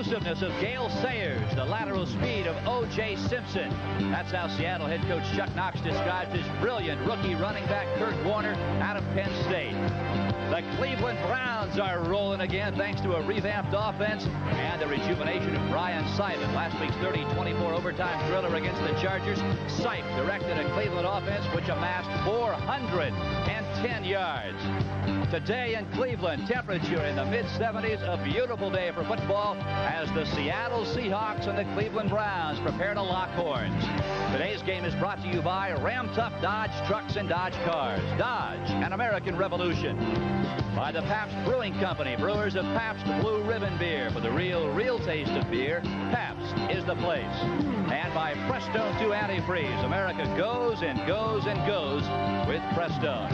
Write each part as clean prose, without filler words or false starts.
explosiveness of Gale Sayers, the lateral speed of O.J. Simpson. That's how Seattle head coach Chuck Knox describes his brilliant rookie running back Kurt Warner out of Penn State. The Cleveland Browns are rolling again thanks to a revamped offense and the rejuvenation of Brian Simon. Last week's 30-24 overtime thriller against the Chargers. Sipe directed a Cleveland offense which amassed 410 yards. Today in Cleveland, temperature in the mid-70s, a beautiful day for football as the Seattle Seahawks and the Cleveland Browns prepare to lock horns. Today's game is brought to you by Ram Tough Dodge Trucks and Dodge Cars. Dodge, an American revolution. By the Pabst Brewing Company, brewers of Pabst Blue Ribbon Beer. For the real taste of beer, Pabst is the place. And by Prestone 2 Antifreeze, America goes and goes and goes with Prestone.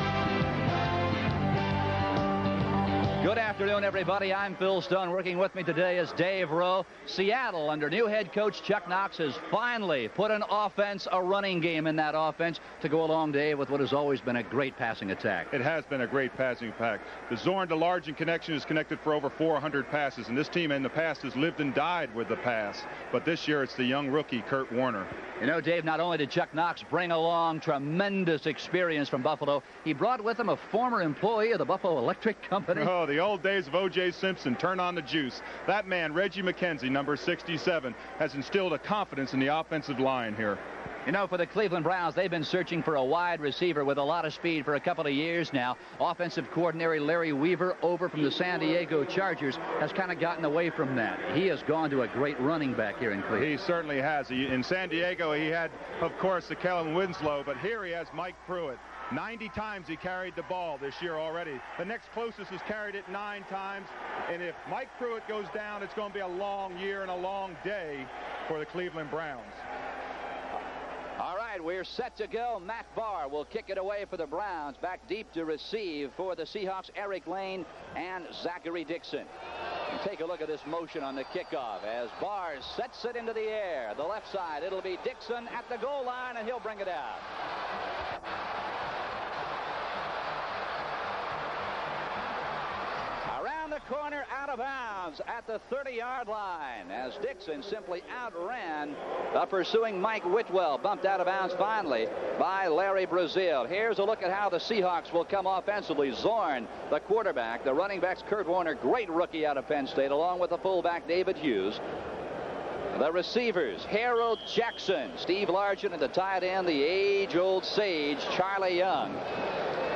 Good afternoon, everybody. I'm Phil Stone. Working with me today is Dave Rowe. Seattle, under new head coach Chuck Knox, has finally put an offense, a running game in that offense to go along, Dave, with what has always been a great passing attack. It has been a great passing attack. The Zorn to Largent connection is connected for over 400 passes, and this team in the past has lived and died with the pass. But this year it's the young rookie, Kurt Warner. You know, Dave, not only did Chuck Knox bring along tremendous experience from Buffalo, he brought with him a former employee of the Buffalo Electric Company. Oh, the old days of O.J. Simpson. Turn on the juice. That man, Reggie McKenzie, number 67, has instilled a confidence in the offensive line here. You know, for the Cleveland Browns, they've been searching for a wide receiver with a lot of speed for a couple of years now. Offensive coordinator Larry Weaver, over from the San Diego Chargers, has kind of gotten away from that. He has gone to a great running back here in Cleveland. He certainly has. In San Diego, he had, of course, the Kellen Winslow, but here he has Mike Pruitt. 90 times he carried the ball this year already. The next closest has carried it 9 times. And if Mike Pruitt goes down, it's going to be a long year and a long day for the Cleveland Browns. All right, we're set to go. Matt Barr will kick it away for the Browns. Back deep to receive for the Seahawks, Eric Lane and Zachary Dixon. And take a look at this motion on the kickoff as Barr sets it into the air. The left side, it'll be Dixon at the goal line, and he'll bring it out. Around the corner, out of bounds at the 30-yard line as Dixon simply outran the pursuing Mike Whitwell. Bumped out of bounds finally by Larry Brazil. Here's a look at how the Seahawks will come offensively. Zorn, the quarterback. The running backs, Kurt Warner, great rookie out of Penn State, along with the fullback, David Hughes. The receivers, Harold Jackson, Steve Largent, and the tight end, the age-old sage, Charlie Young.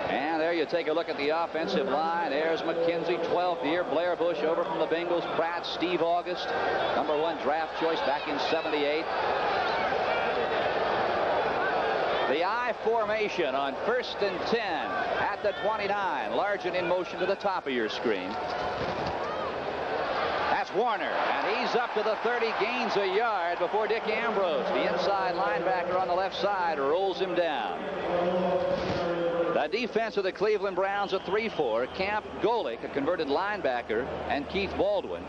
And there you take a look at the offensive line. There's McKenzie, 12th year. Blair Bush over from the Bengals. Pratt, Steve August, #1 draft choice back in '78. The I formation on 1st and 10 at the 29. Largent in motion to the top of your screen. That's Warner, and he's up to the 30, gains a yard before Dick Ambrose, the inside linebacker on the left side, rolls him down. The defense of the Cleveland Browns, a 3-4. Camp Golick, a converted linebacker, and Keith Baldwin.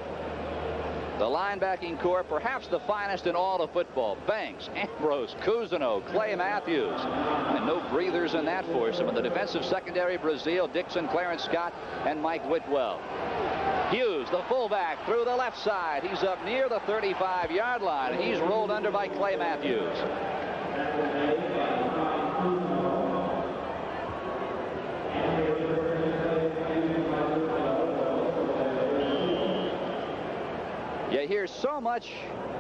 The linebacking core, perhaps the finest in all of football. Banks, Ambrose, Cousineau, Clay Matthews. And no breathers in that foursome. And the defensive secondary, Brazil, Dixon, Clarence Scott, and Mike Whitwell. Hughes, the fullback, through the left side. He's up near the 35-yard line. He's rolled under by Clay Matthews. You hear so much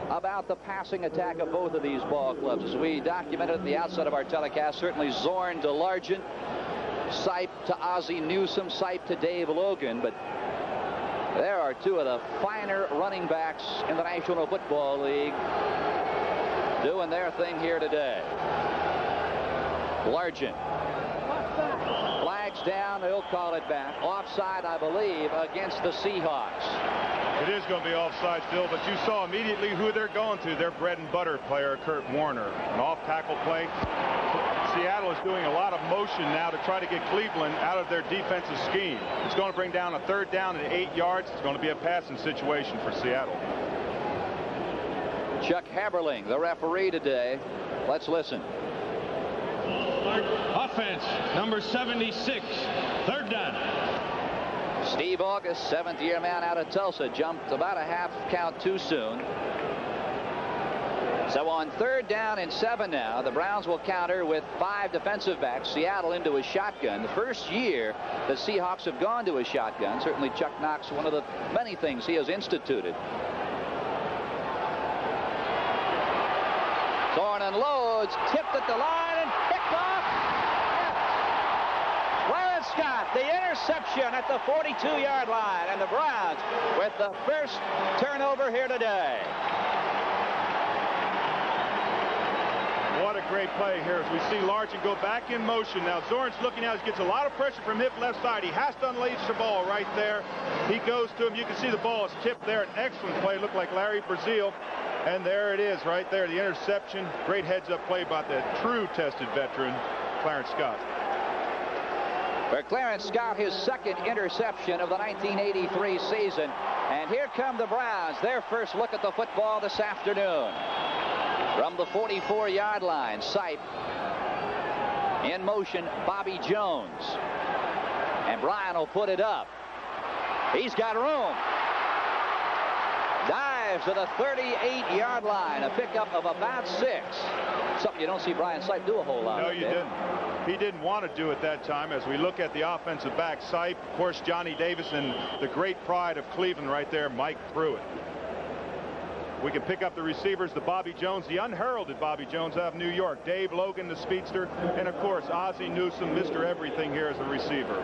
about the passing attack of both of these ball clubs. As we documented at the outset of our telecast, certainly Zorn to Largent, Sipe to Ozzie Newsome, Sipe to Dave Logan, but there are two of the finer running backs in the National Football League doing their thing here today. Largent. Flags down, they'll call it back. Offside, I believe, against the Seahawks. It is going to be offside still, but you saw immediately who they're going to. Their bread and butter player, Kurt Warner. An off-tackle play. Seattle is doing a lot of motion now to try to get Cleveland out of their defensive scheme. It's going to bring down a 3rd down at 8 yards. It's going to be a passing situation for Seattle. Chuck Haberling, the referee today. Let's listen. Offense, number 76, 3rd down. Steve August, seventh-year man out of Tulsa, jumped about a half count too soon. So on 3rd down and 7 now, the Browns will counter with 5 defensive backs. Seattle into a shotgun. The first year the Seahawks have gone to a shotgun. Certainly Chuck Knox, one of the many things he has instituted. Thorne unloads, tipped at the line and picked off. Clarence Scott, the interception at the 42-yard line, and the Browns with the first turnover here today. What a great play here as we see Largent go back in motion. Now Zorn's looking out. He gets a lot of pressure from hip left side. He has to unleash the ball right there. He goes to him. You can see the ball is tipped there. An excellent play. Looked like Larry Brazil. And there it is right there. The interception. Great heads-up play by the true tested veteran, Clarence Scott. For Clarence Scott, his second interception of the 1983 season. And here come the Browns. Their first look at the football this afternoon. From the 44-yard line, Sipe in motion, Bobby Jones. And Bryan will put it up. He's got room. Dives to the 38-yard line, a pickup of about 6. Something you don't see Bryan Sipe do a whole lot. No, you didn't. He didn't want to do it that time. As we look at the offensive back, Sipe, of course, Johnny Davis, and the great pride of Cleveland right there, Mike Pruitt. We can pick up the receivers, the Bobby Jones, the unheralded Bobby Jones out of New York, Dave Logan, the speedster, and of course Ozzie Newsome, Mr. Everything here as a receiver.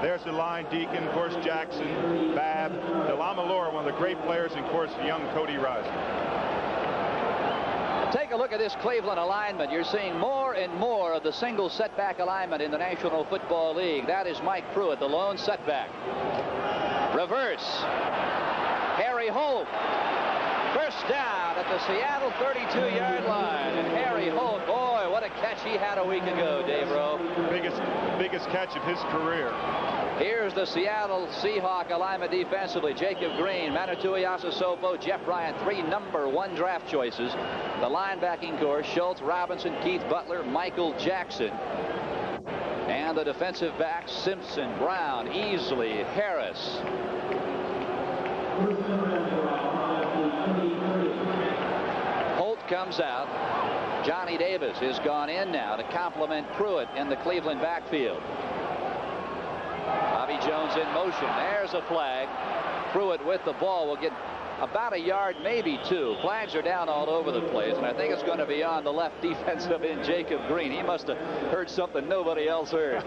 There's the line, Deacon, of course Jackson, Babb, Delamalora, one of the great players, and of course the young Cody Reiser. Take a look at this Cleveland alignment. You're seeing more and more of the single setback alignment in the National Football League. That is Mike Pruitt, the lone setback. Reverse. Harry Holt. First down at the Seattle 32-yard line. And Harry Holt, boy, what a catch he had a week ago, Dave Rowe. Biggest catch of his career. Here's the Seattle Seahawk alignment defensively. Jacob Green, Manutui Asasopo, Jeff Bryant, 3 number 1 draft choices. The linebacking core, Schultz, Robinson, Keith Butler, Michael Jackson. And the defensive backs, Simpson, Brown, Easley, Harris. Holt comes out. Johnny Davis has gone in now to complement Pruitt in the Cleveland backfield. Bobby Jones in motion. There's a flag. Pruitt with the ball will get about a yard, maybe 2. Flags are down all over the place, and I think it's going to be on the left defensive end, Jacob Green. He must have heard something nobody else heard.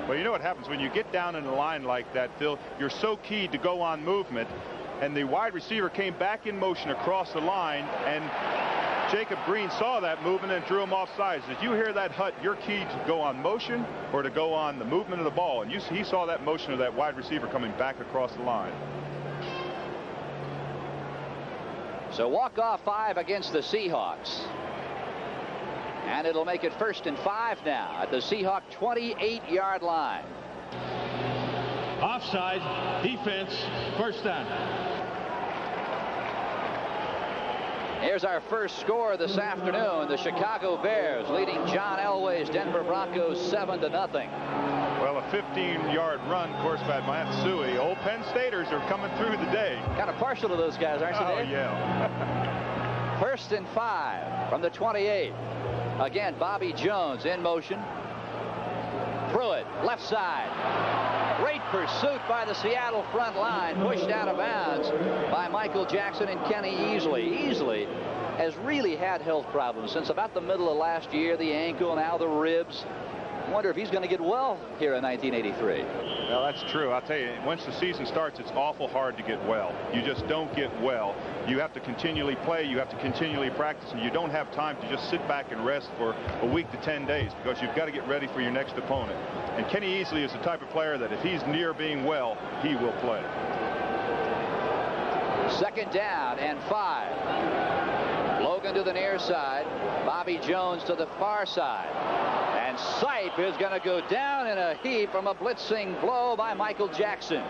Well, you know what happens when you get down in the line like that, Phil? You're so keyed to go on movement, and the wide receiver came back in motion across the line, and Jacob Green saw that movement and drew him off sides. Did you hear that, Hut? You're keyed to go on motion or to go on the movement of the ball, and he saw that motion of that wide receiver coming back across the line. So walk-off 5 against the Seahawks. And it'll make it 1st and 5 now at the Seahawk 28-yard line. Offside, defense, 1st down. Here's our first score this afternoon. The Chicago Bears leading John Elway's Denver Broncos 7-0. Well, a 15-yard run, of course, by Matsui. Old Penn Staters are coming through the day. Kind of partial to those guys, aren't you, Dave? Oh, yeah. 1st and 5 from the 28. Again, Bobby Jones in motion. Pruitt, left side. Great pursuit by the Seattle front line, pushed out of bounds by Michael Jackson and Kenny Easley. Easley has really had health problems since about the middle of last year, the ankle, now the ribs. I wonder if he's going to get well here in 1983. Well, that's true. I'll tell you, once the season starts, it's awful hard to get well. You just don't get well. You have to continually play. You have to continually practice, and you don't have time to just sit back and rest for a week to 10 days because you've got to get ready for your next opponent. And Kenny Easley is the type of player that if he's near being well, he will play. 2nd down and 5. Logan to the near side. Bobby Jones to the far side. And Sipe is going to go down in a heap from a blitzing blow by Michael Jackson.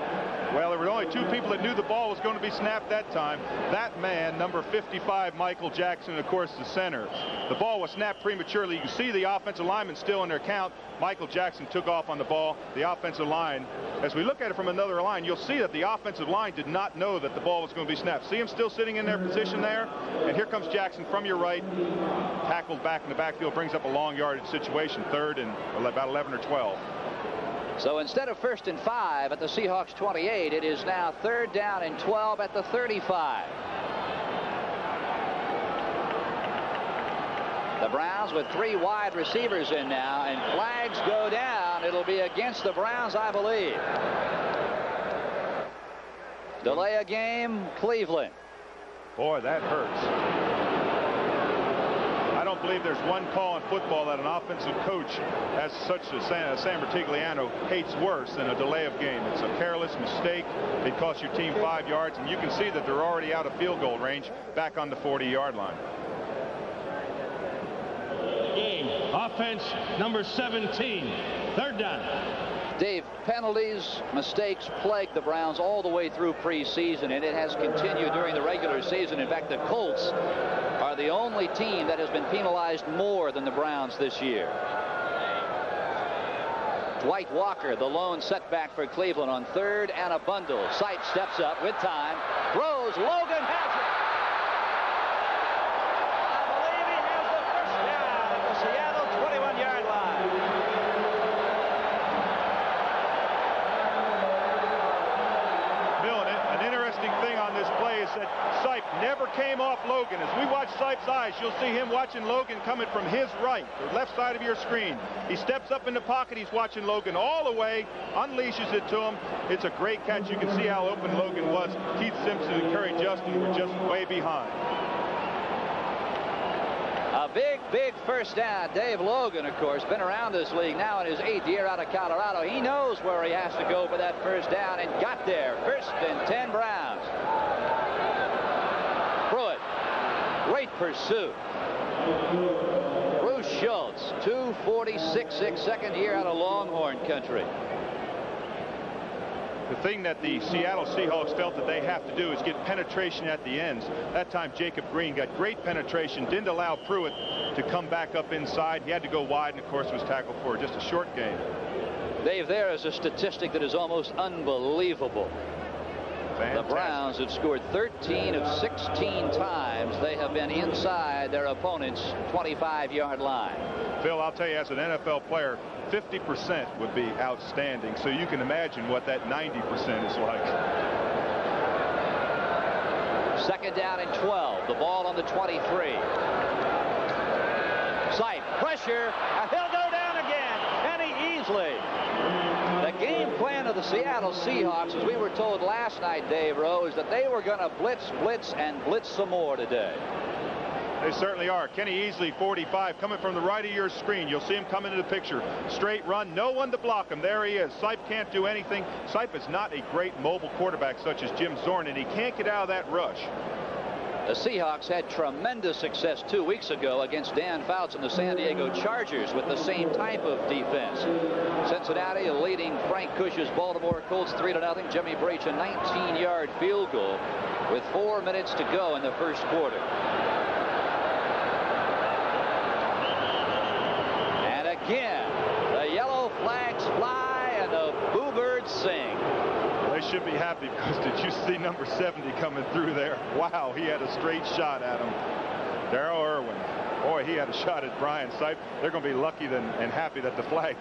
Well, there were only two people that knew the ball was going to be snapped that time. That man, number 55, Michael Jackson, of course, the center. The ball was snapped prematurely. You can see the offensive lineman still in their count. Michael Jackson took off on the ball. The offensive line, as we look at it from another line, you'll see that the offensive line did not know that the ball was going to be snapped. See him still sitting in their position there? And here comes Jackson from your right, tackled back in the backfield, brings up a long yardage situation, third and about 11 or 12. So instead of 1st and 5 at the Seahawks 28, it is now 3rd down and 12 at the 35. The Browns with 3 wide receivers in now, and flags go down. It'll be against the Browns, I believe. Delay a game, Cleveland. Boy, that hurts. I don't believe there's one call in football that an offensive coach, as such as Sam Bertigliano, hates worse than a delay of game. It's a careless mistake. It costs your team 5 yards, and you can see that they're already out of field goal range, back on the 40-yard line. Game. Offense number 17. 3rd down. Dave, penalties, mistakes plagued the Browns all the way through preseason, and it has continued during the regular season. In fact, the Colts are the only team that has been penalized more than the Browns this year. Dwight Walker, the lone setback for Cleveland on 3rd and a bundle. Sight steps up with time, throws. Logan has it. I believe he has the first down at the Seattle 21-yard line. Thing on this play is that Sipe never came off Logan. As we watch Sipe's eyes, you'll see him watching Logan coming from his right, the left side of your screen. He steps up in the pocket. He's watching Logan all the way, unleashes it to him. It's a great catch. You can see how open Logan was. Keith Simpson and Curry Justin were just way behind. A big first down. Dave Logan, of course, been around this league now in his 8th year out of Colorado. He knows where he has to go for that first down, and got there. 1st and 10 Browns. Pruitt, great pursuit. Bruce Schultz, 246, 2nd year out of Longhorn country. The thing that the Seattle Seahawks felt that they have to do is get penetration at the ends. That time Jacob Green got great penetration, didn't allow Pruitt to come back up inside. He had to go wide, and of course was tackled for just a short gain. Dave, there is a statistic that is almost unbelievable. Fantastic. The Browns have scored 13 of 16 times they have been inside their opponent's 25-yard line. Phil, I'll tell you, as an NFL player, 50% would be outstanding. So you can imagine what that 90% is like. 2nd down and 12. The ball on the 23. Sipe, pressure, and he'll go down again. Kenny Easley. The game plan of the Seattle Seahawks, as we were told last night, Dave Rowe, is that they were going to blitz, and blitz some more today. They certainly are. Kenny Easley, 45, coming from the right of your screen. You'll see him come into the picture. Straight run, no one to block him. There he is. Sipe can't do anything. Sipe is not a great mobile quarterback such as Jim Zorn, and he can't get out of that rush. The Seahawks had tremendous success 2 weeks ago against Dan Fouts and the San Diego Chargers with the same type of defense. Cincinnati leading Frank Cush's Baltimore Colts 3-0. Jimmy Breach a 19-yard field goal with 4 minutes to go in the first quarter. And again, the yellow flags fly and the boo birds sing. They should be happy, because did you see number 70 coming through there? Wow, he had a straight shot at him. Darrell Irwin. Boy, he had a shot at Brian Sipe. They're going to be lucky and happy that the flag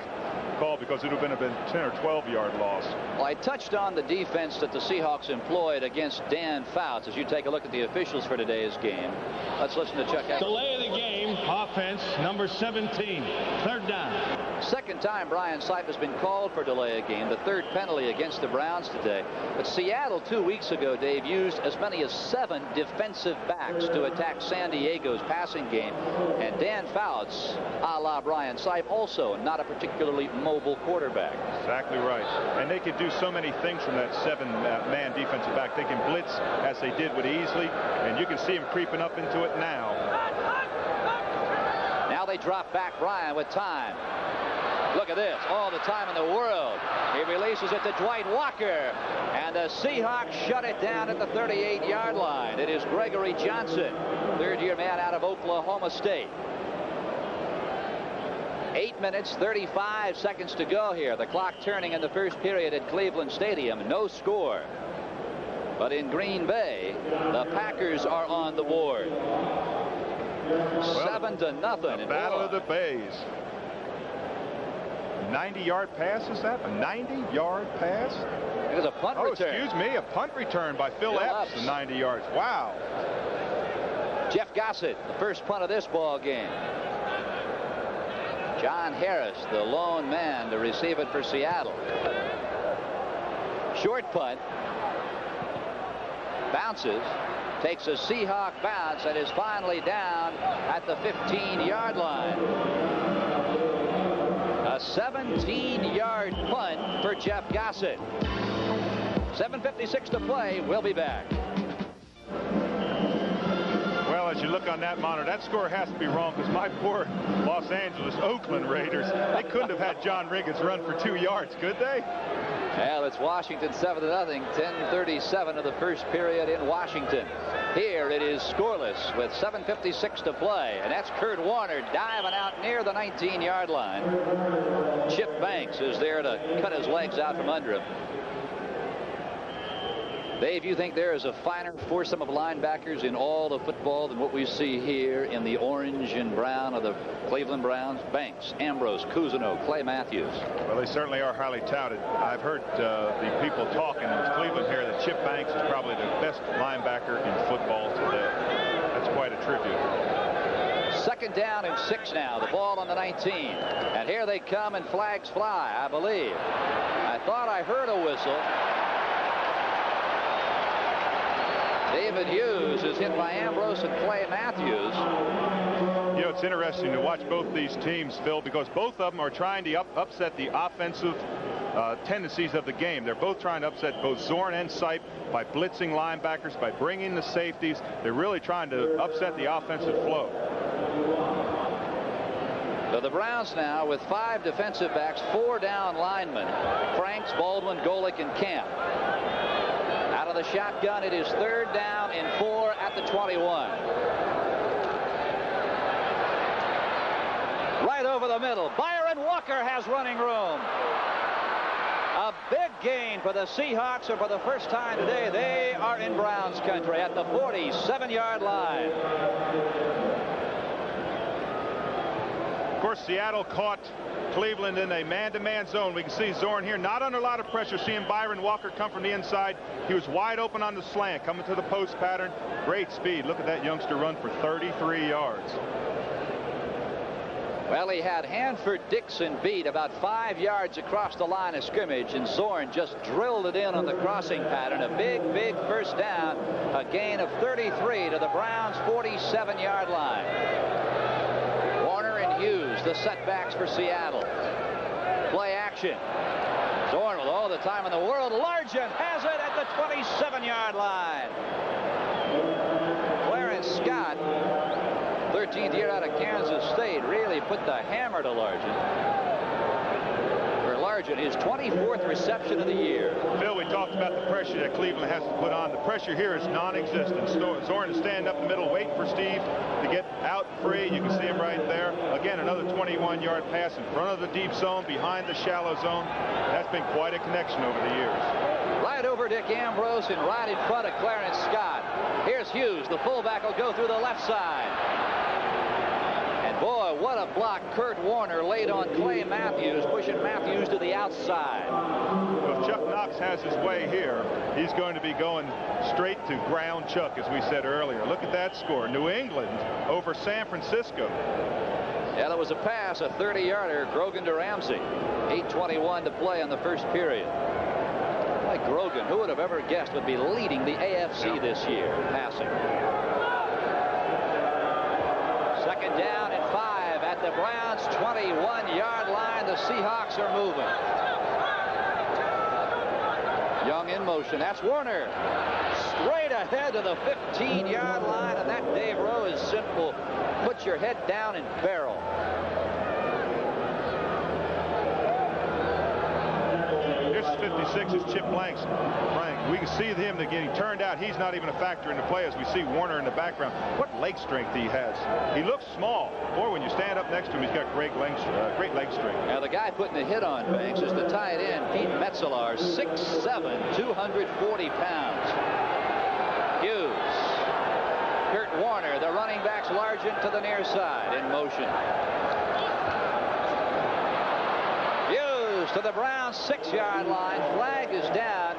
called, because it would have been a 10 or 12-yard loss. Well, I touched on the defense that the Seahawks employed against Dan Fouts as you take a look at the officials for today's game. Let's listen to Chuck. Delay of the game. Offense number 17. 3rd down. 2nd time Brian Sipe has been called for delay of game, the 3rd penalty against the Browns today. But Seattle 2 weeks ago, Dave, used as many as 7 defensive backs to attack San Diego's passing game. And Dan Fouts, a la Brian Sipe, also not a particularly mobile quarterback. Exactly right. And they could do so many things from that 7-man defensive back. They can blitz as they did with Easley, and you can see him creeping up into it now. Now they drop back Brian with time. Look at this. All the time in the world. He releases it to Dwight Walker. And the Seahawks shut it down at the 38-yard line. It is Gregory Johnson, third-year man out of Oklahoma State. 8 minutes, 35 seconds to go here. The clock turning in the first period at Cleveland Stadium. No score. But in Green Bay, the Packers are on the board. 7-0. Battle of the Bays. 90-yard pass, is that? A 90-yard pass? It was a punt return. Excuse me, a punt return by Phil Epps, 90 yards. Wow. Jeff Gossett, the first punt of this ball game. John Harris, the lone man to receive it for Seattle. Short punt. Bounces. Takes a Seahawk bounce and is finally down at the 15-yard line. A 17-yard punt for Jeff Gossett. 7:56 to play. We'll be back. Well, as you look on that monitor, that score has to be wrong because my poor Los Angeles Oakland Raiders, they couldn't have had John Riggins run for 2 yards, could they? Well, it's Washington 7-0. 10:37 of the first period in Washington. Here it is scoreless with 7:56 to play, and that's Kurt Warner diving out near the 19-yard line. Chip Banks is there to cut his legs out from under him. Dave, you think there is a finer foursome of linebackers in all of football than what we see here in the orange and brown of the Cleveland Browns? Banks, Ambrose, Cousineau, Clay Matthews. Well, they certainly are highly touted. I've heard the people talking in Cleveland here that Chip Banks is probably the best linebacker in football today. That's quite a tribute. 2nd down and 6 now. The ball on the 19. And here they come, and flags fly, I believe. I thought I heard a whistle. David Hughes is hit by Ambrose and Clay Matthews. You know, it's interesting to watch both these teams, Phil, because both of them are trying to upset the offensive tendencies of the game. They're both trying to upset both Zorn and Sipe by blitzing linebackers, by bringing the safeties. They're really trying to upset the offensive flow. So the Browns now with 5 defensive backs, 4 down linemen. Franks, Baldwin, Golick, and Camp. Out of the shotgun, it is 3rd down and 4 at the 21. Right over the middle. Byron Walker has running room. A big gain for the Seahawks, and for the first time today, they are in Browns country at the 47-yard line. Of course, Seattle caught Cleveland in a man-to-man zone. We can see Zorn here not under a lot of pressure, seeing Byron Walker come from the inside. He was wide open on the slant, coming to the post pattern. Great speed. Look at that youngster run for 33 yards. Well, he had Hanford Dixon beat about 5 yards across the line of scrimmage, and Zorn just drilled it in on the crossing pattern. A big first down. A gain of 33 to the Browns' 47-yard line. Warner and Hughes, the setbacks for Seattle. Play action. Zorn with all the time in the world. Largent has it at the 27-yard line. Clarence Scott, 13th year out of Kansas State, really put the hammer to Largent. For Largent, his 24th reception of the year. Phil, we talked about the pressure that Cleveland has to put on. The pressure here is non-existent. Zorn is standing up in the middle, waiting for Steve to get out free. You can see him right there. Again, another 21-yard pass in front of the deep zone, behind the shallow zone. That's been quite a connection over the years. Right over Dick Ambrose and right in front of Clarence Scott. Here's Hughes. The fullback will go through the left side. Boy, what a block Kurt Warner laid on Clay Matthews, pushing Matthews to the outside. Well, if Chuck Knox has his way here, he's going to be going straight to ground Chuck, as we said earlier. Look at that score. New England over San Francisco. Yeah, that was a pass, a 30-yarder, Grogan to Ramsey. 8:21 to play in the first period. Like Grogan, who would have ever guessed would be leading the AFC this year, passing. 2nd down and 5 at the Browns' 21-yard line. The Seahawks are moving. Young in motion. That's Warner. Straight ahead to the 15-yard line. And that, Dave Rowe, is simple. Put your head down and barrel. 56 is Chip Blanks. We can see him getting turned out. He's not even a factor in the play as we see Warner in the background. What leg strength he has. He looks small. Boy, when you stand up next to him, he's got great leg strength. Now the guy putting the hit on Banks is the tight end, Pete Metzelar, 6'7", 240 pounds. Hughes. Kurt Warner, the running backs Largent to the near side in motion. Hughes to the Browns 6-yard line. Flag is down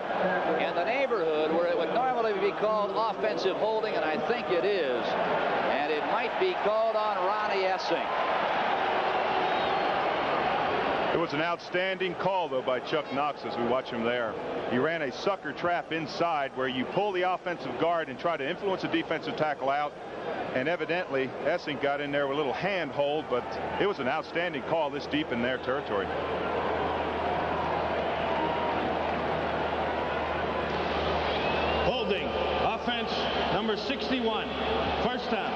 in the neighborhood where it would normally be called offensive holding, and I think it is. And it might be called on Ronnie Essing. It was an outstanding call, though, by Chuck Knox as we watch him there. He ran a sucker trap inside where you pull the offensive guard and try to influence a defensive tackle out. And evidently, Essing got in there with a little handhold, but it was an outstanding call this deep in their territory. Holding. Offense number 61. First down.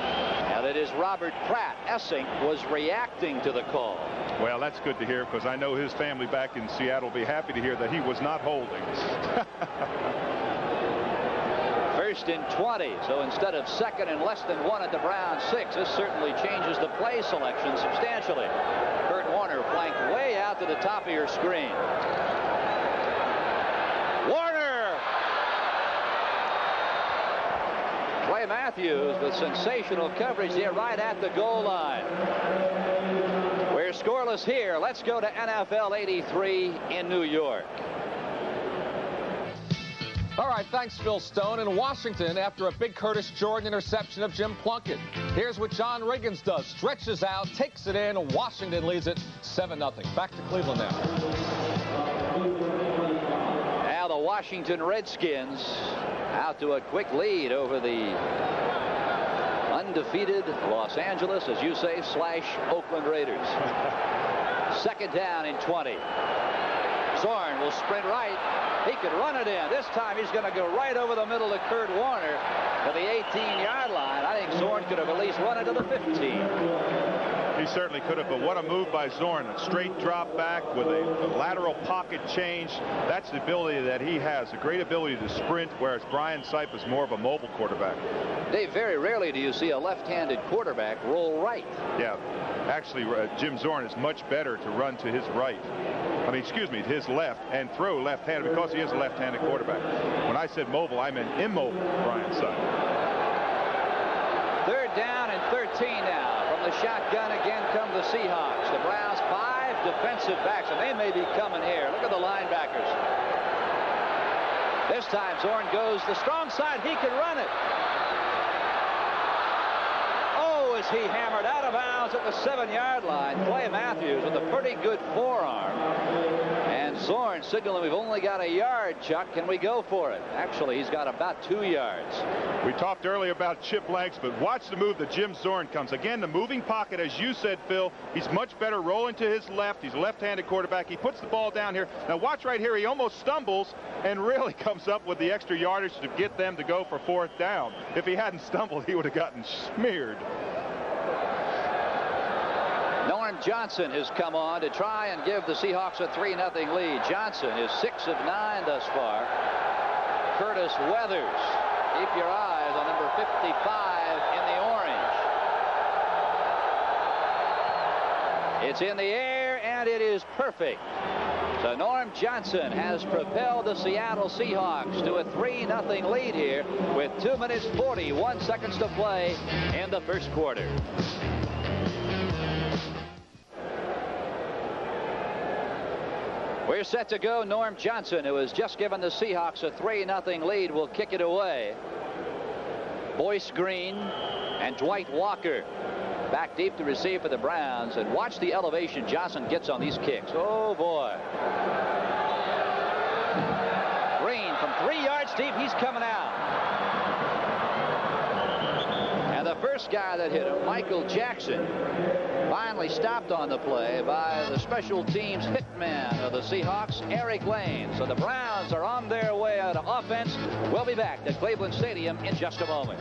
Now that is Robert Pratt. Essing was reacting to the call. Well, that's good to hear because I know his family back in Seattle will be happy to hear that he was not holding. First and 20. So instead of second and less than 1 at the Browns 6, this certainly changes the play selection substantially. Kurt Warner flanked way out to the top of your screen. Warner! Clay Matthews with sensational coverage there right at the goal line. We're scoreless here. Let's go to NFL 83 in New York. All right, thanks, Phil Stone. In Washington, after a big Curtis Jordan interception of Jim Plunkett, here's what John Riggins does. Stretches out, takes it in, Washington leads it 7-0. Back to Cleveland now. Now the Washington Redskins out to a quick lead over the undefeated Los Angeles, as you say, / Oakland Raiders. Second down and 20. Zorn will sprint right. He could run it in. This time he's going to go right over the middle of Kurt Warner to the 18-yard line. I think Zorn could have at least run it to the 15. He certainly could have, but what a move by Zorn. A straight drop back with a lateral pocket change. That's the ability that he has, a great ability to sprint, whereas Brian Sipe is more of a mobile quarterback. Dave, very rarely do you see a left-handed quarterback roll right. Yeah, actually, Jim Zorn is much better to run to his right. I mean, excuse me, to his left and throw left-handed because he is a left-handed quarterback. When I said mobile, I meant immobile, Brian Sipe. Third down and 13 now. From the shotgun again come the Seahawks. The Browns 5 defensive backs, and they may be coming here. Look at the linebackers. This time Zorn goes the strong side. He can run it. Oh, is he hammered out of bounds at the 7-yard line. Clay Matthews with a pretty good forearm. And Zorn signaling we've only got a yard, Chuck. Can we go for it? Actually, he's got about 2 yards. We talked earlier about Chip Blanks, but watch the move that Jim Zorn comes. Again, the moving pocket, as you said, Phil, he's much better rolling to his left. He's a left-handed quarterback. He puts the ball down here. Now watch right here. He almost stumbles and really comes up with the extra yardage to get them to go for 4th down. If he hadn't stumbled, he would have gotten smeared. Norm Johnson has come on to try and give the Seahawks a 3-0 lead. Johnson is 6 of 9 thus far. Curtis Weathers. Keep your eyes on number 55 in the orange. It's in the air, and it is perfect. So Norm Johnson has propelled the Seattle Seahawks to a 3-0 lead here with 2 minutes 41 seconds to play in the first quarter. We're set to go. Norm Johnson, who has just given the Seahawks a 3-0 lead, will kick it away. Boyce Green and Dwight Walker back deep to receive for the Browns. And watch the elevation Johnson gets on these kicks. Oh, boy. Green from 3 yards deep. He's coming out. And the first guy that hit him, Michael Jackson, finally stopped on the play by the special teams hitman of the Seahawks, Eric Lane. So the Browns are on their way out of offense. We'll be back at Cleveland Stadium in just a moment.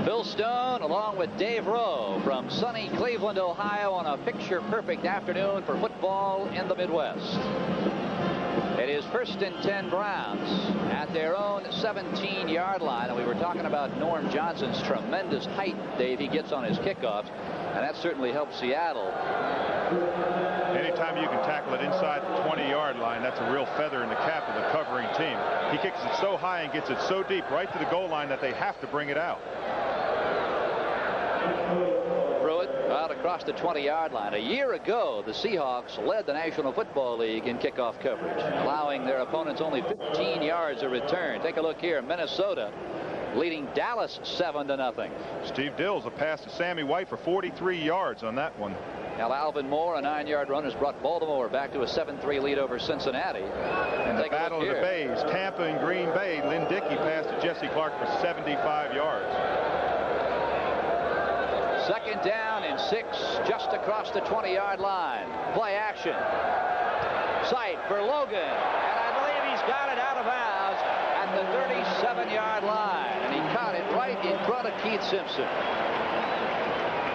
Phil Stone along with Dave Rowe from sunny Cleveland, Ohio on a picture-perfect afternoon for football in the Midwest. It is 1st and 10 Browns at their own 17-yard line. And we were talking about Norm Johnson's tremendous height, Dave, he gets on his kickoffs, and that certainly helps Seattle. Anytime you can tackle it inside the 20-yard line, that's a real feather in the cap of the covering team. He kicks it so high and gets it so deep right to the goal line that they have to bring it out. Pruitt out across the 20-yard line. A year ago, the Seahawks led the National Football League in kickoff coverage, allowing their opponents only 15 yards of return. Take a look here. Minnesota leading Dallas 7-0. Steve Dills a pass to Sammy White for 43 yards on that one. Now Alvin Moore, a 9-yard run, has brought Baltimore back to a 7-3 lead over Cincinnati. And the battle of the Bays, Tampa and Green Bay. Lynn Dickey passed to Jesse Clark for 75 yards. 2nd down and 6 just across the 20-yard line. Play action. Sight for Logan. And I believe he's got it out of bounds at the 37-yard line. And he caught it right in front of Keith Simpson.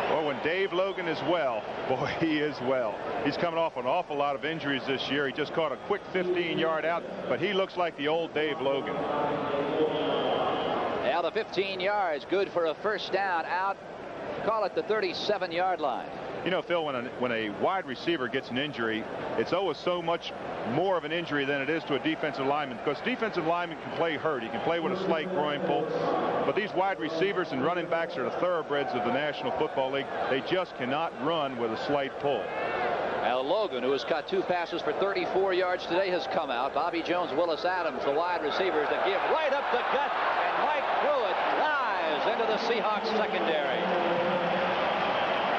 Well, when Dave Logan is well, boy, he is well. He's coming off an awful lot of injuries this year. He just caught a quick 15-yard out, but he looks like the old Dave Logan. Now the 15 yards, good for a 1st down out. Call it the 37-yard line. You know, Phil, when a wide receiver gets an injury, it's always so much more of an injury than it is to a defensive lineman, because defensive linemen can play hurt. He can play with a slight groin pull. But these wide receivers and running backs are the thoroughbreds of the National Football League. They just cannot run with a slight pull. Now Logan, who has caught 2 passes for 34 yards today, has come out. Bobby Jones, Willis Adams, the wide receivers that give right up the gut. And Mike Pruitt dives into the Seahawks secondary.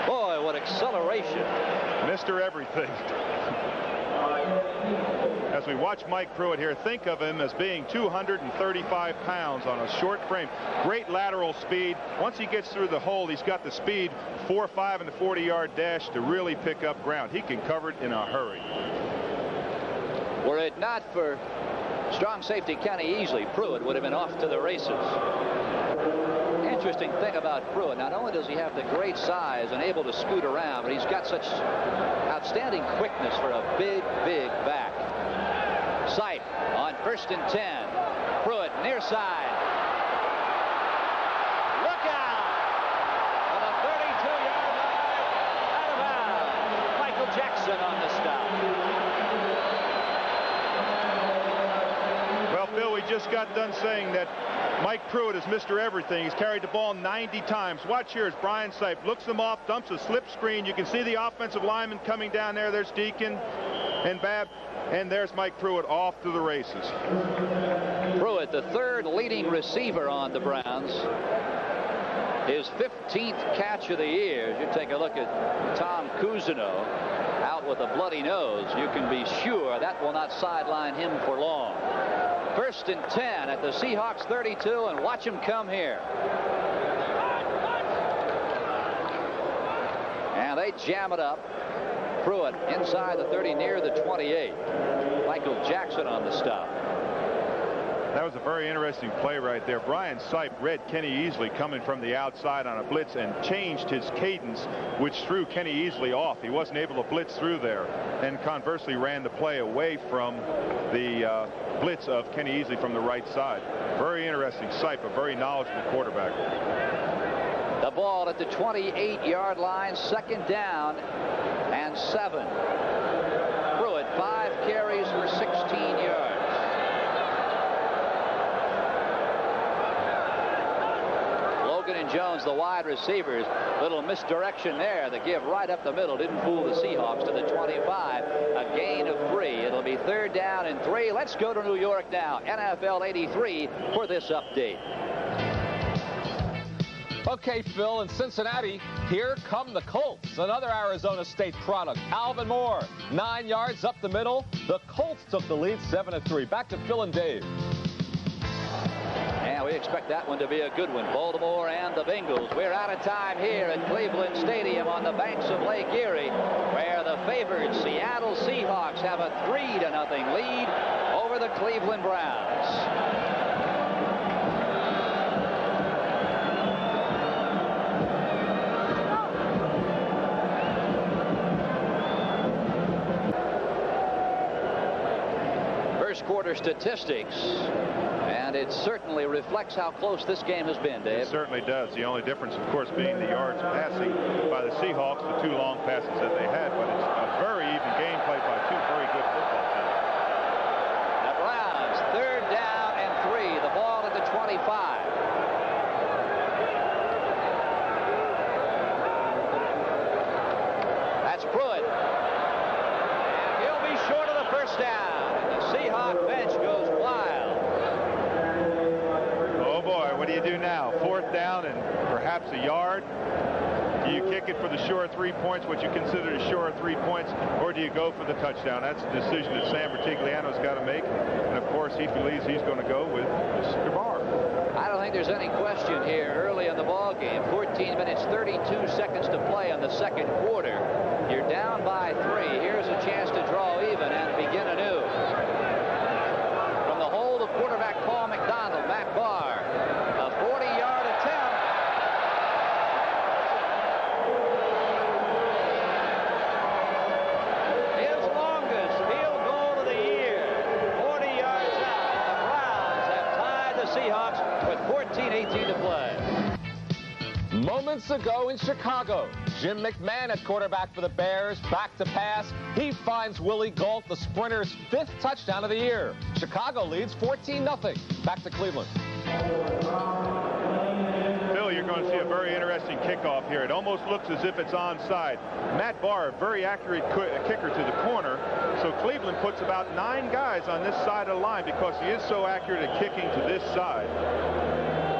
Boy, what acceleration. Mr. Everything. As we watch Mike Pruitt here, think of him as being 235 pounds on a short frame. Great lateral speed. Once he gets through the hole, he's got the speed, 4.5 in the 40-yard dash to really pick up ground. He can cover it in a hurry. Were it not for strong safety Kenny Easley, Pruitt would have been off to the races. Interesting thing about Pruitt, not only does he have the great size and able to scoot around, but he's got such outstanding quickness for a big back. Sight on 1st and 10. Pruitt near side. Look out! On a 32-yard line, out of bounds. Michael Jackson on the stop. Well, Phil, we just got done saying that Mike Pruitt is Mr. Everything. He's carried the ball 90 times. Watch here as Brian Sipe looks him off, dumps a slip screen. You can see the offensive lineman coming down there. There's Deacon and Babb. And there's Mike Pruitt off to the races. Pruitt, the 3rd leading receiver on the Browns. His 15th catch of the year. You take a look at Tom Cousineau out with a bloody nose. You can be sure that will not sideline him for long. 1st and 10 at the Seahawks 32, and watch him come here. And they jam it up. Pruitt inside the 30 near the 28. Michael Jackson on the stop. That was a very interesting play right there. Brian Sipe read Kenny Easley coming from the outside on a blitz and changed his cadence, which threw Kenny Easley off. He wasn't able to blitz through there, and conversely ran the play away from the blitz of Kenny Easley from the right side. Very interesting. Sipe, a very knowledgeable quarterback. The ball at the 28-yard line, 2nd down and 7. Pruitt, 5 carries for 16 yards. Logan and Jones, the wide receivers, little misdirection there. The give right up the middle didn't fool the Seahawks to the 25. A gain of 3. It'll be 3rd down and 3. Let's go to New York now. NFL 83 for this update. Okay, Phil, in Cincinnati, here come the Colts, another Arizona State product. Alvin Moore, 9 yards up the middle. The Colts took the lead 7-3. Back to Phil and Dave. And we expect that one to be a good one. Baltimore and the Bengals. We're out of time here at Cleveland Stadium on the banks of Lake Erie, where the favored Seattle Seahawks have a 3-0 lead over the Cleveland Browns. first quarter statistics, and it certainly reflects how close this game has been, Dave. It certainly does. The only difference, of course, being the yards passing by the Seahawks, the 2 long passes that they had, but it's a very even game played by 2 very good football teams. The Browns, 3rd down and 3. The ball at the 25. That's Pruitt. And he'll be short of the first down. The Seahawk bench goes wild. Oh boy, what do you do now? 4th down and perhaps a yard. Do you kick it for the sure 3 points, what you consider the sure 3 points, or do you go for the touchdown? That's a decision that Sam Bertigliano's got to make. And of course, he believes he's going to go with Mr. Barr. I don't think there's any question here early in the ball game. 14 minutes, 32 seconds to play in the second quarter. You're down by 3. Here's a chance to draw even and begin anew. From the hold of quarterback Paul McDonald, Matt Barr, a 40-yard attempt. His longest field goal of the year, 40 yards out. The Browns have tied the Seahawks with 14:18 to play. Moments ago in Chicago, Jim McMahon at quarterback for the Bears, back to pass. He finds Willie Gault, the sprinter's 5th touchdown of the year. Chicago leads 14-0. Back to Cleveland. Bill, you're going to see a very interesting kickoff here. It almost looks as if it's onside. Matt Barr, a very accurate kicker to the corner. So Cleveland puts about 9 guys on this side of the line because he is so accurate at kicking to this side.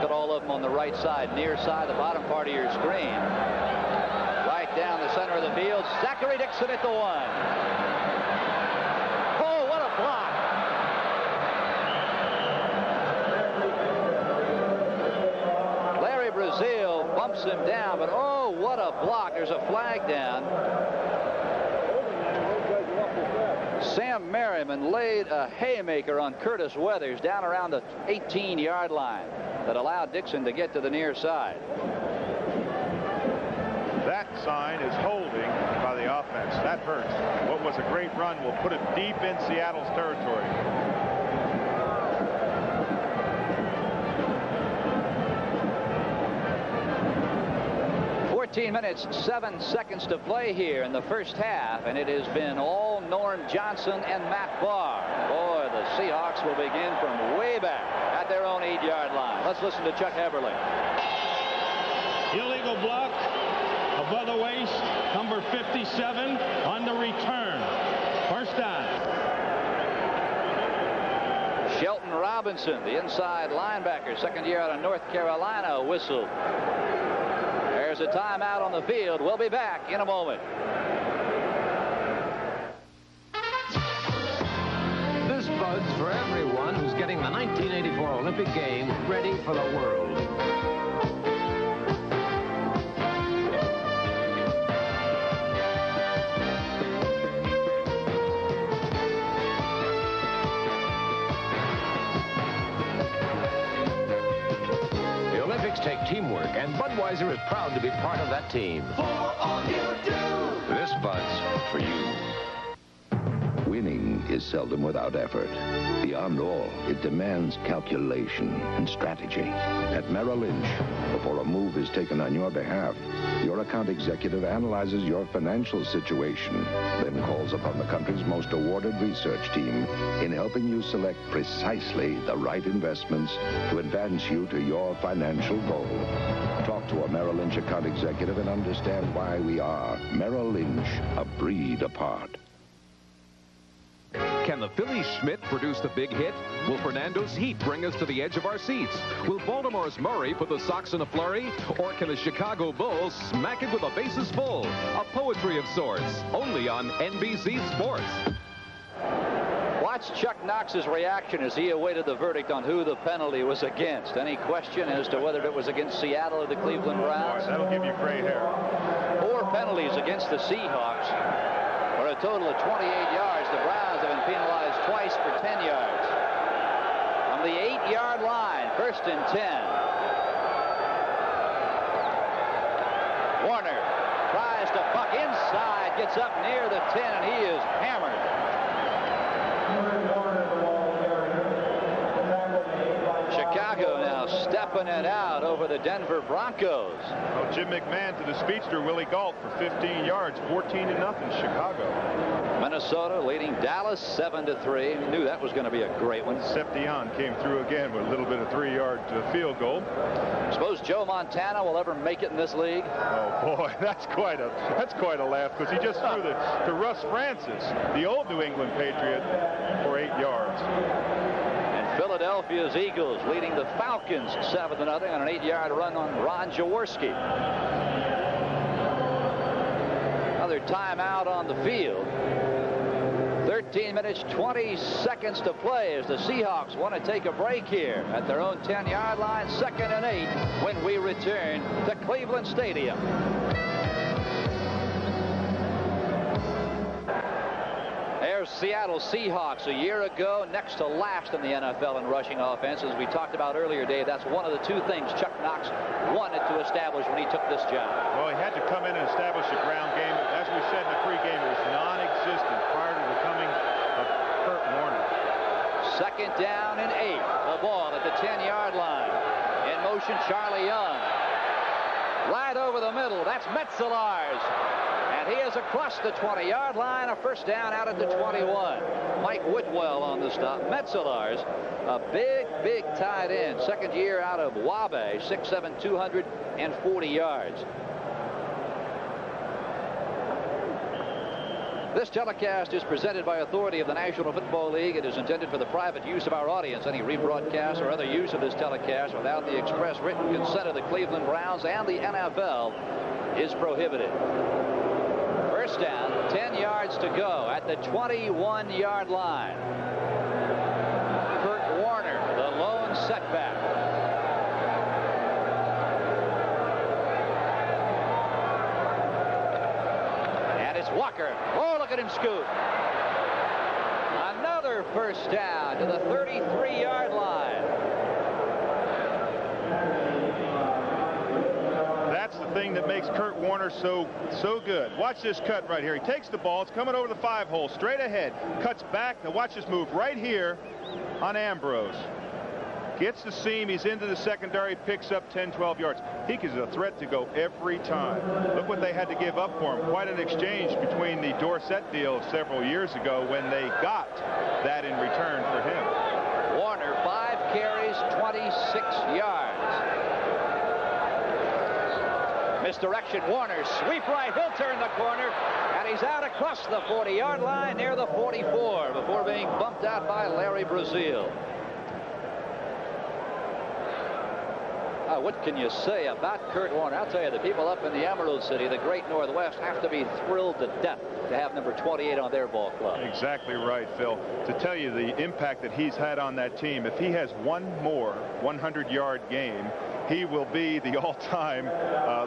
Look at all of them on the right side, near side, the bottom part of your screen. Right down the center of the field. Zachary Dixon at the 1. Oh, what a block. Larry Brazil bumps him down, but oh, what a block. There's a flag down. Sam Merriman laid a haymaker on Curtis Weathers down around the 18-yard line that allowed Dixon to get to the near side. That sign is holding by the offense. That hurts. What was a great run will put it deep in Seattle's territory. 14 minutes, 7 seconds to play here in the first half, and it has been all Norm Johnson and Matt Barr. Boy, the Seahawks will begin from way back at their own 8-yard line. Let's listen to Chuck Heberly. Illegal block above the waist, number 57 on the return. First down. Shelton Robinson, the inside linebacker, second year out of North Carolina, whistled. There's a timeout on the field. We'll be back in a moment. This bud's for everyone who's getting the 1984 Olympic Games ready for the world. Take teamwork, and Budweiser is proud to be part of that team. For all you do. This Bud's for you. Winning is seldom without effort. Beyond all, it demands calculation and strategy. At Merrill Lynch, before a move is taken on your behalf, your account executive analyzes your financial situation, then calls upon the country's most awarded research team in helping you select precisely the right investments to advance you to your financial goal. Talk to a Merrill Lynch account executive and understand why we are Merrill Lynch, a breed apart. Can the Phillies Schmidt produce the big hit? Will Fernando's Heat bring us to the edge of our seats? Will Baltimore's Murray put the Sox in a flurry? Or can the Chicago Bulls smack it with the bases full? A poetry of sorts, only on NBC Sports. Watch Chuck Knox's reaction as he awaited the verdict on who the penalty was against. Any question as to whether it was against Seattle or the Cleveland Browns? That'll give you gray hair. 4 penalties against the Seahawks for a total of 28 yards. The Browns have been penalized twice for 10 yards. From the 8-yard line, 1st and 10. Warner tries to buck inside, gets up near the 10, and he is hammered. open and out over the Denver Broncos. Well, Jim McMahon to the speedster Willie Gault for 15 yards, 14-0 Chicago. Minnesota leading Dallas 7-3. Knew that was going to be a great one. Seption came through again with a little bit of 3-yard field goal. Suppose Joe Montana will ever make it in this league? Oh boy, that's quite a laugh, because he just threw to Russ Francis, the old New England Patriot, for 8 yards. And Philadelphia's Eagles leading the Falcons 7-0 on an 8-yard run on Ron Jaworski. Another timeout on the field. 13 minutes, 20 seconds to play as the Seahawks want to take a break here at their own 10-yard line. 2nd and 8 when we return to Cleveland Stadium. There's Seattle Seahawks a year ago, next to last in the NFL in rushing offense. As we talked about earlier, Dave, that's one of the two things Chuck Knox wanted to establish when he took this job. Well, he had to come in and establish a ground game. As we said in the pregame, it was non-existent prior to the coming of Kurt Warner. 2nd down and 8. The ball at the 10-yard line. In motion, Charlie Young. Right over the middle. That's Metzelars. And he is across the 20-yard line. A first down out at the 21. Mike Whitwell on the stop. Metzelars, a big tight end. 2nd year out of Wabe. 6'7", 240 yards. This telecast is presented by authority of the National Football League. It is intended for the private use of our audience. Any rebroadcast or other use of this telecast without the express written consent of the Cleveland Browns and the NFL is prohibited. First down, 10 yards to go at the 21-yard line. Kurt Warner, the lone setback. And it's Walker. Oh, look at him scoot. Another first down to the 33-yard line. That's the thing that makes Kurt Warner so good. Watch this cut right here. He takes the ball. It's coming over the 5-hole, straight ahead. Cuts back. Now watch this move right here on Ambrose. Gets the seam. He's into the secondary. Picks up 10, 12 yards. He is a threat to go every time. Look what they had to give up for him. Quite an exchange between the Dorsett deal several years ago when they got that in return for him. Warner, 5 carries, 26 yards. Misdirection, Warner, sweep right, he'll turn the corner, and he's out across the 40-yard line near the 44 before being bumped out by Larry Brazil. What can you say about Kurt Warner? I'll tell you, the people up in the Emerald City, the great Northwest, have to be thrilled to death to have number 28 on their ball club. Exactly right, Phil. To tell you the impact that he's had on that team, if he has one more 100-yard game, he will be the all-time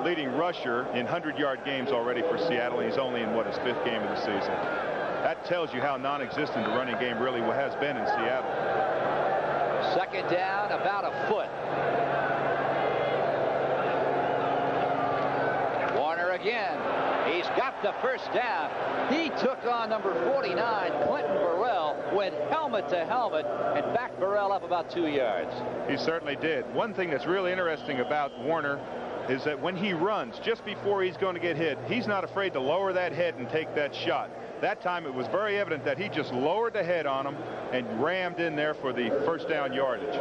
leading rusher in 100-yard games already for Seattle. He's only in, what, his 5th game of the season. That tells you how non-existent the running game really has been in Seattle. 2nd down, about a foot. Warner again. He's got the first down. He took on number 49, Clinton Burrell, went helmet to helmet and backed Burrell up about 2 yards. He certainly did. One thing that's really interesting about Warner is that when he runs, just before he's going to get hit, he's not afraid to lower that head and take that shot. That time it was very evident that he just lowered the head on him and rammed in there for the first down yardage.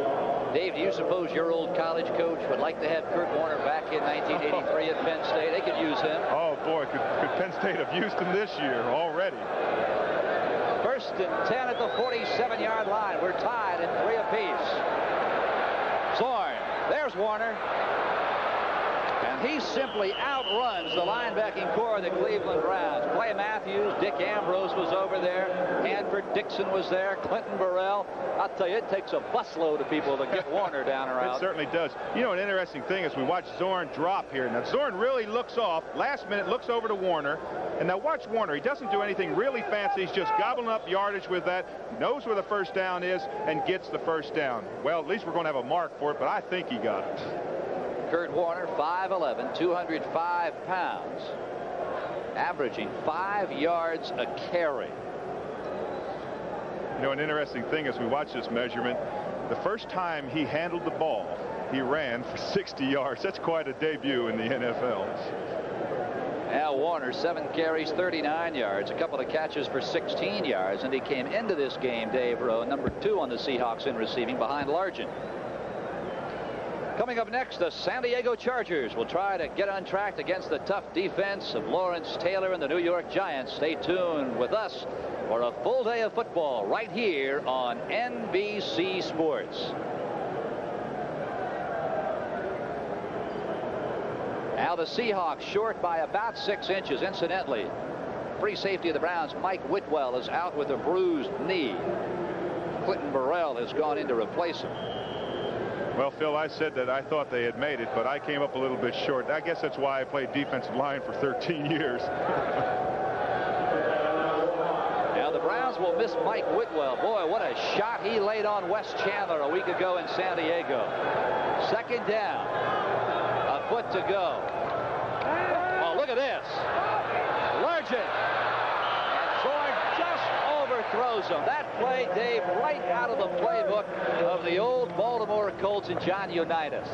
Dave, do you suppose your old college coach would like to have Kurt Warner back in 1983 at Penn State? They could use him. Oh, boy, could Penn State have used him this year already? 1st and 10 at the 47-yard line. We're tied at 3 apiece. Zorn, there's Warner. And he simply outruns the linebacking core of the Cleveland Browns. Clay Matthews, Dick Ambrose was over there. Hanford Dixon was there. Clinton Burrell. I'll tell you, it takes a busload of people to get Warner down around. It certainly does. You know, an interesting thing is we watch Zorn drop here. Now, Zorn really looks off. Last minute, looks over to Warner. And now watch Warner. He doesn't do anything really fancy. He's just gobbling up yardage with that. Knows where the first down is and gets the first down. Well, at least we're going to have a mark for it, but I think he got it. Kurt Warner, 5'11", 205 pounds, averaging 5 yards a carry. You know, an interesting thing as we watch this measurement, the first time he handled the ball, he ran for 60 yards. That's quite a debut in the NFL. Al Warner, 7 carries, 39 yards, a couple of catches for 16 yards, and he came into this game, Dave Rowe, number 2 on the Seahawks in receiving behind Largent. Coming up next, the San Diego Chargers will try to get on track against the tough defense of Lawrence Taylor and the New York Giants. Stay tuned with us for a full day of football right here on NBC Sports. Now the Seahawks short by about 6 inches. Incidentally, free safety of the Browns, Mike Whitwell, is out with a bruised knee. Clinton Burrell has gone in to replace him. Well, Phil, I said that I thought they had made it, but I came up a little bit short. I guess that's why I played defensive line for 13 years. Now the Browns will miss Mike Whitwell. Boy, what a shot he laid on Wes Chandler a week ago in San Diego. 2nd down. A foot to go. Oh, look at this. Largent. And Zorn just overthrows him. That play, Dave, right out of the playbook of the old Baltimore Colts and John Unitas.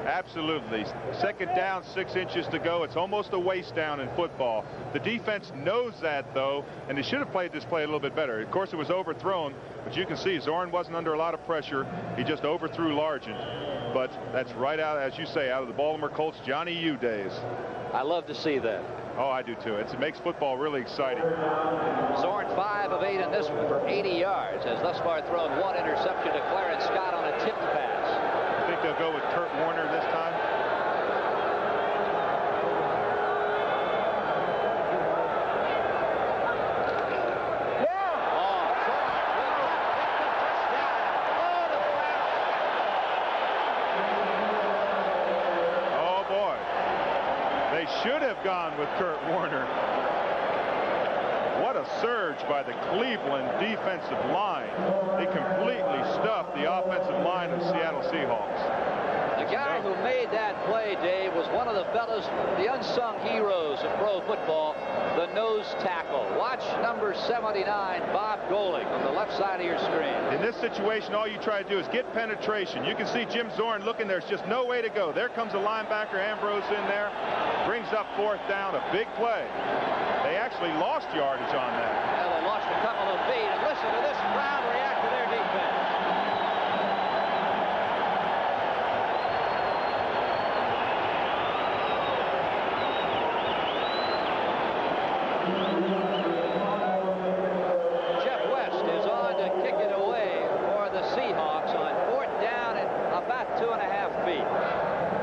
Absolutely. 2nd down, 6 inches to go. It's almost a waist down in football. The defense knows that, though, and they should have played this play a little bit better. Of course, it was overthrown, but you can see Zorn wasn't under a lot of pressure. He just overthrew Largent. But that's right out, as you say, out of the Baltimore Colts Johnny U days. I love to see that. Oh, I do too. It makes football really exciting. Zorn 5 of 8 in this one for 80 yards. Has thus far thrown 1 interception to Clarence Scott on a tipped pass. I think they'll go with Kurt Warner this time. Should have gone with Kurt Warner. What a surge by the Cleveland defensive line. They completely stuffed the offensive line of Seattle Seahawks. The guy who made that play, Dave, was one of the fellas, the unsung heroes of pro football, the nose tackle. Watch number 79, Bob Golick, on the left side of your screen. In this situation, all you try to do is get penetration. You can see Jim Zorn looking. There's just no way to go. There comes a linebacker, Ambrose, in there. Brings up 4th down, a big play. They actually lost yardage on that. Well, they lost a couple of feet. And listen to this crowd react to their defense. Jeff West is on to kick it away for the Seahawks on 4th down and about 2.5 feet.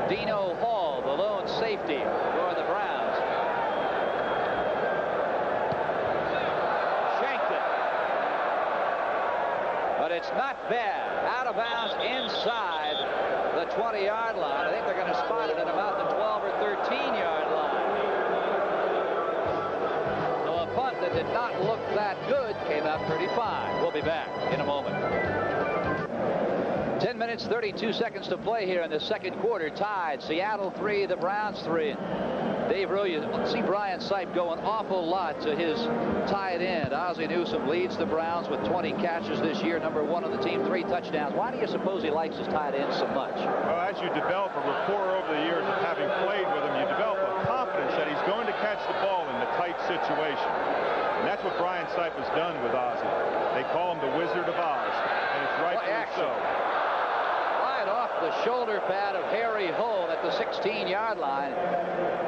Dino Hall, the lone safety for the Browns. Shanked it. But it's not bad. Out of bounds inside the 20-yard line. I think they're going to spot it at about the 12 or 13-yard line. So a punt that did not look that good came out pretty fine. We'll be back in a moment. 10 minutes, 32 seconds to play here in the 2nd quarter. Tied. Seattle 3, the Browns 3. Dave Rowe, you see Brian Sipe go an awful lot to his tight end. Ozzie Newsome leads the Browns with 20 catches this year, number 1 on the team, 3 touchdowns. Why do you suppose he likes his tight end so much? Well, as you develop a rapport over the years of having played with him, you develop a confidence that he's going to catch the ball in the tight situation. And that's what Brian Sipe has done with Ozzie. They call him the Wizard of Oz, and it's rightfully so. Off the shoulder pad of Harry Hull at the 16-yard line.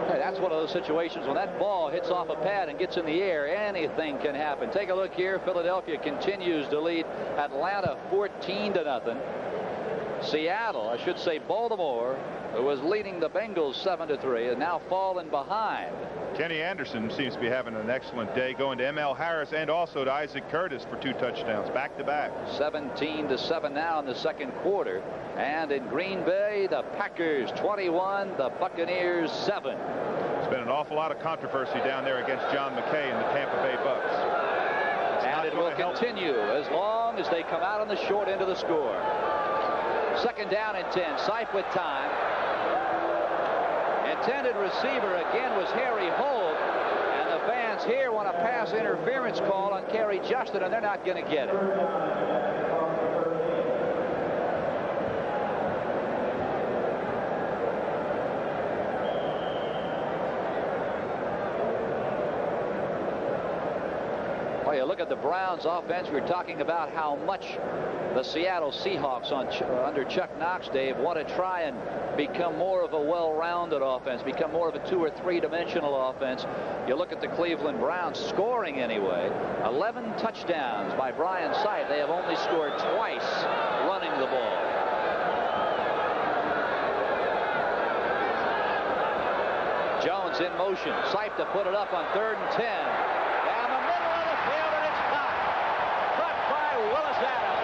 Hey, that's one of those situations when that ball hits off a pad and gets in the air, anything can happen. Take a look here. Philadelphia continues to lead Atlanta 14-0. Seattle, I should say Baltimore, who was leading the Bengals 7-3, has now fallen behind. Kenny Anderson seems to be having an excellent day, going to M.L. Harris and also to Isaac Curtis for 2 touchdowns back-to-back. 17-7 now in the 2nd quarter. And in Green Bay, the Packers 21, the Buccaneers 7. There's been an awful lot of controversy down there against John McKay and the Tampa Bay Bucks. And it will continue as long as they come out on the short end of the score. 2nd down and 10. Sipe with time. Intended receiver again was Harry Holt. And the fans here want a pass interference call on Kerry Justin, and they're not going to get it. look at the Browns offense, we were talking about how much the Seattle Seahawks under Chuck Knox, Dave, want to try and become more of a well-rounded offense, become more of a 2- or 3-dimensional offense. You look at the Cleveland Browns scoring anyway. 11 touchdowns by Brian Sipe. They have only scored twice running the ball. Jones in motion. Sipe to put it up on 3rd and 10. Down the middle of the field, and it's caught. Caught by Willis Adams.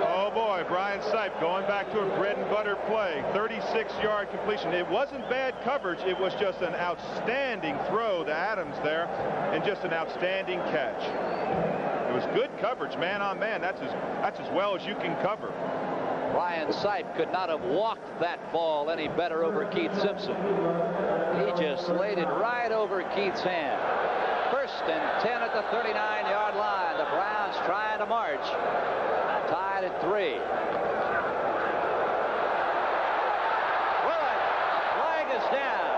Oh boy, Brian Sipe going back to a bread and butter play. 36-yard completion. It wasn't bad coverage. It was just an outstanding throw to Adams there, and just an outstanding catch. It was good coverage, man on man. That's as well as you can cover. Brian Sipe could not have walked that ball any better over Keith Simpson. He just laid it right over Keith's hand. 1st and 10 at the 39-yard line. The Browns trying to march. Tied at 3. Willett, flag is down.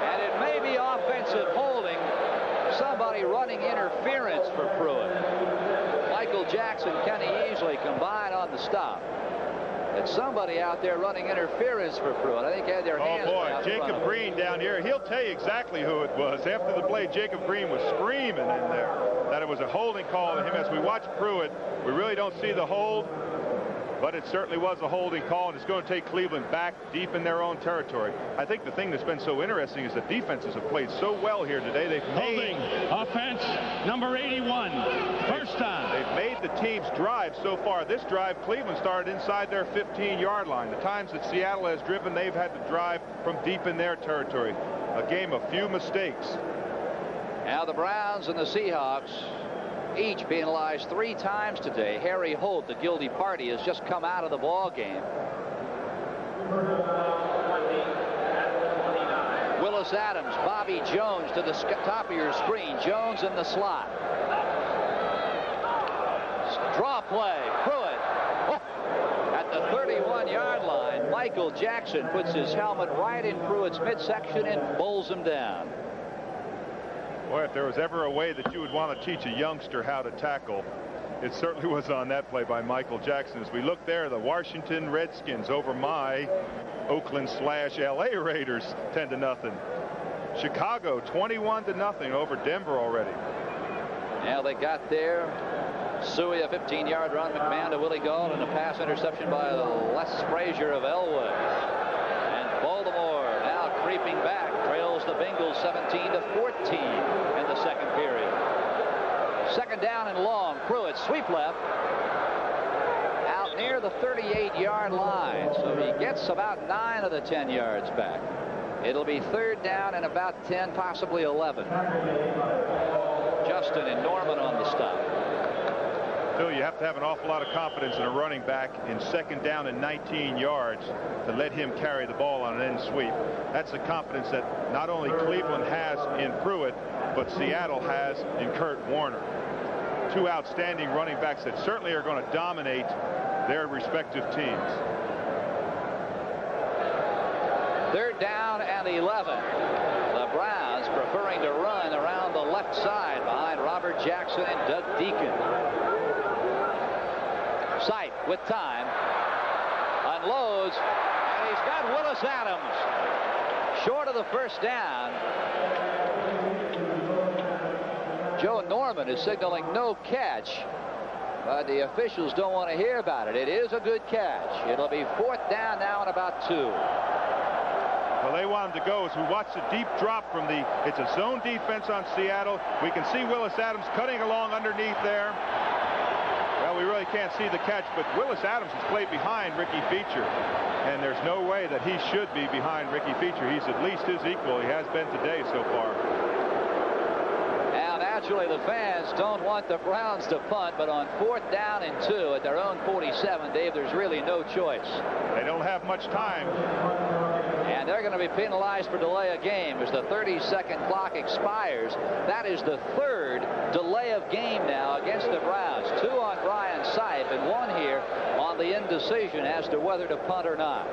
And it may be offensive holding. Somebody running interference for Pruitt. Michael Jackson, Kenny Easley combined on the stop. It's somebody out there running interference for Pruitt. I think they had their hands. Oh boy, Jacob Green down here. He'll tell you exactly who it was. After the play, Jacob Green was screaming in there that it was a holding call to him. As we watch Pruitt, we really don't see the hold, but it certainly was a holding call, and it's going to take Cleveland back deep in their own territory. I think the thing that's been so interesting is that defenses have played so well here today. They've holding offense number 81. 1st down. They've made the team's drive so far. This drive, Cleveland started inside their 15-yard line. The times that Seattle has driven, they've had to drive from deep in their territory. A game of few mistakes. Now the Browns and the Seahawks each penalized 3 times today. Harry Holt, the guilty party, has just come out of the ball game. Willis Adams, Bobby Jones to the top of your screen. Jones in the slot. Draw play. Pruitt. Oh. At the 31-yard line, Michael Jackson puts his helmet right in Pruitt's midsection and bowls him down. Boy, if there was ever a way that you would want to teach a youngster how to tackle, it certainly was on that play by Michael Jackson. As we look there, the Washington Redskins over my Oakland/LA Raiders 10-0. Chicago 21-0 over Denver already. Now they got there. Suey, a 15-yard run. McMahon to Willie Gault, and a pass interception by Les Frazier of Elway. And Baltimore now creeping back, trails the Bengals 17-14 in the 2nd period. 2nd down and long. Pruitt sweep left out near the 38-yard line, so he gets about 9 of the 10 yards back. It'll be 3rd down and about 10, possibly 11. Justin and Norman on the stop. Phil, you have to have an awful lot of confidence in a running back in 2nd down and 19 yards to let him carry the ball on an end sweep. That's the confidence that not only Cleveland has in Pruitt, but Seattle has in Kurt Warner. 2 outstanding running backs that certainly are going to dominate their respective teams. 3rd down and 11. The Browns preferring to run around the left side behind Robert Jackson and Doug Deacon. Sipe with time. Unloads. And he's got Willis Adams short of the 1st down. Joe Norman is signaling no catch, but the officials don't want to hear about it. It is a good catch. It'll be 4th down now and about 2. Well, they want him to go. As we watch the deep drop from it's a zone defense on Seattle. We can see Willis Adams cutting along underneath there. Well, we really can't see the catch, but Willis Adams has played behind Ricky Feature, and there's no way that he should be behind Ricky Feature. He's at least his equal. He has been today so far. Now, naturally, the fans don't want the Browns to punt, but on 4th down and 2 at their own 47, Dave, there's really no choice. They don't have much time. And they're going to be penalized for delay of game as the 30-second clock expires. That is the 3rd delay of game now against the Browns. 2 on Brian Sipe and 1 here on the indecision as to whether to punt or not.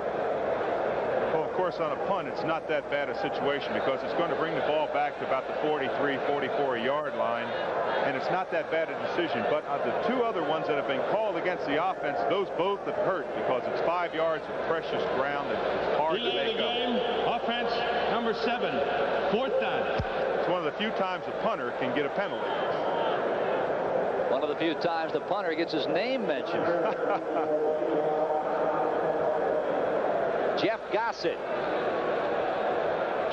Well, of course, on a punt, it's not that bad a situation because it's going to bring the ball back to about the 43, 44-yard line, and it's not that bad a decision. But the two other ones that have been called against the offense, those both have hurt because it's 5 yards of precious ground that it's hard to make up. Game, offense number 7, 4th down. It's one of the few times a punter can get a penalty. One of the few times the punter gets his name mentioned. Jeff Gossett.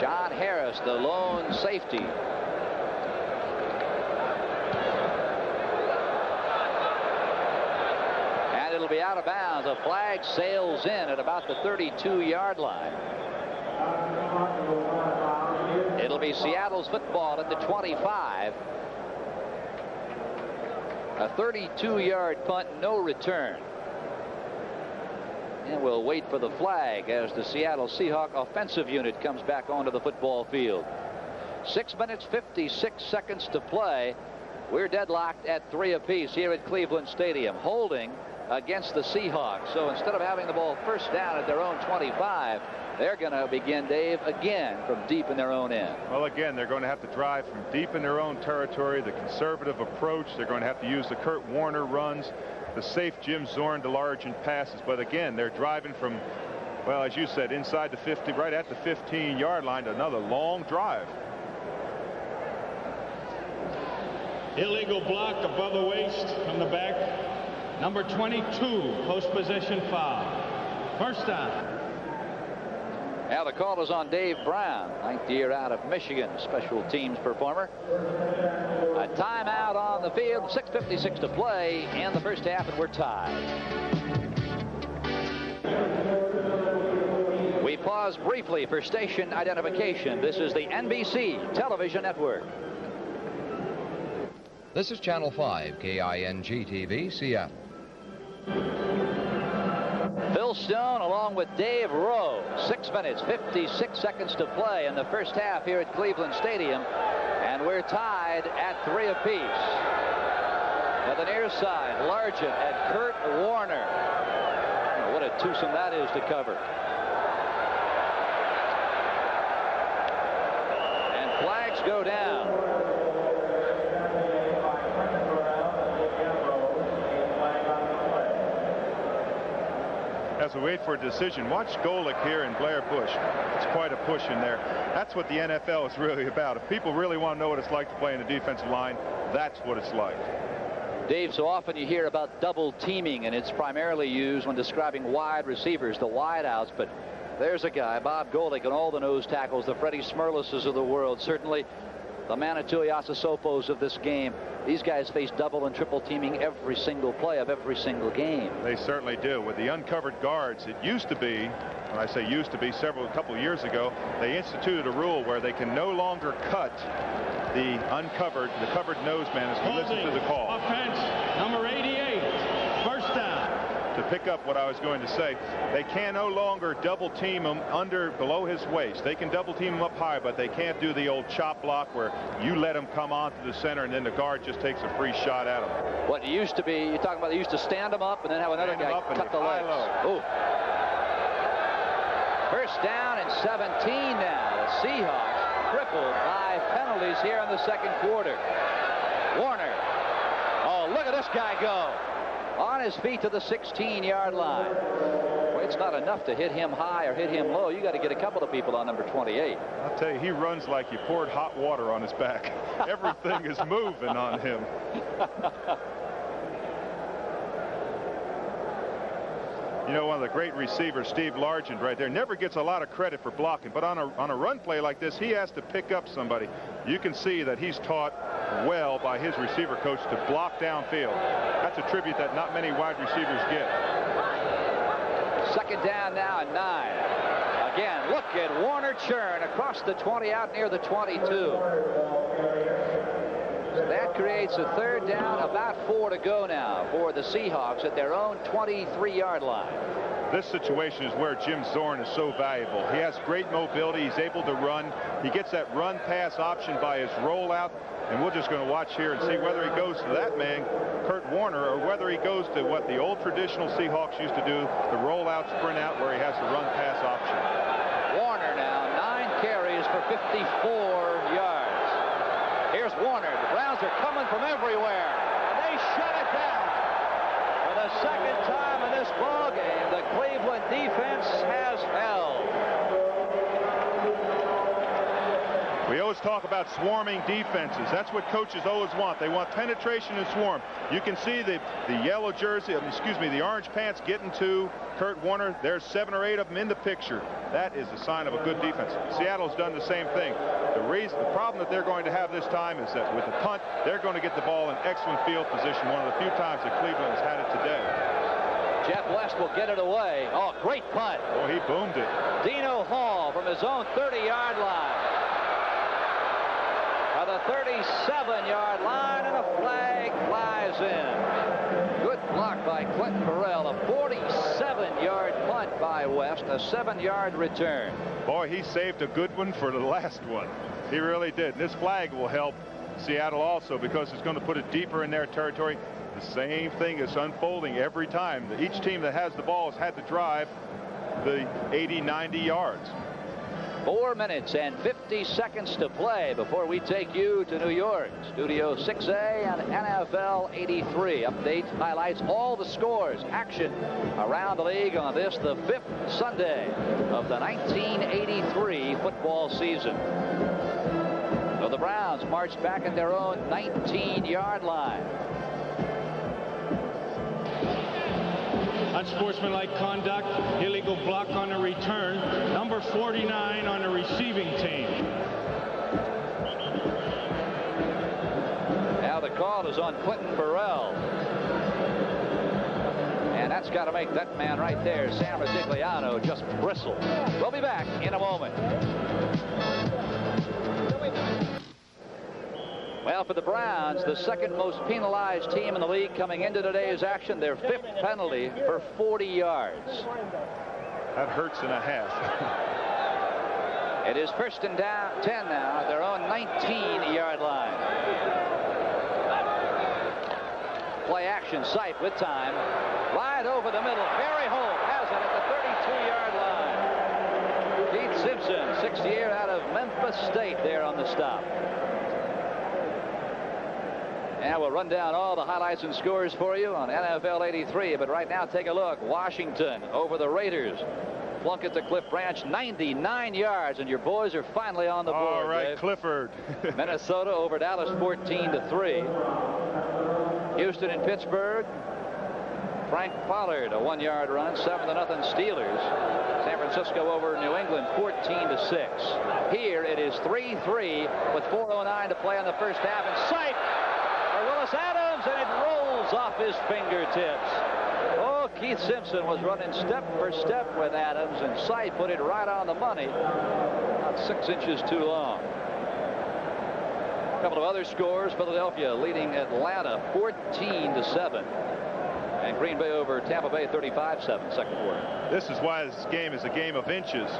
John Harris, the lone safety. And it'll be out of bounds. A flag sails in at about the 32-yard line. It'll be Seattle's football at the 25. A 32-yard punt, no return. And we'll wait for the flag as the Seattle Seahawks offensive unit comes back onto the football field. 6 minutes, 56 seconds to play. We're deadlocked at 3 apiece here at Cleveland Stadium. Holding against the Seahawks. So instead of having the ball first down at their own 25, they're going to begin, Dave, again from deep in their own end. Well, again, they're going to have to drive from deep in their own territory. The conservative approach. They're going to have to use the Kurt Warner runs, the safe Jim Zorn DeLargent passes. But again, they're driving from, well, as you said, inside the 50, right at the 15-yard line to another long drive. Illegal block above the waist from the back. Number 22, post-possession foul. First down. Now the call is on Dave Brown, 9th year out of Michigan, special teams performer. A timeout on the field, 6:56 to play in the first half, and we're tied. We pause briefly for station identification. This is the NBC television network. This is Channel 5, KING-TV, Seattle. Phil Stone along with Dave Rowe. 6 minutes, 56 seconds to play in the first half here at Cleveland Stadium. And we're tied at 3 apiece. To the near side, Largent at Kurt Warner. Oh, what a twosome that is to cover. And flags go down. As we wait for a decision, watch Golick here and Blair Bush. It's quite a push in there. That's what the NFL is really about. If people really want to know what it's like to play in the defensive line, that's what it's like. Dave, so often you hear about double teaming, and it's primarily used when describing wide receivers, the wide outs. But there's a guy, Bob Golick, and all the nose tackles, the Freddie Smerlises of the world, certainly the Manatui Asasopos of this game. These guys face double and triple teaming every single play of every single game. They certainly do. With the uncovered guards, it used to be, when I say used to be, a couple years ago, they instituted a rule where they can no longer cut the covered nose man as we listen to the call. Offense number 88, first down. To pick up what I was going to say, they can no longer double team him below his waist. They can double team him up high, but they can't do the old chop block where you let him come onto the center and then the guard just takes a free shot at him. What used to be, you're talking about, they used to stand him up and then have another guy cut the legs. Ooh. First down and 17 now. The Seahawks crippled by penalties here in the second quarter. Warner. Oh, look at this guy go. On his feet to the 16-yard line. Well, it's not enough to hit him high or hit him low. You got to get a couple of people on number 28. I'll tell you, he runs like you poured hot water on his back. Everything is moving on him. You know, one of the great receivers, Steve Largent, right there, never gets a lot of credit for blocking. But on a run play like this, he has to pick up somebody. You can see that he's taught well by his receiver coach to block downfield. That's a tribute that not many wide receivers get. Second down now and 9. Again, look at Warner churn across the 20 out near the 22. So that creates a third down, about 4 to go now for the Seahawks at their own 23-yard line. This situation is where Jim Zorn is so valuable. He has great mobility. He's able to run. He gets that run-pass option by his rollout. And we're just going to watch here and see whether he goes to that man, Kurt Warner, or whether he goes to what the old traditional Seahawks used to do, the rollout, sprint out, where he has the run-pass option. Warner now, 9 carries for 54 yards. Here's Warner. The Browns are coming from everywhere, and they shut it down. For the second time in this ballgame, the Cleveland defense has held. We always talk about swarming defenses. That's what coaches always want. They want penetration and swarm. You can see the yellow jersey, the orange pants getting to Kurt Warner. There's 7 or 8 of them in the picture. That is a sign of a good defense. Seattle's done the same thing. The problem that they're going to have this time is that with the punt, they're going to get the ball in excellent field position. One of the few times that Cleveland has had it today. Jeff West will get it away. Oh, great punt. Oh, he boomed it. Dino Hall from his own 30-yard line. The 37-yard line, and a flag flies in. Good block by Clinton Burrell. A 47-yard punt by West. A 7-yard return. Boy, he saved a good one for the last one. He really did. This flag will help Seattle also because it's going to put it deeper in their territory. The same thing is unfolding every time. Each team that has the ball has had to drive the 80, 90 yards. 4 minutes and 50 seconds to play before we take you to New York. Studio 6A and NFL 83. Updates, highlights, all the scores, action around the league on this, the 5th Sunday of the 1983 football season. So the Browns march back at their own 19-yard line. Unsportsmanlike conduct, illegal block on the return, number 49 on the receiving team. Now the call is on Clinton Burrell. And that's got to make that man right there, Sam Redigliano, just bristle. We'll be back in a moment. Well, for the Browns, the second most penalized team in the league coming into today's action, their 5th penalty for 40 yards. That hurts and a half. It is 1st and 10 now at their own 19-yard line. Play action, Sipe with time. Wide over the middle. Barry Holt has it at the 32-yard line. Keith Simpson, 6th-year out of Memphis State there on the stop. And we'll run down all the highlights and scores for you on NFL 83. But right now, take a look. Washington over the Raiders. Plunkett to Cliff Branch, 99 yards, and your boys are finally on the board. All right, Dave. Clifford. Minnesota over Dallas, 14-3. Houston and Pittsburgh. Frank Pollard, a 1-yard run, 7-0 Steelers. San Francisco over New England, 14-6. Here it is 3-3 with 4:09 to play in the first half. And Sipe for Willis Adams, and it rolls off his fingertips. Oh, Keith Simpson was running step for step with Adams, and Sipe put it right on the money. About 6 inches too long. A couple of other scores. Philadelphia leading Atlanta 14-7. And Green Bay over Tampa Bay 35-7 second quarter. This is why this game is a game of inches.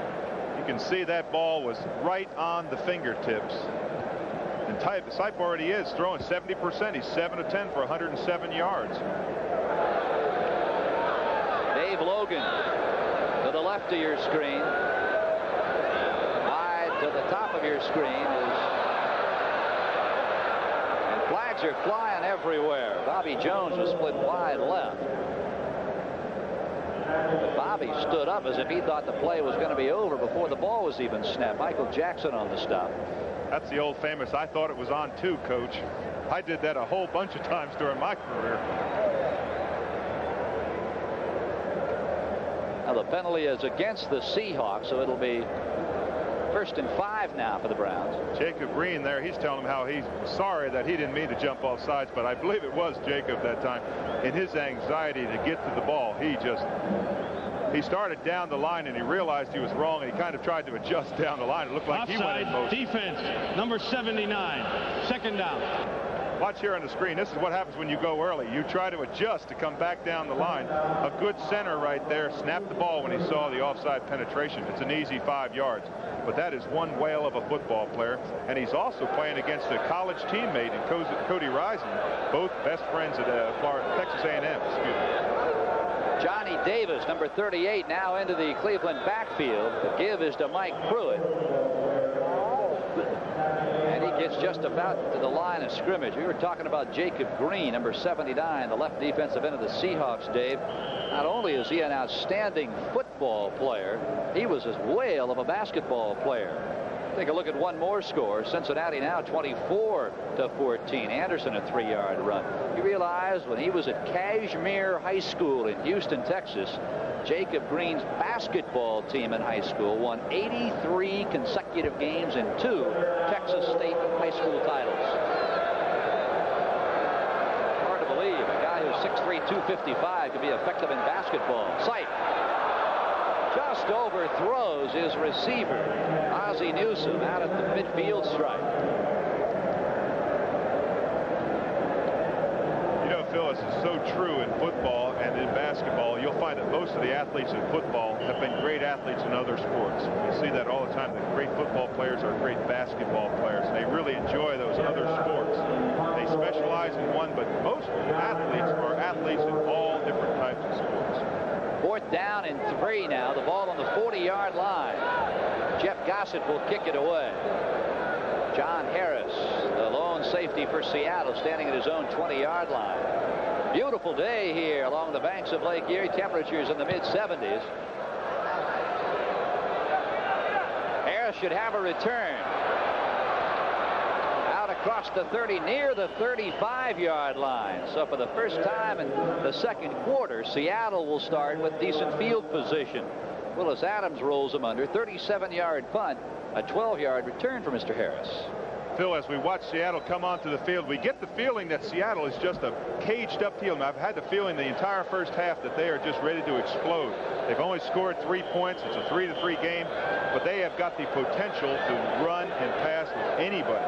You can see that ball was right on the fingertips. And Sipe already is throwing 70%. He's 7-10 for 107 yards. Dave Logan to the left of your screen. Wide to the top of your screen is. And flags are flying everywhere. Bobby Jones was split wide left. But Bobby stood up as if he thought the play was going to be over before the ball was even snapped. Michael Jackson on the stop. That's the old famous, I thought it was on too, Coach. I did that a whole bunch of times during my career. Now the penalty is against the Seahawks, so it'll be 1st and 5 now for the Browns. Jacob Green there, he's telling him how he's sorry that he didn't mean to jump off sides, but I believe it was Jacob that time. In his anxiety to get to the ball, he started down the line and he realized he was wrong, and he kind of tried to adjust down the line. It looked like offside, he went in motion. Defense, number 79, 2nd down. Watch here on the screen. This is what happens when you go early. You try to adjust to come back down the line. A good center right there snapped the ball when he saw the offside penetration. It's an easy 5 yards. But that is one whale of a football player. And he's also playing against a college teammate in Cody Rising, both best friends at Texas A&M. Excuse me. Johnny Davis, number 38, now into the Cleveland backfield. The give is to Mike Pruitt. And he gets just about to the line of scrimmage. We were talking about Jacob Green, number 79, the left defensive end of the Seahawks, Dave. Not only is he an outstanding football player, he was a whale of a basketball player. Take a look at one more score. Cincinnati now 24-14. Anderson a 3-yard run. You realize when he was at Cashmere High School in Houston, Texas, Jacob Green's basketball team in high school won 83 consecutive games and 2 Texas State high school titles. Hard to believe a guy who's 6'3", 255 can be effective in basketball. Sight. Just overthrows his receiver, Ozzie Newsome, out at the midfield stripe. You know, Phyllis, is so true in football and in basketball. You'll find that most of the athletes in football have been great athletes in other sports. You see that all the time. The great football players are great basketball players. They really enjoy those other sports. They specialize in one, but most athletes are athletes in all different types of sports. 4th down and 3 now. The ball on the 40-yard line. Jeff Gossett will kick it away. John Harris, the lone safety for Seattle, standing at his own 20-yard line. Beautiful day here along the banks of Lake Erie. Temperatures in the mid-70s. Harris should have a return. Across the 30, near the 35-yard line. So for the first time in the second quarter, Seattle will start with decent field position. Willis Adams rolls them under. 37-yard punt, a 12-yard return for Mr. Harris. Phil, as we watch Seattle come onto the field, we get the feeling that Seattle is just a caged up field. And I've had the feeling the entire first half that they are just ready to explode. They've only scored 3 points. It's a 3-3 game, but they have got the potential to run and pass with anybody.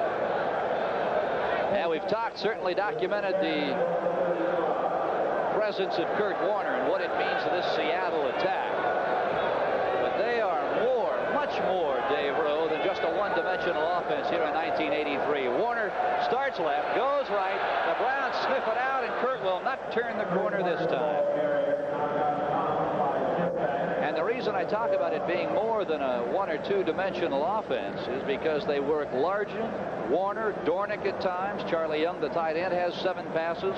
Now, we've certainly documented the presence of Kurt Warner and what it means to this Seattle attack. But they are much more, Dave Rowe, than just a one-dimensional offense here in 1983. Warner starts left, goes right. The Browns sniff it out, and Kurt will not turn the corner this time. And the reason I talk about it being more than a one- or two-dimensional offense is because they work larger. Warner, Dornick at times. Charlie Young, the tight end, has 7 passes.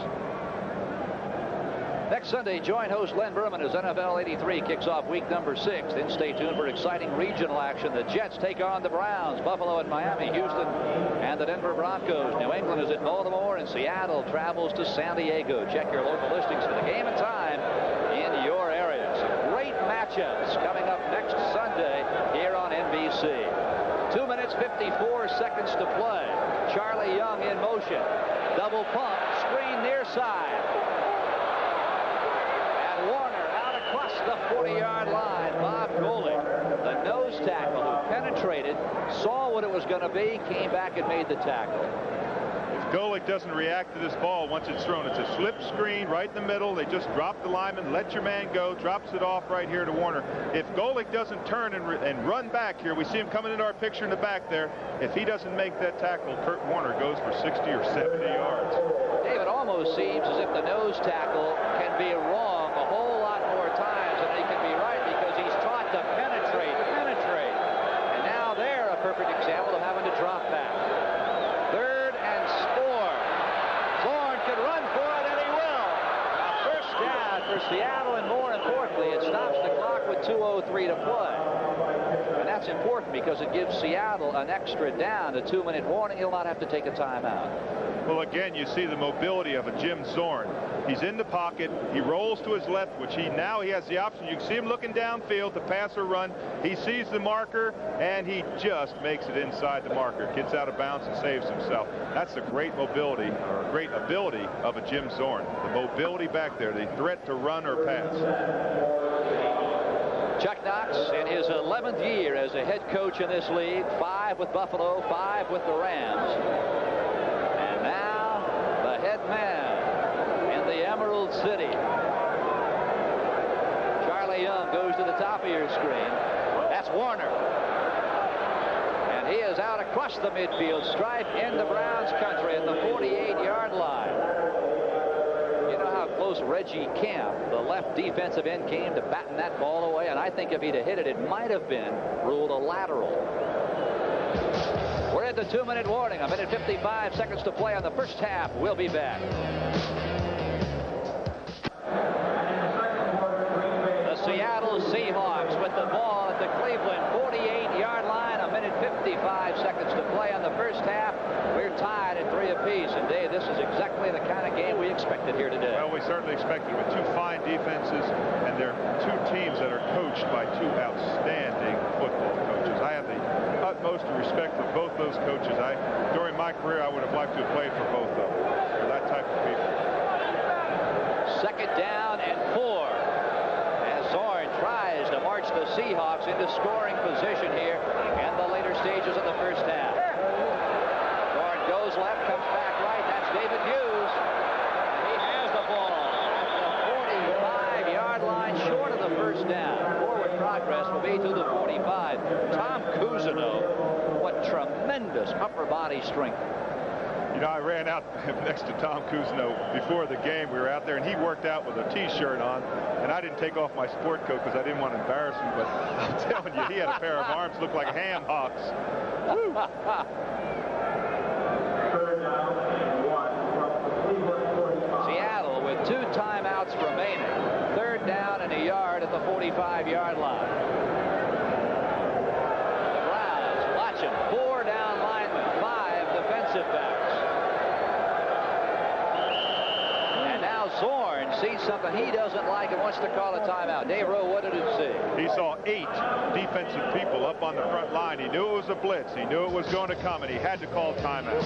Next Sunday, join host Len Berman as NFL 83 kicks off week number 6. Then stay tuned for exciting regional action. The Jets take on the Browns, Buffalo and Miami, Houston, and the Denver Broncos. New England is at Baltimore, and Seattle travels to San Diego. Check your local listings for the game and time in your area. Some great matchups coming up next Sunday here on NBC. 2 minutes, 54 seconds to play. Charlie Young in motion. Double pump, screen near side. And Warner out across the 40-yard line. Bob Golick, the nose tackle who penetrated, saw what it was going to be, came back and made the tackle. Golick doesn't react to this ball once it's thrown. It's a slip screen right in the middle. They just drop the lineman, let your man go, drops it off right here to Warner. If Golick doesn't turn and run back here, we see him coming into our picture in the back there. If he doesn't make that tackle, Kurt Warner goes for 60 or 70 yards. Dave, it almost seems as if the nose tackle can be wrong a whole lot more times than he can be right because he's taught to penetrate. And now they're a perfect example of having to drop back. Third and score. Zorn can run for it, and he will. First down for Seattle, and more importantly, it stops the clock with 2:03 to play. And that's important because it gives Seattle an extra down, a 2-minute warning. He'll not have to take a timeout. Well, again, you see the mobility of a Jim Zorn. He's in the pocket. He rolls to his left, which he has the option. You can see him looking downfield to pass or run. He sees the marker, and he just makes it inside the marker. Gets out of bounds and saves himself. That's a great mobility, or a great ability of a Jim Zorn. The mobility back there, the threat to run or pass. Chuck Knox in his 11th year as a head coach in this league. 5 with Buffalo, 5 with the Rams. And now the head man in the Emerald City. Charlie Young goes to the top of your screen. That's Warner. And he is out across the midfield stripe in the Browns country at the 48-yard line. You know how close Reggie Camp, the left defensive end, came to batten that ball away, and I think if he'd have hit it, it might have been ruled a lateral. We're at the 2-minute warning. A minute 55 seconds to play on the first half. We'll be back. The Seattle Seahawks with the ball at the Cleveland 48-yard line. A minute 55 seconds to play on the first half. We're tied at 3 apiece. And Dave, this is exactly the kind of game we expected here today. Well, we certainly expected it with 2 fine defenses, and they're 2 teams that are coached by 2 outstanding football coaches. I have the utmost respect for both those coaches. During my career, I would have liked to have played for both of them. They're that type of people. Second down and 4. As Zorn tries to march the Seahawks into scoring position here in the later stages of the first half. Zorn goes left, comes back right. That's David Hughes. He has the ball at the 45-yard line, short of the first down. Forward progress will be to the 45. Tom Cousineau, what tremendous upper body strength. You know, I ran out next to Tom Cousineau before the game. We were out there, and he worked out with a T-shirt on, and I didn't take off my sport coat because I didn't want to embarrass him, but I'm telling you, he had a pair of arms that looked like ham hocks. Seattle with 2 timeouts remaining. 3rd down and a yard at the 45-yard line. The Browns watching 4 down linemen, 5 defensive backs. And now Zorn sees something he doesn't like and wants to call a timeout. Dave Rowe, what did it see? He saw 8 defensive people up on the front line. He knew it was a blitz. He knew it was going to come, and he had to call timeout.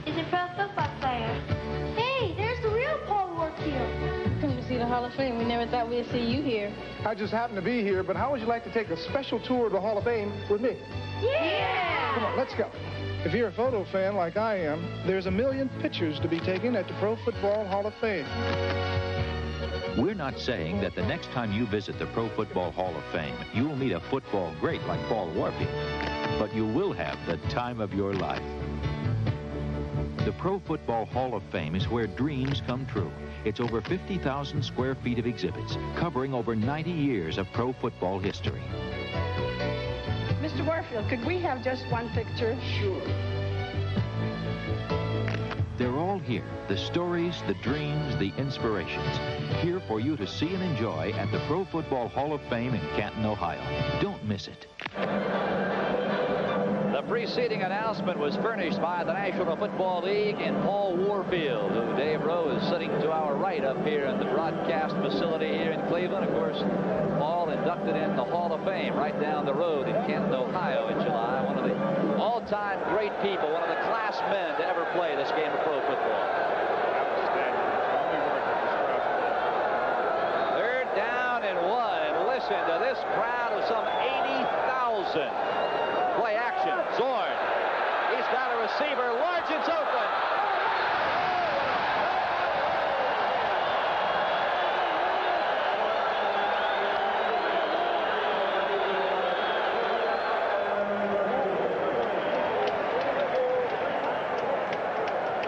Is a pro football player. Hey, there's the real Paul Warfield. Come to see the Hall of Fame. We never thought we'd see you here. I just happened to be here, but how would you like to take a special tour of the Hall of Fame with me? Yeah! Come on, let's go. If you're a photo fan like I am, there's a million pictures to be taken at the Pro Football Hall of Fame. We're not saying that the next time you visit the Pro Football Hall of Fame, you'll meet a football great like Paul Warfield, but you will have the time of your life. The Pro Football Hall of Fame is where dreams come true. It's over 50,000 square feet of exhibits, covering over 90 years of pro football history. Mr. Warfield, could we have just one picture? Sure. They're all here, the stories, the dreams, the inspirations, here for you to see and enjoy at the Pro Football Hall of Fame in Canton, Ohio. Don't miss it. The preceding announcement was furnished by the National Football League and Paul Warfield, who Dave Rowe is sitting to our right up here in the broadcast facility here in Cleveland. Of course, Paul inducted in the Hall of Fame right down the road in Canton, Ohio in July. One of the all-time great people, one of the class men to ever play this game of pro football. Third down and 1, and listen to this crowd of some 80,000. Play action. Zorn. He's got a receiver. Largent's open.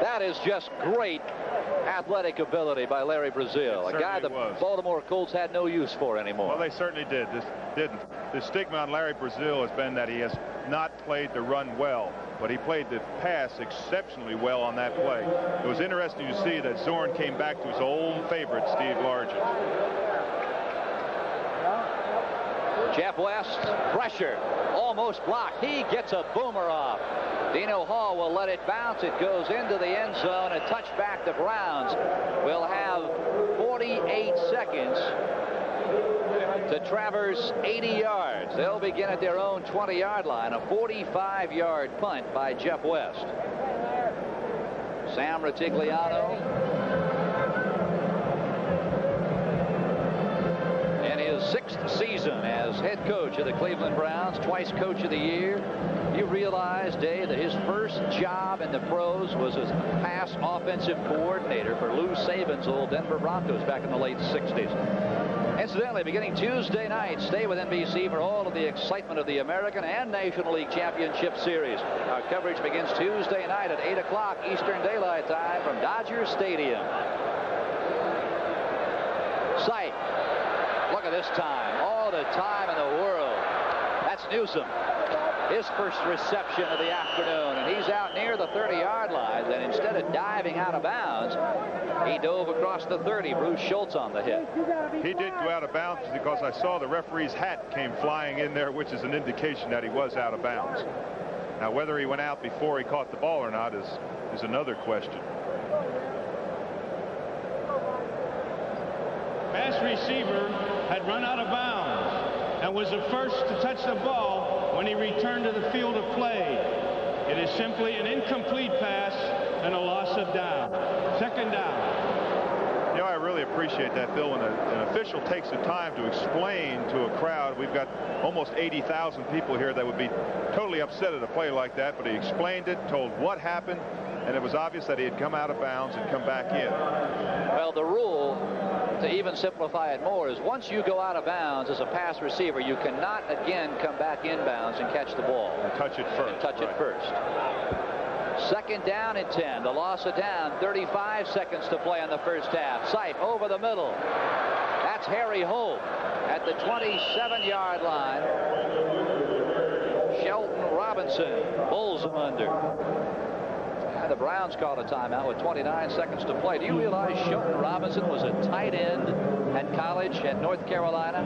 That is just great athletic ability by Larry Brazil, a guy the Baltimore Colts had no use for anymore. Well, they certainly did. This didn't. The stigma on Larry Brazil has been that he has not played the run well, but he played the pass exceptionally well on that play. It was interesting to see that Zorn came back to his old favorite, Steve Largent. Jeff West, pressure, almost blocked. He gets a boomer off. Dino Hall will let it bounce. It goes into the end zone. A touchback. The Browns will have 48 seconds to traverse 80 yards. They'll begin at their own 20-yard line. A 45-yard punt by Jeff West. Sam Ratigliano in his of the Cleveland Browns, twice Coach of the Year. You realize, Dave, that his first job in the pros was as a pass offensive coordinator for Lou Saban's old Denver Broncos back in the late 60s. Incidentally, beginning Tuesday night, stay with NBC for all of the excitement of the American and National League Championship Series. Our coverage begins Tuesday night at 8 o'clock Eastern Daylight Time from Dodger Stadium. Sight. Look at this time. All the time in the world. That's Newsom. His first reception of the afternoon, and he's out near the 30-yard line. And instead of diving out of bounds, he dove across the 30. Bruce Schultz on the hit. He did go out of bounds because I saw the referee's hat came flying in there, which is an indication that he was out of bounds. Now, whether he went out before he caught the ball or not is another question. Pass receiver had run out of bounds and was the first to touch the ball when he returned to the field of play. It is simply an incomplete pass and a loss of down. Second down. You know, I really appreciate that, Bill, when an official takes the time to explain to a crowd. We've got almost 80,000 people here that would be totally upset at a play like that, but he explained it, told what happened, and it was obvious that he had come out of bounds and come back in. Well, the rule, to even simplify it more, is once you go out of bounds as a pass receiver, you cannot again come back in bounds and catch the ball. And touch it first. Second down and 10. The loss of down. 35 seconds to play in the first half. Sight over the middle. That's Harry Holt at the 27-yard line. Shelton Robinson pulls him under. And the Browns called a timeout with 29 seconds to play. Do you realize Shelton Robinson was a tight end at college at North Carolina?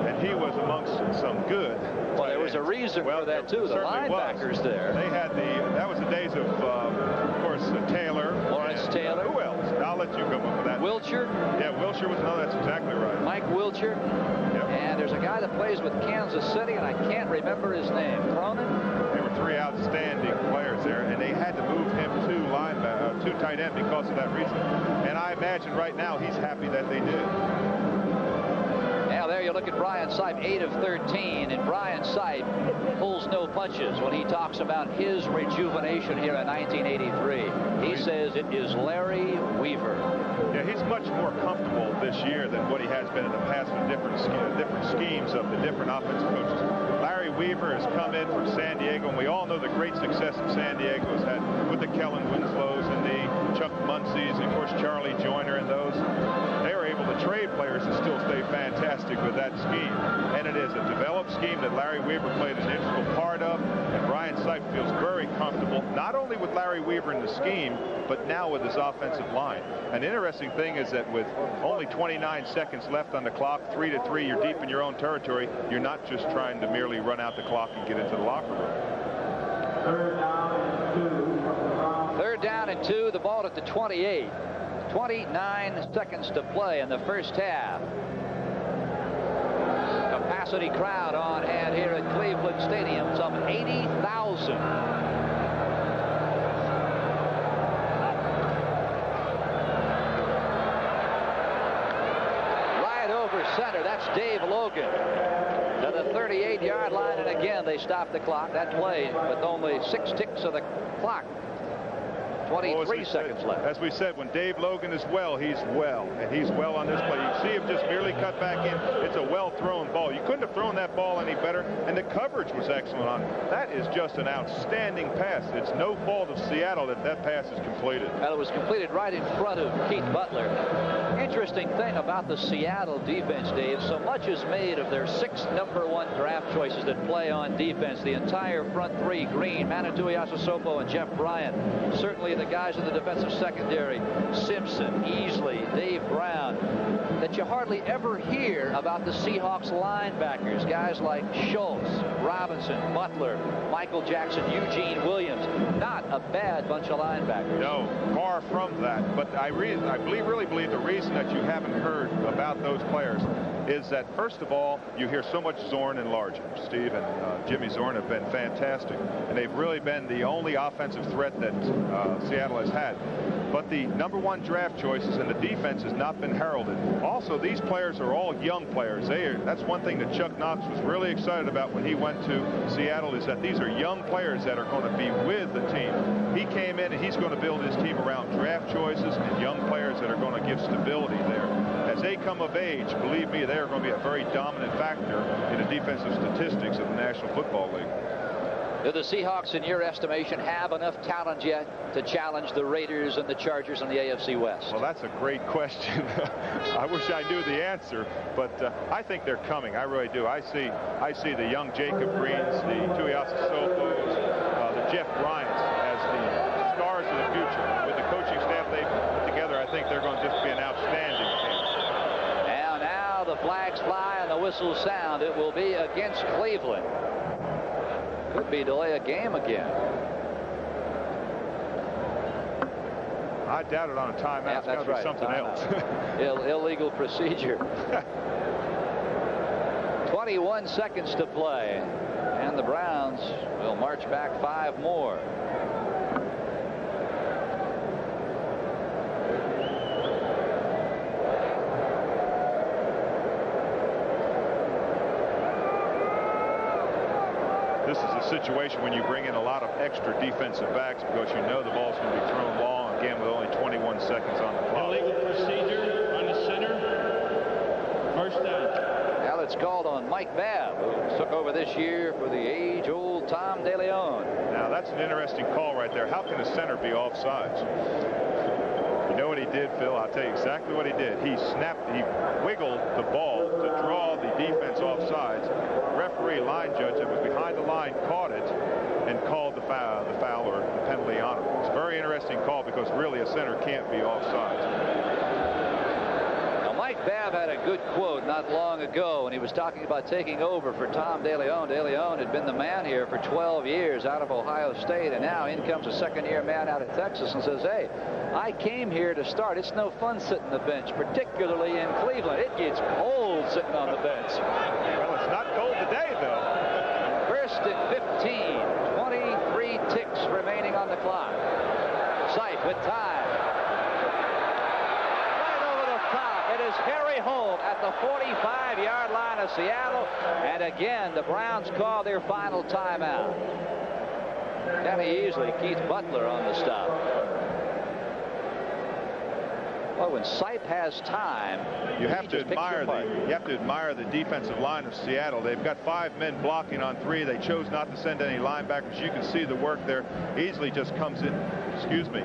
And he was amongst some good. Well, there was a reason for that, too. The linebackers there. They had that was the days of course, Taylor. Lawrence Taylor. Who else? I'll let you come up with that. Wiltshire. Yeah, Wiltshire was another. That's exactly right. Mike Wiltshire. Yep. And there's a guy that plays with Kansas City, and I can't remember his name. Cronin? There were three outstanding players there, and they had to move him to tight end because of that reason. And I imagine right now he's happy that they did. Now there you look at Brian Sipe, 8 of 13, and Brian Sipe pulls no punches when he talks about his rejuvenation here in 1983. He says it is Larry Weaver. Yeah, he's much more comfortable this year than what he has been in the past with different schemes of the different offensive coaches. Larry Weaver has come in from San Diego, and we all know the great success that San Diego has had with the Kellen Winslows and the Chuck Muncies, and of course Charlie Joyner and those. They were able to trade players and still stay fantastic with that scheme. And it is a developed scheme that Larry Weaver played an integral part of, and Brian Sipe feels very comfortable, not only with Larry Weaver in the scheme, but now with his offensive line. An interesting thing is that with only 29 seconds left on the clock, 3-3, you're deep in your own territory. You're not just trying to merely run out the clock and get into the locker room. Third down and 2, the ball at the 28. 29 seconds to play in the first half. Capacity crowd on hand here at Cleveland Stadium, some 80,000. Right over center, that's Dave Logan to the 38-yard line, and again they stop the clock. That play with only 6 ticks of the clock. 23 seconds left. As we said, when Dave Logan is well, he's well. And he's well on this play. You see him just merely cut back in. It's a well-thrown ball. You couldn't have thrown that ball any better. And the coverage was excellent on it. That is just an outstanding pass. It's no fault of Seattle that that pass is completed. Well, it was completed right in front of Keith Butler. Interesting thing about the Seattle defense, Dave, so much is made of their 6 #1 draft choices that play on defense. The entire front three, Green, Manitou Asasopo, and Jeff Bryant. Certainly the guys in the defensive secondary, Simpson, Easley, Dave Brown, that you hardly ever hear about the Seahawks linebackers. Guys like Schultz, Robinson, Butler, Michael Jackson, Eugene Williams. Not a bad bunch of linebackers. No, far from that. But I really believe the reason that you haven't heard about those players is that, first of all, you hear so much Zorn enlarging. Steve and Jimmy Zorn have been fantastic, and they've really been the only offensive threat that Seattle has had. But the #1 draft choices and the defense has not been heralded. Also, these players are all young players. That's one thing that Chuck Knox was really excited about when he went to Seattle, is that these are young players that are going to be with the team. He came in and he's going to build his team around draft choices and young players that are going to give stability there. As they come of age, believe me, they are going to be a very dominant factor in the defensive statistics of the National Football League. Do the Seahawks, in your estimation, have enough talent yet to challenge the Raiders and the Chargers in the AFC West? Well, that's a great question. I wish I knew the answer, but I think they're coming. I really do. I see the young Jacob Greens, the Tuiasa Sofos, the Jeff Bryants as the stars of the future. With the coaching staff they've put together, I think they're going to just be an outstanding team. Now the flags fly and the whistles sound. It will be against Cleveland. Could be delay a game again. I doubt it on a timeout. Yeah, it's got to be something else. Illegal procedure. 21 seconds to play, and the Browns will march back 5 more. This is a situation when you bring in a lot of extra defensive backs because you know the ball's going to be thrown long, again, with only 21 seconds on the clock. Illegal procedure on the center. First down. Now it's called on Mike Babb, who took over this year for the age-old Tom DeLeon. Now, that's an interesting call right there. How can a center be offsides? You know what he did, Phil? I'll tell you exactly what he did. He wiggled the ball to draw the defense offsides. Referee, line judge that was behind the line, caught it and called the foul or the penalty on him. It's a very interesting call because really a center can't be offsides. Now, Mike Babb had a good quote not long ago when he was talking about taking over for Tom DeLeon. DeLeon had been the man here for 12 years out of Ohio State, and now in comes a second-year man out of Texas and says, hey, I came here to start. It's no fun sitting on the bench, particularly in Cleveland. It gets cold sitting on the bench. Well, it's not cold today, though. First and 15. 23 ticks remaining on the clock. Sight with time. Right over the top. It is Harry Holt at the 45-yard line of Seattle. And again, the Browns call their final timeout. Kenny Easley, Keith Butler on the stop. Well, when Sipe has time, you have to admire the defensive line of Seattle. They've got 5 men blocking on 3. They chose not to send any linebackers. You can see the work there. Easily just comes in. Excuse me.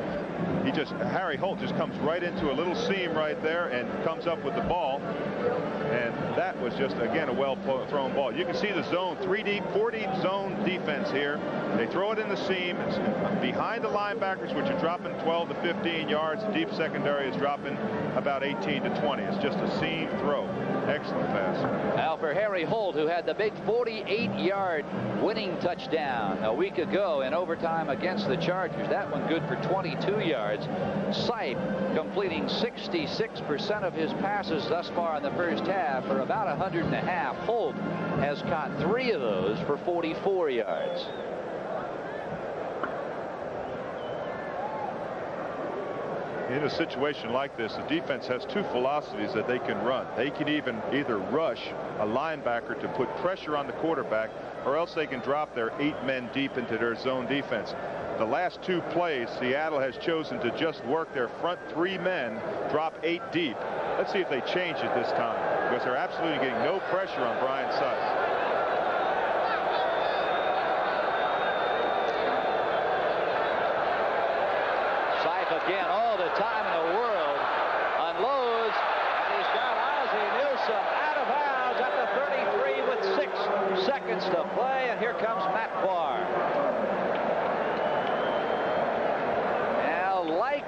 Harry Holt just comes right into a little seam right there and comes up with the ball. And that was just, again, a well-thrown ball. You can see the zone, 3 deep, 4 deep zone defense here. They throw it in the seam. It's behind the linebackers, which are dropping 12 to 15 yards. The deep secondary is dropping about 18 to 20. It's just a seam throw. Excellent pass. Now for Harry Holt, who had the big 48-yard winning touchdown a week ago in overtime against the Chargers. That one good for 22 yards. Sipe completing 66% of his passes thus far in the first half for about 100.5. Holt has caught 3 of those for 44 yards. In a situation like this, the defense has 2 philosophies that they can run. They can either rush a linebacker to put pressure on the quarterback, or else they can drop their 8 men deep into their zone defense. The last 2 plays, Seattle has chosen to just work their front 3 men, drop 8 deep. Let's see if they change it this time, because they're absolutely getting no pressure on Brian Sipe. Again, all the time in the world, unloads, and he's got Ozzie Newsome out of bounds at the 33 with 6 seconds to play, and here comes Matt Barr. Now, like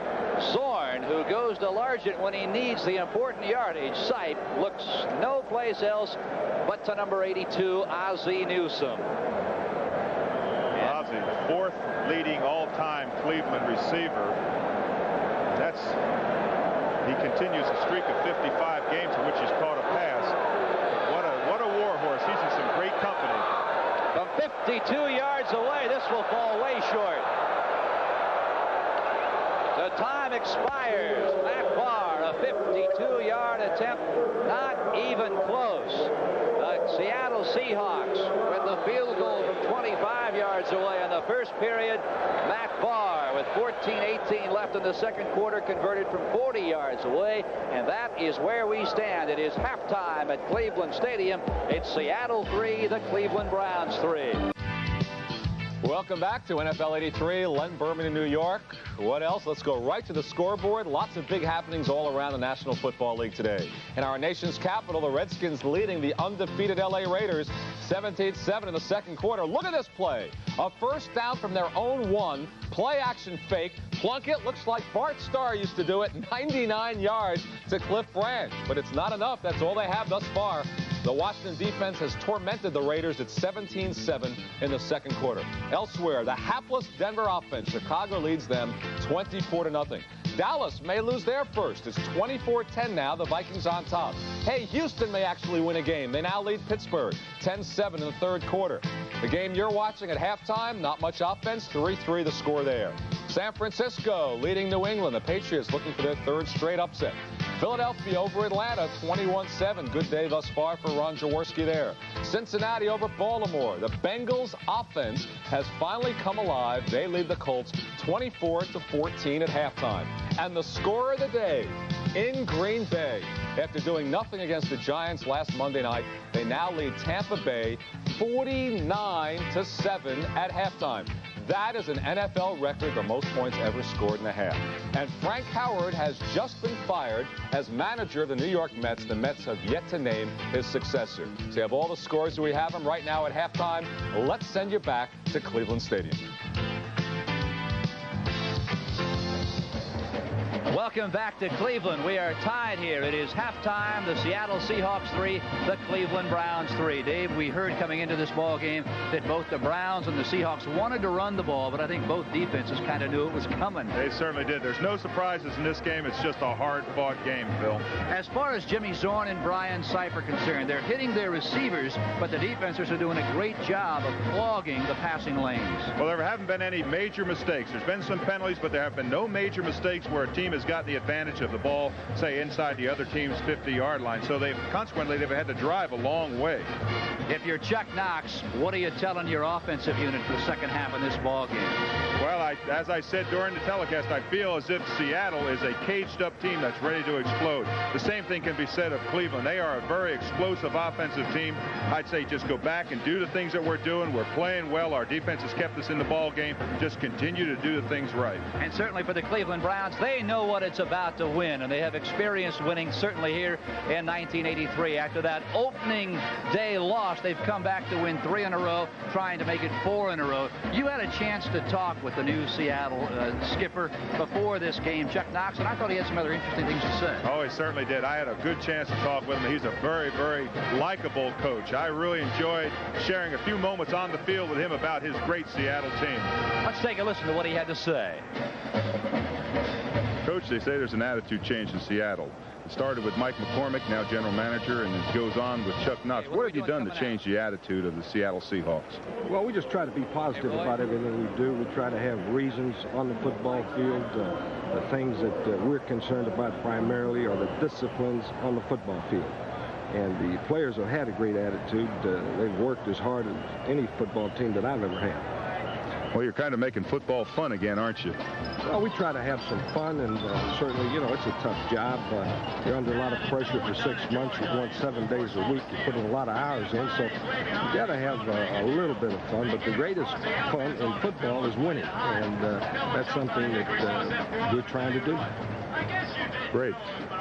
Zorn, who goes to Largent when he needs the important yardage, Sipe looks no place else but to number 82, Ozzie Newsome. Ozzie, the 4th leading all-time Cleveland receiver. he continues a streak of 55 games in which he's caught a pass. What a war horse. He's in some great company. From 52 yards away, this will fall way short. The time expires. Matt Barr, a 52-yard attempt, not even close. The Seattle Seahawks with the field goal from 25 yards away in the first period. Matt Barr with 14:18 left in the second quarter converted from 40 yards away, and that is where we stand. It is halftime at Cleveland Stadium. It's Seattle 3, the Cleveland Browns 3. Welcome back to NFL 83, Len Berman in New York. What else? Let's go right to the scoreboard. Lots of big happenings all around the National Football League today. In our nation's capital, the Redskins leading the undefeated LA Raiders 17-7 in the second quarter. Look at this play. A first down from their own one. Play action fake. Plunkett looks like Bart Starr used to do it. 99 yards to Cliff Branch. But it's not enough. That's all they have thus far. The Washington defense has tormented the Raiders at 17-7 in the second quarter. Elsewhere, the hapless Denver offense. Chicago leads them 24-0. Dallas may lose their first. It's 24-10 now. The Vikings on top. Hey, Houston may actually win a game. They now lead Pittsburgh 10-7 in the third quarter. The game you're watching at halftime, not much offense. 3-3 the score there. San Francisco leading New England. The Patriots looking for their third straight upset. Philadelphia over Atlanta, 21-7. Good day thus far for Ron Jaworski there. Cincinnati over Baltimore. The Bengals offense has finally come alive. They lead the Colts 24-14 at halftime. And the score of the day in Green Bay. After doing nothing against the Giants last Monday night, they now lead Tampa Bay 49-7 at halftime. That is an NFL record, the most points ever scored in a half. And Frank Howard has just been fired as manager of the New York Mets. The Mets have yet to name his successor. So you have all the scores. We have them right now at halftime. Let's send you back to Cleveland Stadium. Welcome back to Cleveland. We are tied here. It is halftime. The Seattle Seahawks 3, the Cleveland Browns 3. Dave, we heard coming into this ball game that both the Browns and the Seahawks wanted to run the ball, but I think both defenses kind of knew it was coming. They certainly did. There's no surprises in this game. It's just a hard-fought game, Phil. As far as Jimmy Zorn and Brian Sipe are concerned, they're hitting their receivers, but the defenses are doing a great job of clogging the passing lanes. Well, there haven't been any major mistakes. There's been some penalties, but there have been no major mistakes where a team has got the advantage of the ball, say, inside the other team's 50-yard line. So consequently, they've had to drive a long way. If you're Chuck Knox, what are you telling your offensive unit for the second half of this ball game? Well, as I said during the telecast, I feel as if Seattle is a caged-up team that's ready to explode. The same thing can be said of Cleveland. They are a very explosive offensive team. I'd say just go back and do the things that we're doing. We're playing well. Our defense has kept us in the ball game. Just continue to do the things right. And certainly for the Cleveland Browns, they know what it's about to win, and they have experienced winning certainly here in 1983. After that opening day loss, they've come back to win 3 in a row, trying to make it 4 in a row. You had a chance to talk with the new Seattle skipper before this game, Chuck Knox, and I thought he had some other interesting things to say. Oh, he certainly did. I had a good chance to talk with him. He's a very, very likable coach. I really enjoyed sharing a few moments on the field with him about his great Seattle team. Let's take a listen to what he had to say. Coach, they say there's an attitude change in Seattle. It started with Mike McCormick, now general manager, and it goes on with Chuck Knox. What have you done to change the attitude of the Seattle Seahawks? Well, we just try to be positive about everything we do. We try to have reasons on the football field. The things that we're concerned about primarily are the disciplines on the football field. And the players have had a great attitude. They've worked as hard as any football team that I've ever had. Well, you're kind of making football fun again, aren't you? Well, we try to have some fun, and certainly, you know, it's a tough job. You're under a lot of pressure for 6 months. You're going 7 days a week. You're putting a lot of hours in, so you got to have a little bit of fun. But the greatest fun in football is winning, and that's something that we're trying to do. Great.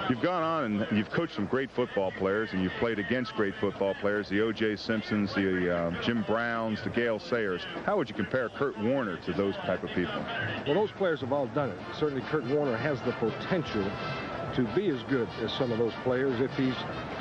You've gone on and you've coached some great football players, and you've played against great football players, the O.J. Simpsons, the Jim Browns, the Gale Sayers. How would you compare Kurt Warner to those type of people? Well, those players have all done it. Certainly Kurt Warner has the potential to be as good as some of those players if he's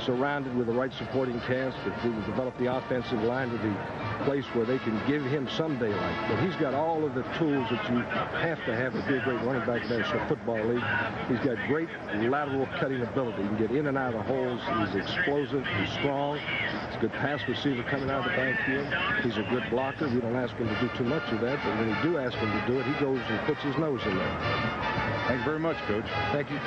surrounded with the right supporting cast, if he can develop the offensive line to the place where they can give him some daylight. But he's got all of the tools that you have to be a great running back in the National Football League. He's got great lateral cutting ability. He can get in and out of the holes. He's explosive. He's strong. He's a good pass receiver coming out of the backfield. He's a good blocker. We don't ask him to do too much of that, but when we do ask him to do it, he goes and puts his nose in there. Thank you very much, Coach. Thank you.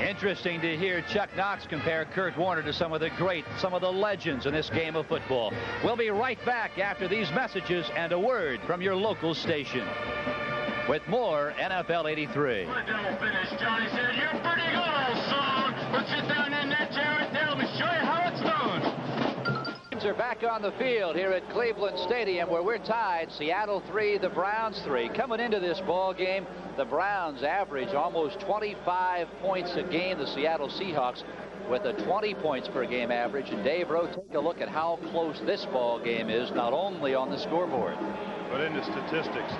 Interesting to hear Chuck Knox compare Kurt Warner to some of the greats, some of the legends in this game of football. We'll be right back after these messages and a word from your local station with more NFL 83. Johnny said, "You're pretty good, old son. But sit down in that chair and tell me, show you how it's done." Are back on the field here at Cleveland Stadium, where we're tied. Seattle 3, the Browns 3. Coming into this ball game, the Browns average almost 25 points a game. The Seattle Seahawks with a 20 points per game average. And Dave Rowe, take a look at how close this ball game is, not only on the scoreboard, but in the statistics.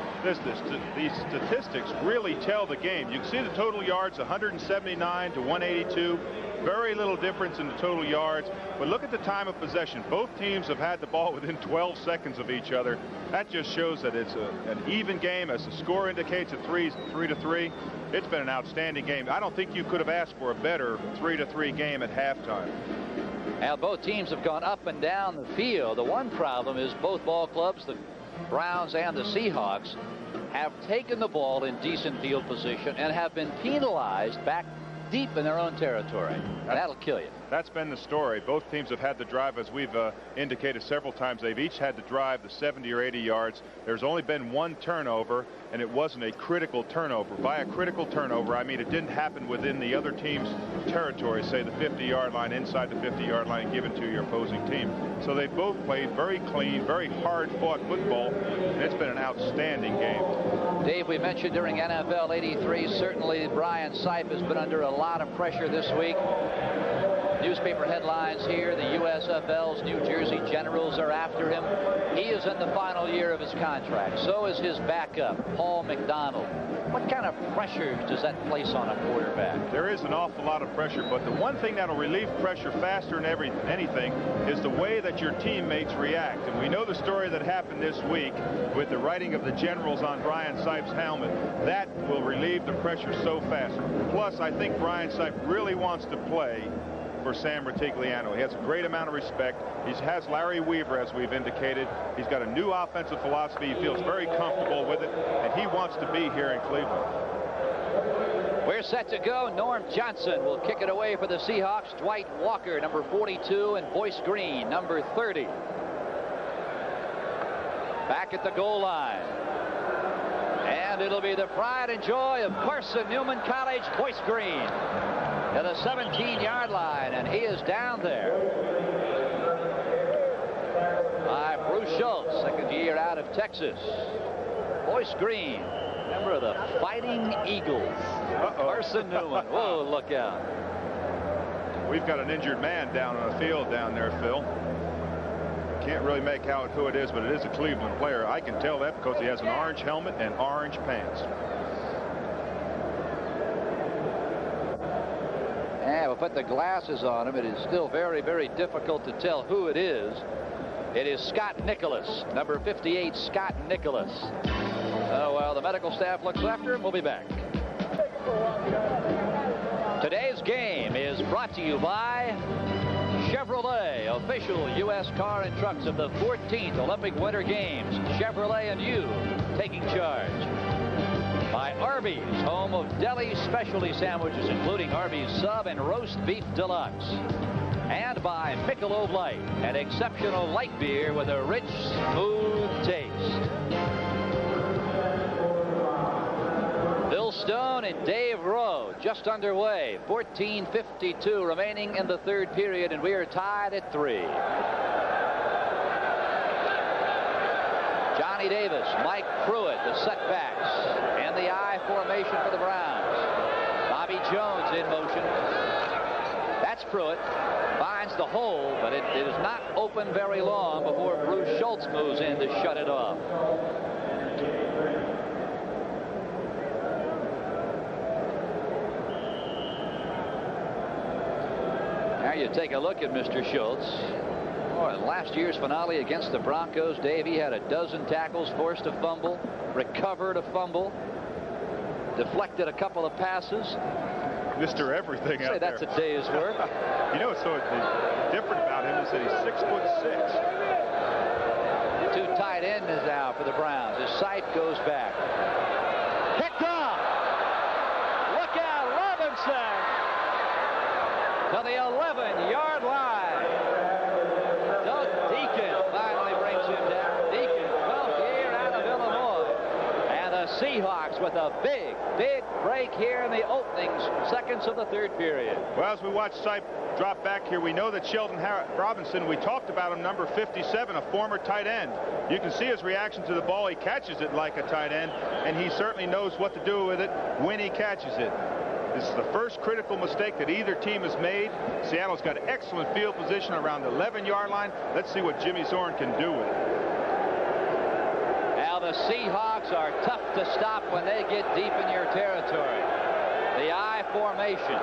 These statistics really tell the game. You can see the total yards, 179 to 182. Very little difference in the total yards. But look at the time of possession. Both teams have had the ball within 12 seconds of each other. That just shows that it's an even game. As the score indicates, a 3-3. It's been an outstanding game. I don't think you could have asked for a better 3-3 game at halftime. Now, both teams have gone up and down the field. The one problem is both ball clubs, the Browns and the Seahawks, have taken the ball in decent field position and have been penalized back deep in their own territory. That'll kill you. That's been the story. Both teams have had the drive, as we've indicated several times. They've each had to drive the 70 or 80 yards. There's only been one turnover, and it wasn't a critical turnover. By a critical turnover, I mean it didn't happen within the other team's territory, say the 50-yard line, inside the 50-yard line, given to your opposing team. So they both played very clean, very hard-fought football, and it's been an outstanding game. Dave, we mentioned during NFL 83, certainly Brian Sipe has been under a lot of pressure this week. Newspaper headlines here, the USFL's New Jersey Generals are after him. He is in the final year of his contract. So is his backup, Paul McDonald. What kind of pressure does that place on a quarterback? There is an awful lot of pressure, but the one thing that'll relieve pressure faster than anything is the way that your teammates react. And we know the story that happened this week with the writing of the Generals on Brian Sipe's helmet. That will relieve the pressure so fast. Plus, I think Brian Sipe really wants to play for Sam Rutigliano. He has a great amount of respect. He has Larry Weaver, as we've indicated. He's got a new offensive philosophy. He feels very comfortable with it, and he wants to be here in Cleveland. We're set to go. Norm Johnson will kick it away for the Seahawks. Dwight Walker, number 42, and Boyce Green, number 30. Back at the goal line. And it'll be the pride and joy of Carson Newman College, Boyce Green, at the 17-yard line, and he is down there by Bruce Schultz, second year out of Texas. Boyce Green, member of the Fighting Eagles. Carson Newman. Whoa, look out. We've got an injured man down on the field down there, Phil. Can't really make out who it is, but it is a Cleveland player. I can tell that because he has an orange helmet and orange pants. Yeah, we'll put the glasses on him. It is still very, very difficult to tell who it is. It is Scott Nicholas, number 58, Scott Nicholas. Oh, well, the medical staff looks after him. We'll be back. Today's game is brought to you by Chevrolet, official U.S. car and trucks of the 14th Olympic Winter Games. Chevrolet and you taking charge. By Arby's, home of deli specialty sandwiches, including Arby's Sub and Roast Beef Deluxe. And by Michelob Light, an exceptional light beer with a rich, smooth taste. Bill Stone and Dave Rowe just underway. 14:52 remaining in the third period, and we are tied at 3. Johnny Davis, Mike Pruitt, the setbacks, and the I formation for the Browns. Bobby Jones in motion. That's Pruitt. Finds the hole, but it is not open very long before Bruce Schultz moves in to shut it off. Now you take a look at Mr. Schultz. Oh, last year's finale against the Broncos, Dave, he had a dozen tackles, forced a fumble, recovered a fumble, deflected a couple of passes. Mr. Everything out there. That's a day's work. You know, so different about him is that he's 6'6". Two tight ends now for the Browns. His sight goes back. Picked off. Look out, Robinson to the 11-yard line. Doug Deacon finally brings him down. Deacon, 12th year out of Illinois. And the Seahawks with a big break here in the opening seconds of the third period. Well, as we watch Sipe drop back here, we know that Sheldon Robinson, we talked about him, number 57, a former tight end. You can see his reaction to the ball. He catches it like a tight end, and he certainly knows what to do with it when he catches it. This is the first critical mistake that either team has made. Seattle's got excellent field position around the 11-yard line. Let's see what Jimmy Zorn can do with it. Now the Seahawks are tough to stop when they get deep in your territory. The I formation.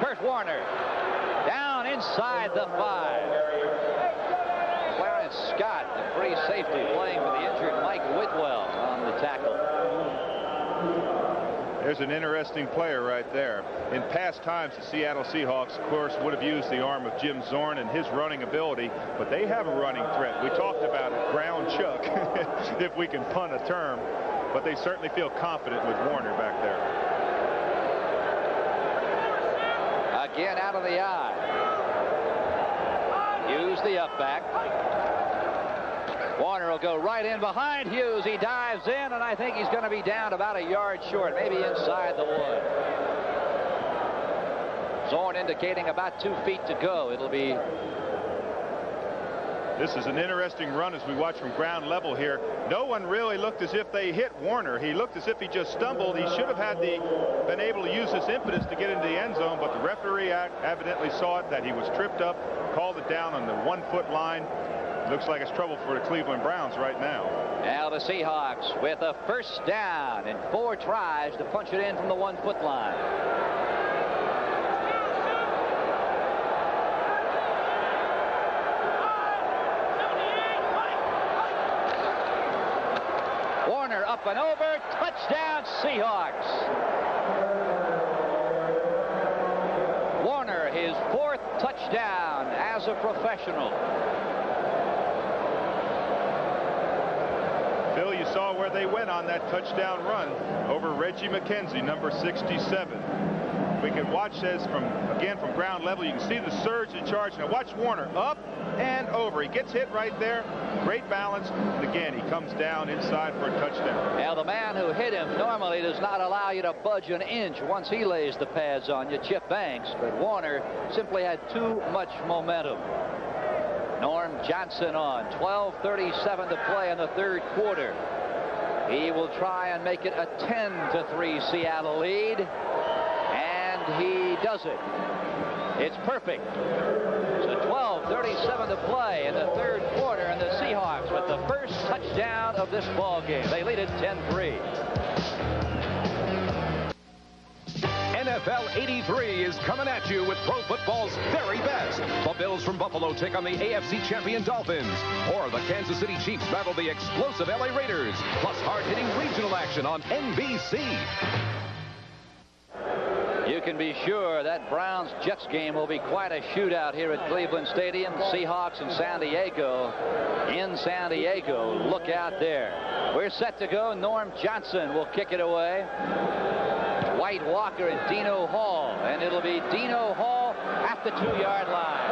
Kurt Warner down inside the 5. Clarence Scott, the free safety, playing for the injured Mike Whitwell on the tackle. There's an interesting player right there. In past times, the Seattle Seahawks, of course, would have used the arm of Jim Zorn and his running ability, but they have a running threat. We talked about it, ground chuck, if we can pun a term, but they certainly feel confident with Warner back there. Again out of the eye. Hughes the up back. Warner will go right in behind Hughes. He dives in, and I think he's going to be down about a yard short, maybe inside the 1. Zorn indicating about 2 feet to go. It'll be. This is an interesting run as we watch from ground level here. No one really looked as if they hit Warner. He looked as if he just stumbled. He should have been able to use this impetus to get into the end zone, but the referee evidently saw it, that he was tripped up, called it down on the 1-foot line. Looks like it's trouble for the Cleveland Browns right now. Now the Seahawks with a first down and 4 tries to punch it in from the 1-foot line. Warner up and over. Touchdown Seahawks. Warner, his 4th touchdown as a professional. Phil, you saw where they went on that touchdown run over Reggie McKenzie, number 67. We can watch this from ground level. You can see the surge and charge. Now watch Warner up and over. He gets hit right there. Great balance. And again, he comes down inside for a touchdown. Now the man who hit him normally does not allow you to budge an inch once he lays the pads on you, Chip Banks. But Warner simply had too much momentum. Norm Johnson on. 12:37 to play in the third quarter. He will try and make it a 10-3 Seattle lead. And he does it. It's perfect. So 12:37 to play in the third quarter, and the Seahawks with the first touchdown of this ball game. They lead it 10-3. NFL 83 is coming at you with pro football's very best. The Bills from Buffalo take on the AFC champion Dolphins, or the Kansas City Chiefs battle the explosive LA Raiders, plus hard-hitting regional action on NBC. You can be sure that Browns-Jets game will be quite a shootout here at Cleveland Stadium. Seahawks in San Diego. In San Diego, look out there. We're set to go. Norm Johnson will kick it away. White Walker and Dino Hall, and it'll be Dino Hall at the 2-yard line.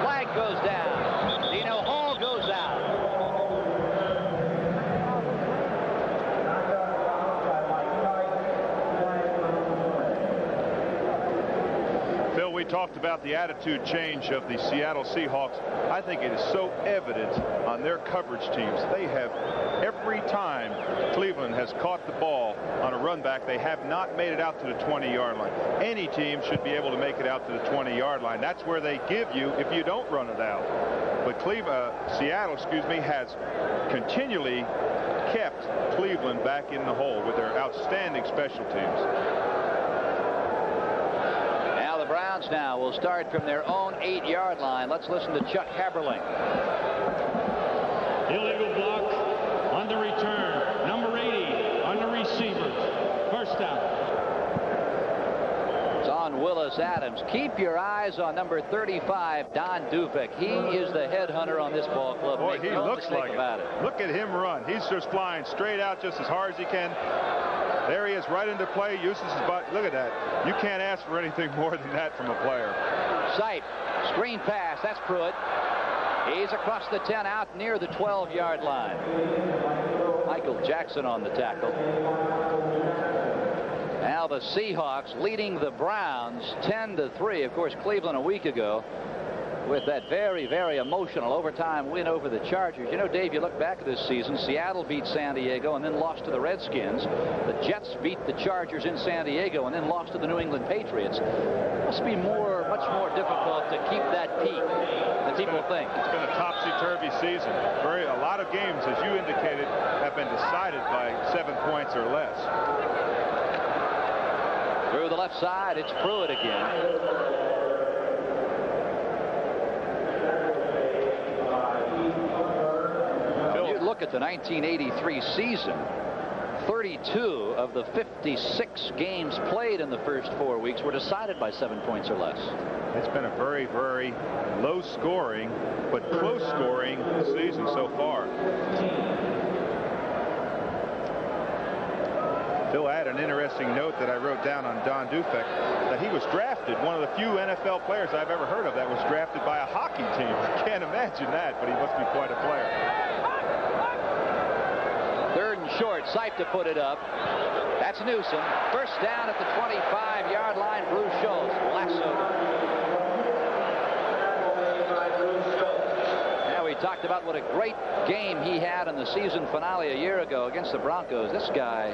Flag goes down. Dino Hall goes out. Phil, we talked about the attitude change of the Seattle Seahawks. I think it is so evident on their coverage teams. They have, every time Cleveland has caught the ball on a run back, they have not made it out to the 20-yard line. Any team should be able to make it out to the 20-yard line. That's where they give you if you don't run it out. But Seattle, has continually kept Cleveland back in the hole with their outstanding special teams. the Browns now will start from their own 8-yard line. Let's listen to Chuck Haberling. Illegal block on the return. Number 80 on the receiver. First down. It's on Willis Adams. Keep your eyes on number 35, Don Dufek. He is the headhunter on this ball club. Boy, he looks like it. Look at him run. He's just flying straight out just as hard as he can. There he is, right into play, uses his body. Look at that. You can't ask for anything more than that from a player. Sight, screen pass, that's Pruitt. He's across the 10 out near the 12-yard line. Michael Jackson on the tackle. Now the Seahawks leading the Browns 10-3. Of course, Cleveland a week ago with that very, very emotional overtime win over the Chargers. You know, Dave, you look back at this season, Seattle beat San Diego and then lost to the Redskins. The Jets beat the Chargers in San Diego and then lost to the New England Patriots. Must be much more difficult to keep that peak than people think. It's been a topsy-turvy season. A lot of games, as you indicated, have been decided by 7 points or less. Through the left side, it's Pruitt again. Look at the 1983 season. 32 of the 56 games played in the first 4 weeks were decided by 7 points or less. It's been a very, very low scoring but close scoring season so far. Phil, I had an interesting note that I wrote down on Don Dufek, that he was drafted, one of the few NFL players I've ever heard of that was drafted by a hockey team. I can't imagine that, but he must be quite a player. Third and short, Sipe to put it up. That's Newsom. First down at the 25-yard line. Bruce Schultz lassoed. Now we talked about what a great game he had in the season finale a year ago against the Broncos. This guy,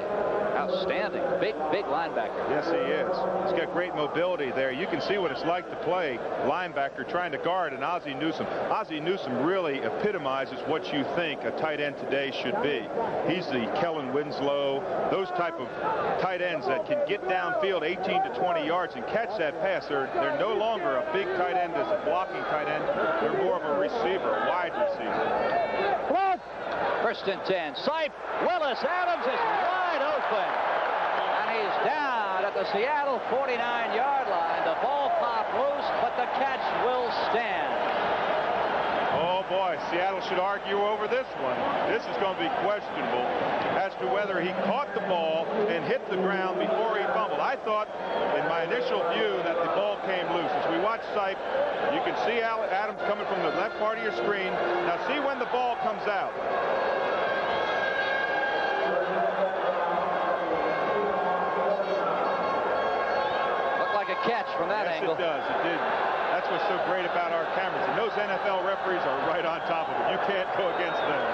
outstanding. Big linebacker. Yes, he is. He's got great mobility there. You can see what it's like to play linebacker trying to guard an Ozzie Newsome. Ozzie Newsome really epitomizes what you think a tight end today should be. He's the Kellen Winslow, those type of tight ends that can get downfield 18 to 20 yards and catch that pass. They're no longer a big tight end as a blocking tight end. They're more of a receiver, a wide receiver. First and 10. Sipe. Willis Adams is wide open. And he's down at the Seattle 49-yard line. The ball popped loose, but the catch will stand. Oh, boy. Seattle should argue over this one. This is going to be questionable as to whether he caught the ball and hit the ground before he fumbled. I thought, in my initial view, that the ball came loose. As we watch Sipe, you can see Adams coming from the left part of your screen. Now, see when the ball comes out. Catch from that angle. Yes, it does. It did. That's what's so great about our cameras. And those NFL referees are right on top of it. You can't go against them.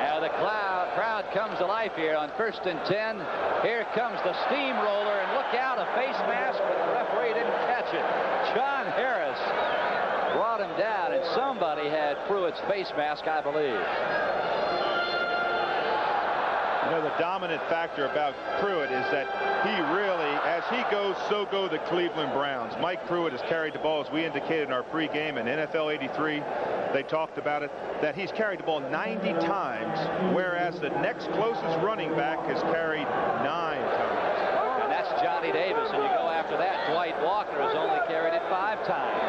Now the crowd comes to life here on first and 10. Here comes the steamroller, and look out, a face mask, but the referee didn't catch it. John Harris brought him down, and somebody had Pruitt's face mask, I believe. You know, the dominant factor about Pruitt is that he really, as he goes, so go the Cleveland Browns. Mike Pruitt has carried the ball, as we indicated in our pregame in NFL 83. They talked about it, that he's carried the ball 90 times, whereas the next closest running back has carried 9 times. And that's Johnny Davis, and you go after that. Dwight Walker has only carried it 5 times.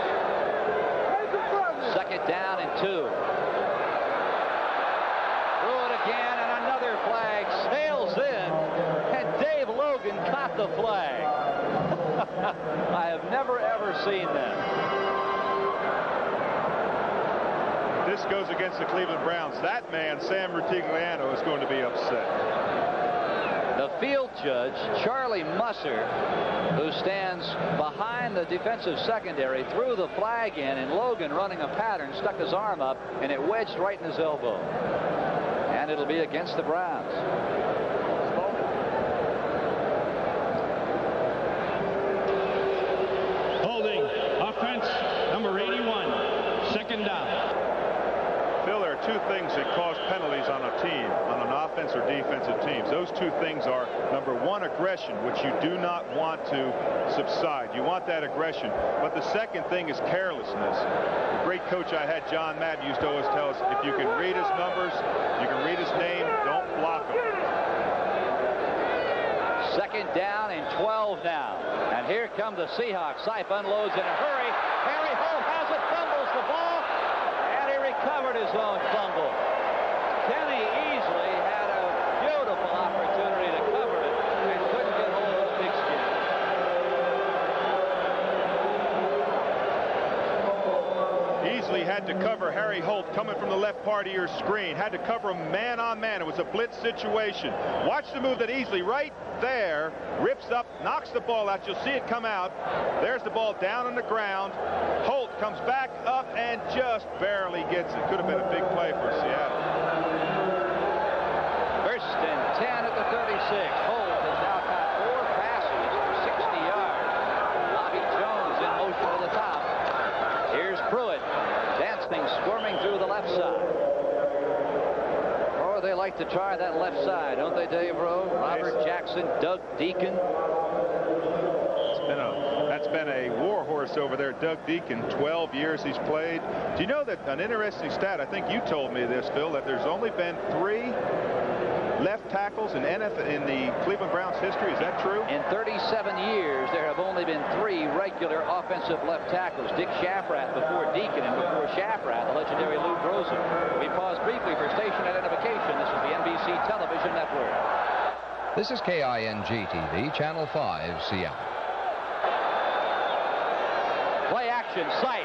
Second down and 2. Pruitt again, and another flag sails in, and Dave Logan caught the flag. I have never, ever seen that. This goes against the Cleveland Browns. That man, Sam Rutigliano, is going to be upset. The field judge, Charlie Musser, who stands behind the defensive secondary, threw the flag in, and Logan, running a pattern, stuck his arm up, and it wedged right in his elbow. And it'll be against the Browns. Holding offense number 81. Second down. Phil, there are 2 things that caused penalties on a team, on an offense or defensive teams. Those two things are, number one, aggression, which you do not want to subside. You want that aggression. But the second thing is carelessness. The great coach I had, John Madden, used to always tell us, if you can read his numbers, you can read his name, don't block him. Second down and 12 now. And here come the Seahawks. Seif unloads in a hurry. Harry Holt has it, fumbles the ball, and he recovered his own fumble. Kenny Easley had a beautiful opportunity to cover it and couldn't get hold of the big skin. Easley had to cover Harry Holt coming from the left part of your screen. Had to cover him man on man. It was a blitz situation. Watch the move that Easley right there rips up, knocks the ball out. You'll see it come out. There's the ball down on the ground. Holt comes back up and just barely gets it. Could have been a big play for Seattle. First and 10 at the 36. Holt has now caught 4 passes for 60 yards. Bobby Jones in motion to the top. Here's Pruitt dancing, squirming through the left side. Oh, they like to try that left side, don't they, Dave Rowe? Robert Jackson, Doug Deacon. That's been a war horse over there, Doug Deacon. 12 years he's played. Do you know that an interesting stat? I think you told me this, Phil, that there's only been 3 left tackles in the Cleveland Browns history. Is that true? In 37 years, there have only been 3 regular offensive left tackles. Dick Shafrath before Deacon, and before Shafrath, the legendary Lou Groza. We pause briefly for station identification. This is the NBC Television Network. This is KING-TV, Channel 5, Seattle. Play action, sight.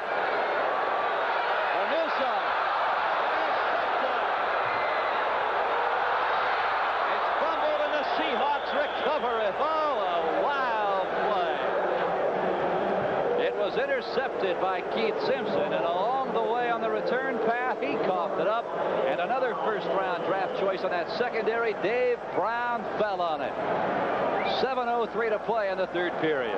For Newsom. It's fumbled and the Seahawks recover it. Oh, a wild play. It was intercepted by Keith Simpson, and along the way on the return path, he coughed it up. And another first-round draft choice on that secondary, Dave Brown, fell on it. 7:03 to play in the third period.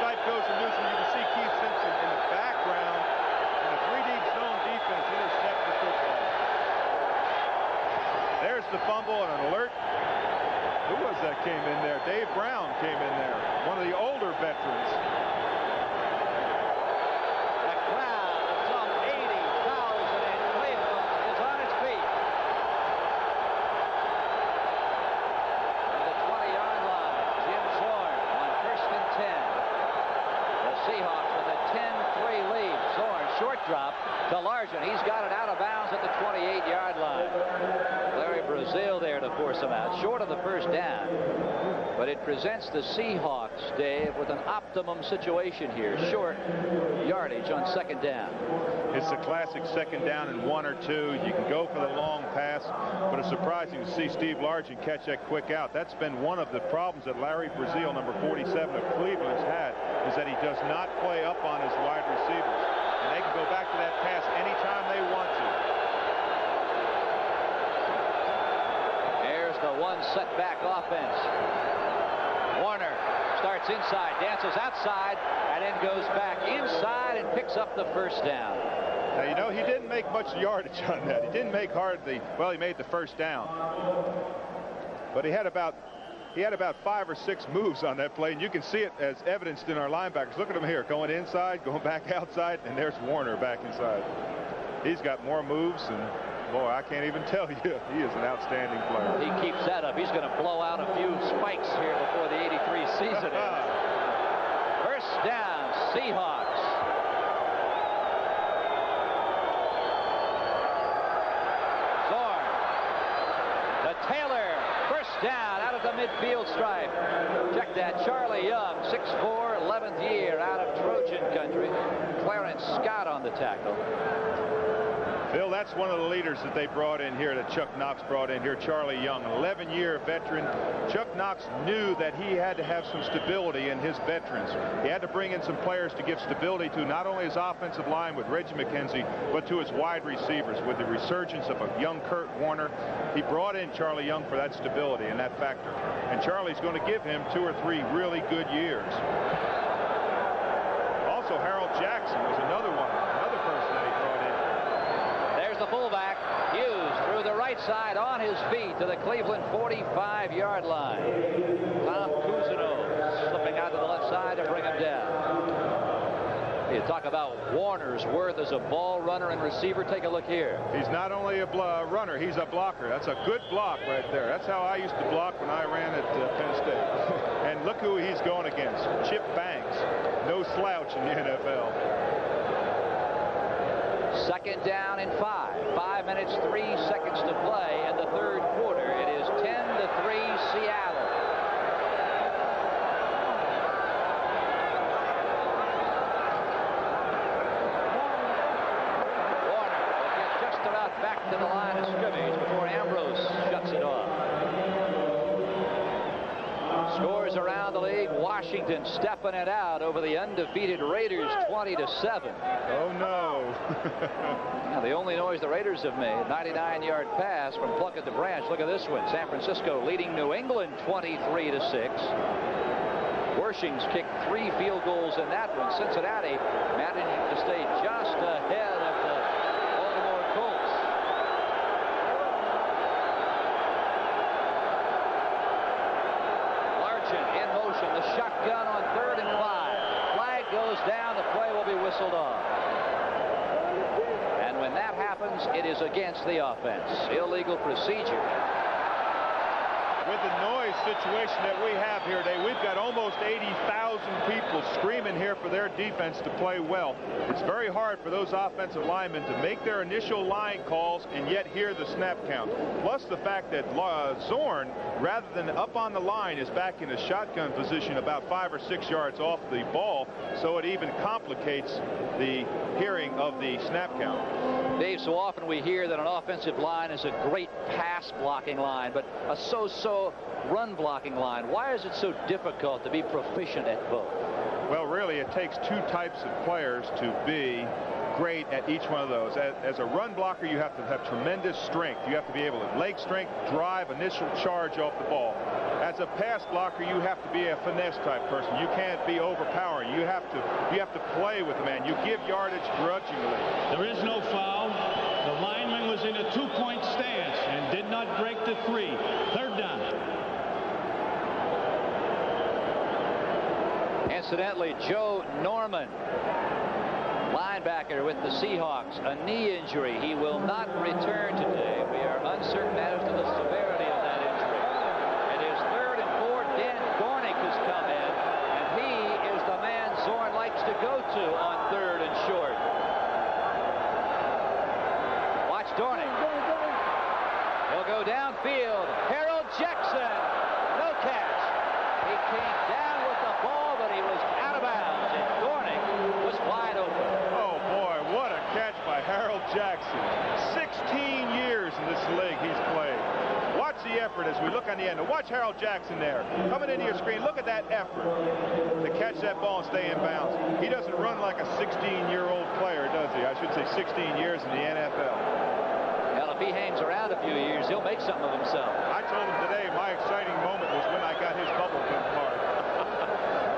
Sight goes to Newsom. You can see Keith Simpson in the background in a 3-deep zone defense intercept the football. There's the fumble and an alert. Who was that came in there? Dave Brown came in there. One of the older veterans. A crowd of some 80,000 in Cleveland is on its feet. On the 20-yard line, Jim Zorn on 1st and 10. Seahawks with a 10-3 lead. Zorn, short drop to Largent. He's got it out of bounds at the 28-yard line. Larry Brazil there to force him out. Short of the first down. But it presents the Seahawks, Dave, with an optimum situation here. Short yardage on second down. It's a classic second down and 1 or 2. You can go for the long pass, but it's surprising to see Steve Largent catch that quick out. That's been one of the problems that Larry Brazil, number 47 of Cleveland's had, is that he does not play up on his wide receivers. And they can go back to that pass anytime they want to. There's the one setback offense. Warner starts inside, dances outside, and then goes back inside and picks up the first down. Now, you know, he didn't make much yardage on that. He didn't make hardly, well, he made the first down. But he had about 5 or 6 moves on that play, and you can see it as evidenced in our linebackers. Look at him here, going inside, going back outside, and there's Warner back inside. He's got more moves, and boy, I can't even tell you. He is an outstanding player. He keeps that up. He's going to blow out a few spikes here before the 83 season ends. First down, Seahawks. Zorn to Taylor. First down out of the midfield stripe. Check that. Charlie Young, 6'4", 11th year out of Trojan country. Clarence Scott on the tackle. Bill, that's one of the leaders that they brought in here, that Chuck Knox brought in here, Charlie Young, an 11-year veteran. Chuck Knox knew that he had to have some stability in his veterans. He had to bring in some players to give stability to not only his offensive line with Reggie McKenzie, but to his wide receivers. With the resurgence of a young Kurt Warner, he brought in Charlie Young for that stability and that factor. And Charlie's going to give him 2 or 3 really good years. Also, Harold Jackson was another person that he brought in. There's the fullback. Hughes through the right side on his feet to the Cleveland 45-yard line. Tom Cousineau slipping out to the left side to bring him down. You talk about Warner's worth as a ball runner and receiver. Take a look here. He's not only a runner, he's a blocker. That's a good block right there. That's how I used to block when I ran at Penn State. And look who he's going against. Chip Banks. No slouch in the NFL. 2nd down and 5. 5 minutes, 3 seconds to play in the 3rd quarter. It is 10-3 Seattle. Back to the line of scrimmage before Ambrose shuts it off. Scores around the league. Washington stepping it out over the undefeated Raiders 20-7. Oh no. Now, the only noise the Raiders have made, 99-yard pass from Plunkett to Branch. Look at this one. San Francisco leading New England 23-6. Wershing's kicked 3 field goals in that one. Cincinnati managing to stay just ahead of the Baltimore Colts. In motion, the shotgun on 3rd and 5. Flag goes down, the play will be whistled off. And when that happens, it is against the offense. Illegal procedure. With the noise situation that we have here today, we've got almost 80,000 people screaming here for their defense to play well. It's very hard for those offensive linemen to make their initial line calls and yet hear the snap count. Plus the fact that Zorn, rather than up on the line, is back in a shotgun position about 5 or 6 yards off the ball, so it even complicates the hearing of the snap count. Dave, so often we hear that an offensive line is a great pass blocking line, but a so-so run blocking line. Why is it so difficult to be proficient at both? Well, really, it takes 2 types of players to be great at each one of those. As a run blocker, you have to have tremendous strength. You have to be able to leg strength, drive, initial charge off the ball. As a pass blocker, you have to be a finesse type person. You can't be overpowering. You have to play with the man. You give yardage grudgingly. There is no foul. The lineman was in a 2-point stance and did not break the 3. 3rd down. Incidentally, Joe Norman, linebacker with the Seahawks, a knee injury. He will not return today. We are uncertain as to the severity of that injury. It is 3rd and 4. Dan Gornick has come in, and he is the man Zorn likes to go to on 3rd and short. Watch Dornick. He'll go downfield. Harold Jackson. No catch. He came down with the ball, but he was out of bounds, and Dornick was wide open. Oh, boy, what a catch by Harold Jackson. 16 years in this league he's played. Watch the effort as we look on the end. Now watch Harold Jackson there. Coming into your screen, look at that effort to catch that ball and stay in bounds. He doesn't run like a 16-year-old player, does he? I should say 16 years in the NFL. Well, if he hangs around a few years, he'll make something of himself. I told him today my exciting moment was when I got his bubble gum card.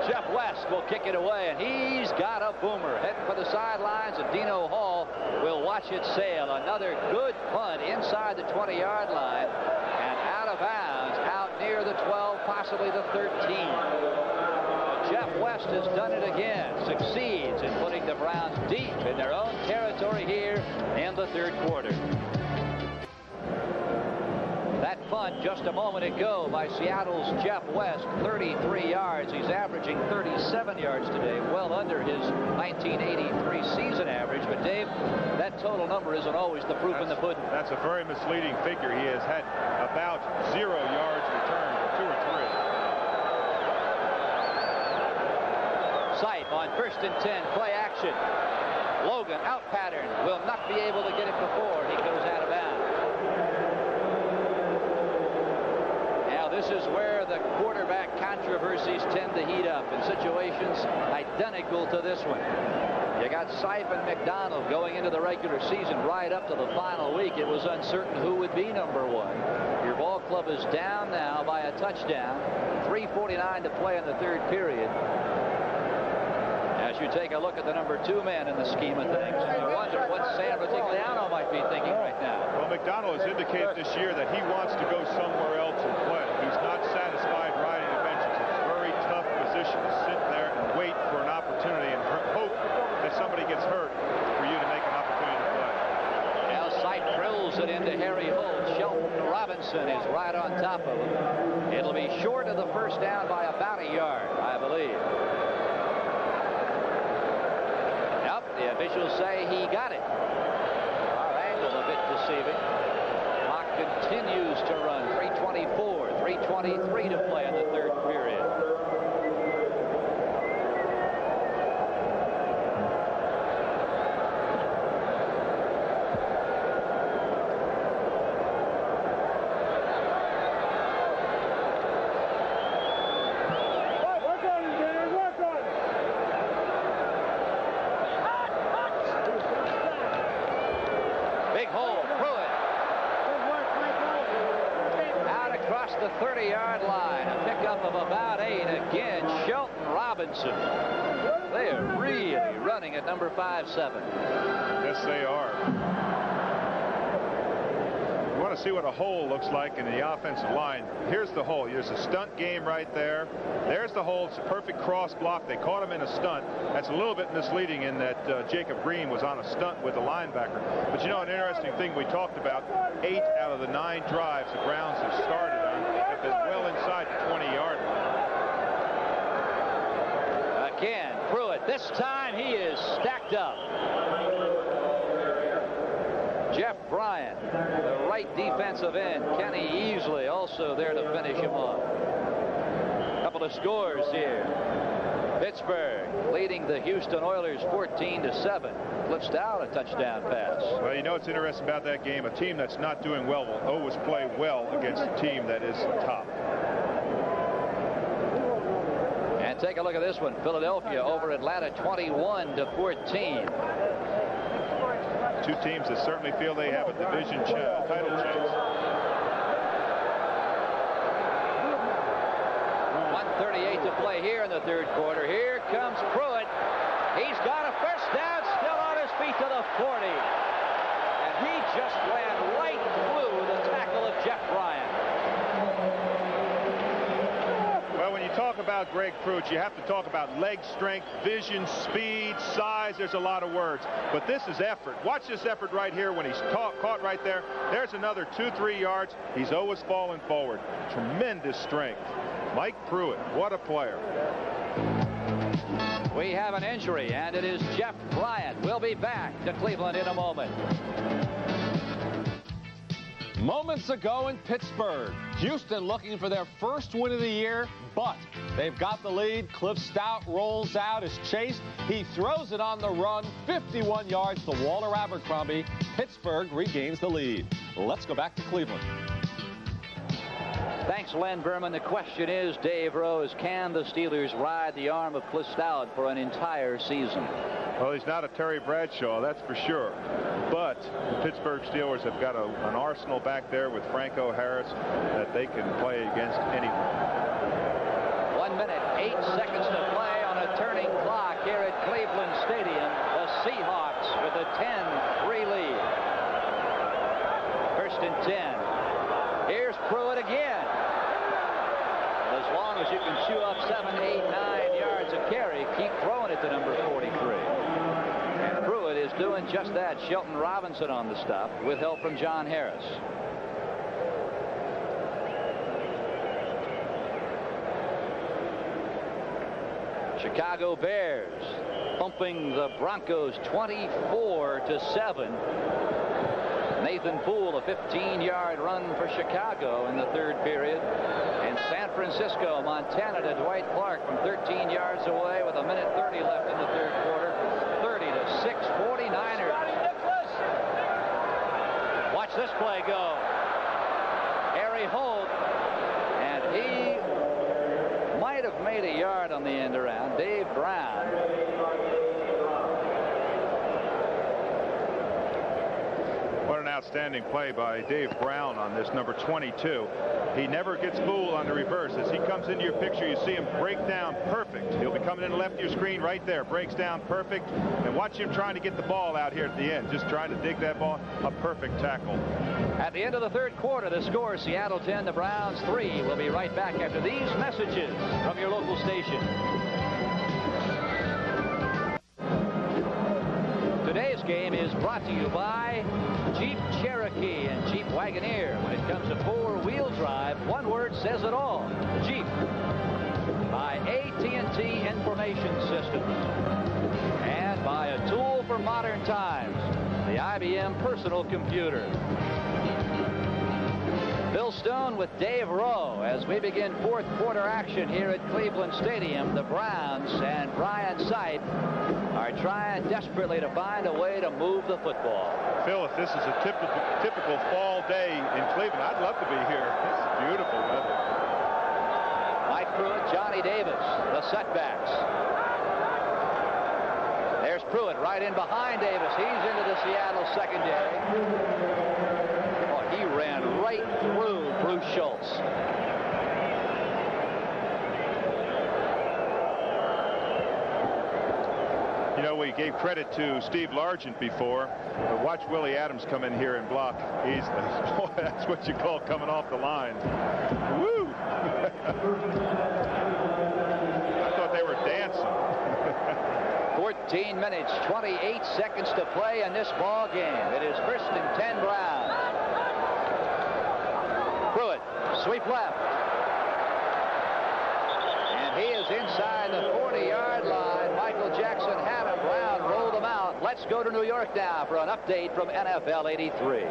Jeff West will kick it away, and he's got a boomer. Heading for the sidelines, and Dino Hall will watch it sail. Another good punt inside the 20-yard line, and out of bounds, out near the 12, possibly the 13. Jeff West has done it again, succeeds in putting the Browns deep in their own territory here in the 3rd quarter. That punt just a moment ago by Seattle's Jeff West, 33 yards. He's averaging 37 yards today, well under his 1983 season average. But, Dave, that total number isn't always the proof in the pudding. That's a very misleading figure. He has had about 0 yards returned, or 2 or 3. Sight on 1st and 10, play action. Logan out pattern, will not be able to get it before he goes out of bounds. Now this is where the quarterback controversies tend to heat up in situations identical to this one. You got Seif and McDonald going into the regular season right up to the final week. It was uncertain who would be number one. Your ball club is down now by a touchdown. 3:49 to play in the third period. As you take a look at the number 2 man in the scheme of things, you wonder what San Francisco might be thinking right now. Well, McDonald has indicated this year that he wants to go somewhere else and play. He's not satisfied riding the benches. It's a very tough position to sit there and wait for an opportunity and hope that somebody gets hurt for you to make an opportunity to play. Now Seif drills it into Harry Holt. Shelton Robinson is right on top of him. It'll be short of the first down by about a yard, I believe. Yep, the officials say he got it. Our angle a bit deceiving. Clock continues to run. 3:24, 3:23 to play in the third period. The 30-yard line, a pickup of about 8 again. Shelton Robinson. They are really running at number 5-7. Yes, they are. You want to see what a hole looks like in the offensive line. Here's the hole. There's a stunt game right there. There's the hole. It's a perfect cross block. They caught him in a stunt. That's a little bit misleading in that Jacob Green was on a stunt with the linebacker. But you know, an interesting thing we talked about, 8 out of the 9 drives the Browns have started on have been well inside the 20-yard line. Again, Pruitt. This time he is stacked up. Jeff Bryant, the right defensive end. Kenny Easley also there to finish him off. Couple of scores here. Pittsburgh leading the Houston Oilers 14-7. Blitzed out a touchdown pass. Well, you know what's interesting about that game? A team that's not doing well will always play well against a team that is top. And take a look at this one. Philadelphia over Atlanta 21-14. Two teams that certainly feel they have a division title chance. 1:38 to play here in the third quarter. Here comes Pruitt. He's got a first down, still on his feet to the 40. And he just ran right through the tackle of Jeff Bryant. Well, when you talk about Greg Pruitt, you have to talk about leg strength, vision, speed, size. There's a lot of words. But this is effort. Watch this effort right here when he's caught right there. There's another 2-3 yards. He's always falling forward. Tremendous strength. Mike Pruitt, what a player. We have an injury, and it is Jeff Bryant. We'll be back to Cleveland in a moment. Moments ago in Pittsburgh, Houston looking for their first win of the year, but they've got the lead. Cliff Stout rolls out, is chased. He throws it on the run, 51 yards to Walter Abercrombie. Pittsburgh regains the lead. Let's go back to Cleveland. Thanks, Len Berman. The question is, Dave Rose, can the Steelers ride the arm of Cliff Stout for an entire season? Well, he's not a Terry Bradshaw, that's for sure. But the Pittsburgh Steelers have got an arsenal back there with Franco Harris that they can play against anyone. 1 minute, 8 seconds to play on a turning clock here at Cleveland Stadium. The Seahawks with a 10-3 lead. 1st and 10. Here's Pruitt again. As long as you can chew up 7, 8, 9 yards of carry, keep throwing it to number 43. And Pruitt is doing just that. Shelton Robinson on the stop with help from John Harris. Chicago Bears thumping the Broncos 24-7. Nathan Poole, a 15-yard run for Chicago in the third period. And San Francisco, Montana to Dwight Clark from 13 yards away with 1:30 left in the third quarter. 6 49ers. Watch this play go. Harry Holt, and he might have made a yard on the end around. Dave Brown. What an outstanding play by Dave Brown on this number 22. He never gets fooled on the reverse. As he comes into your picture, you see him break down perfect. He'll be coming in the left of your screen right there. Breaks down perfect. And watch him trying to get the ball out here at the end. Just trying to dig that ball. A perfect tackle. At the end of the third quarter, the score, Seattle 10, the Browns 3. We'll be right back after these messages from your local station. Today's game is brought to you by Jeep Cherokee and Jeep Wagoneer. When it comes to four-wheel drive, one word says it all. Jeep. By AT&T Information Systems. And by a tool for modern times, the IBM personal computer. Bill Stone with Dave Rowe as we begin fourth quarter action here at Cleveland Stadium. The Browns and Brian Sipe are trying desperately to find a way to move the football. Phil, if this is a typical fall day in Cleveland, I'd love to be here. This is beautiful weather. Mike Pruitt, Johnny Davis, the setbacks. There's Pruitt right in behind Davis. He's into the Seattle secondary. He ran right through Bruce Schultz. You know, we gave credit to Steve Largent before, but watch Willie Adams come in here and block easily. Boy, that's what you call coming off the line. Woo! I thought they were dancing. 14 minutes, 28 seconds to play in this ball game. It is 1st and 10 Browns. Pruitt, sweep left. And he is inside the 40-yard line. Michael Jackson had him. Brown rolled him out. Let's go to New York now for an update from NFL 83.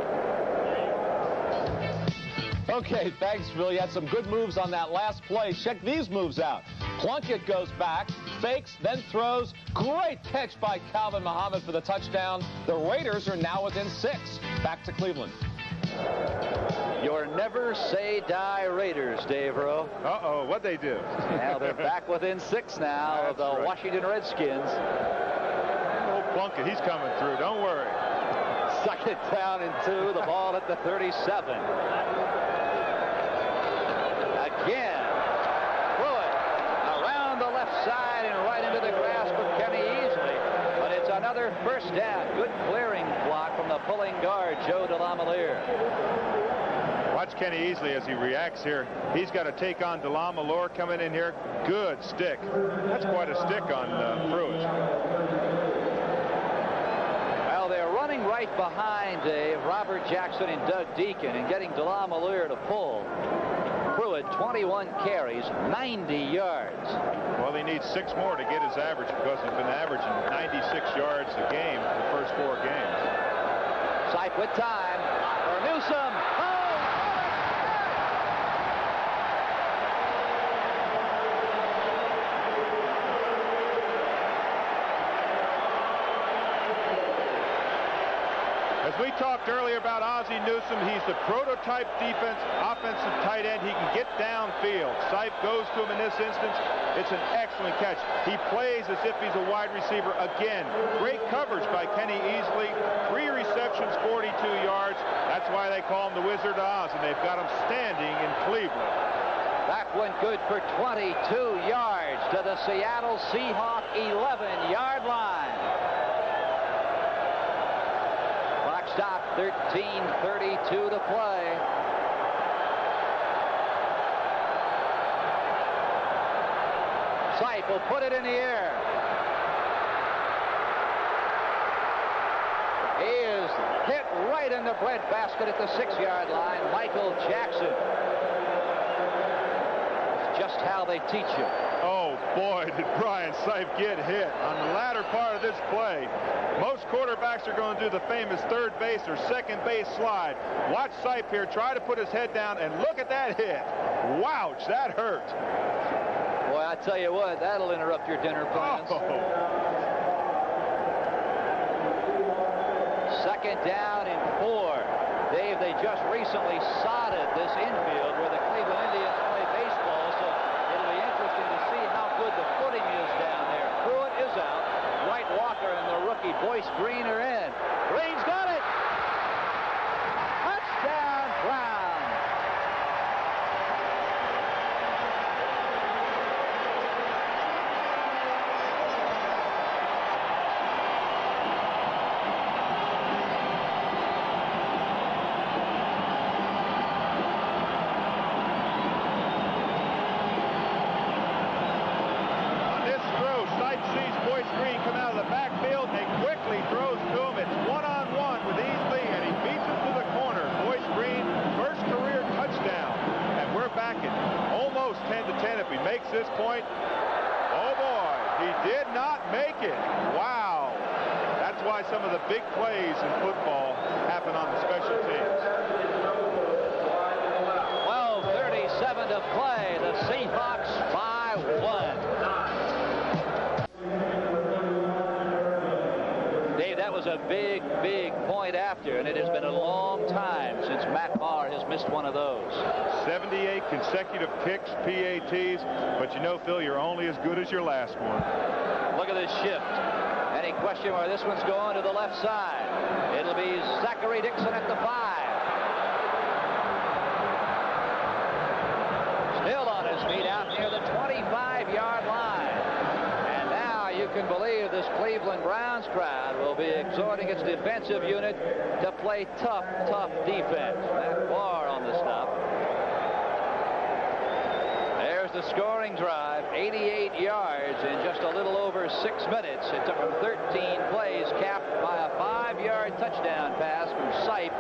Okay, thanks, Phil. You had some good moves on that last play. Check these moves out. Plunkett goes back, fakes, then throws. Great catch by Calvin Muhammad for the touchdown. The Raiders are now within 6. Back to Cleveland. Your never say die Raiders, Dave Rowe. Uh-oh, what'd they do? Now they're back within 6 now of the Washington Redskins. Oh, Plunkett, he's coming through. Don't worry. 2nd down and 2. The ball at the 37. Again. Pruitt around the left side and right into the grasp of Kenny Easley. But it's another first down. Good clearing block from the pulling guard, Joe DeLamielleure. Watch Kenny Easley as he reacts here. He's got to take on DeLamielleure coming in here. Good stick. That's quite a stick on Pruitt. Well, they're running right behind Dave, Robert Jackson and Doug Deacon, and getting DeLamielleure to pull. Pruitt, 21 carries, 90 yards. Well, he needs 6 more to get his average because he's been averaging 96 yards a game in the first 4 games. Sipe with time for Newsome. As we talked earlier about Ozzie Newsome, he's the prototype offensive tight end. He can get downfield. Sipe goes to him in this instance. It's an excellent catch. He plays as if he's a wide receiver again. Great coverage by Kenny Easley. 3 receptions, 42 yards. That's why they call him the Wizard of Oz, and they've got him standing in Cleveland. That one good for 22 yards to the Seattle Seahawks 11-yard line. Stop, 13:32 to play. Sipe will put it in the air. He is hit right in the breadbasket at the 6-yard line. Michael Jackson. It's just how they teach you. Oh, boy, did Brian Sipe get hit on the latter part of this play. Most quarterbacks are going to do the famous third base or second base slide. Watch Sipe here try to put his head down, and look at that hit. Wouch, that hurt. Boy, I tell you what, that'll interrupt your dinner plans. Oh. Second down and 4. Dave, they just recently sodded this infield where the Cleveland Indians play baseball, so it'll be interesting to see how good the footing is down there. Pruitt is out. Dwight Walker and the rookie Boyce Green are in. Green's got it! Touchdown, Brown! This point, oh boy, he did not make it. Wow. That's why some of the big plays in football happen on the special teams. 12:37 to play. The Seahawks 5-1. Dave, that was a big point after, and it has been a long time since Matt Maher has missed one of those. 78 consecutive kicks, PATs, but you know, Phil, you're only as good as your last one. Look at this shift. Any question where this one's going to the left side? It'll be Zachary Dixon at the 5. Still on his feet out near the 25-yard line. And now you can believe this Cleveland Browns crowd will be exhorting its defensive unit to play tough defense. That far on the stop. The scoring drive, 88 yards in just a little over 6 minutes. It took them 13 plays, capped by a 5-yard touchdown pass from Sipe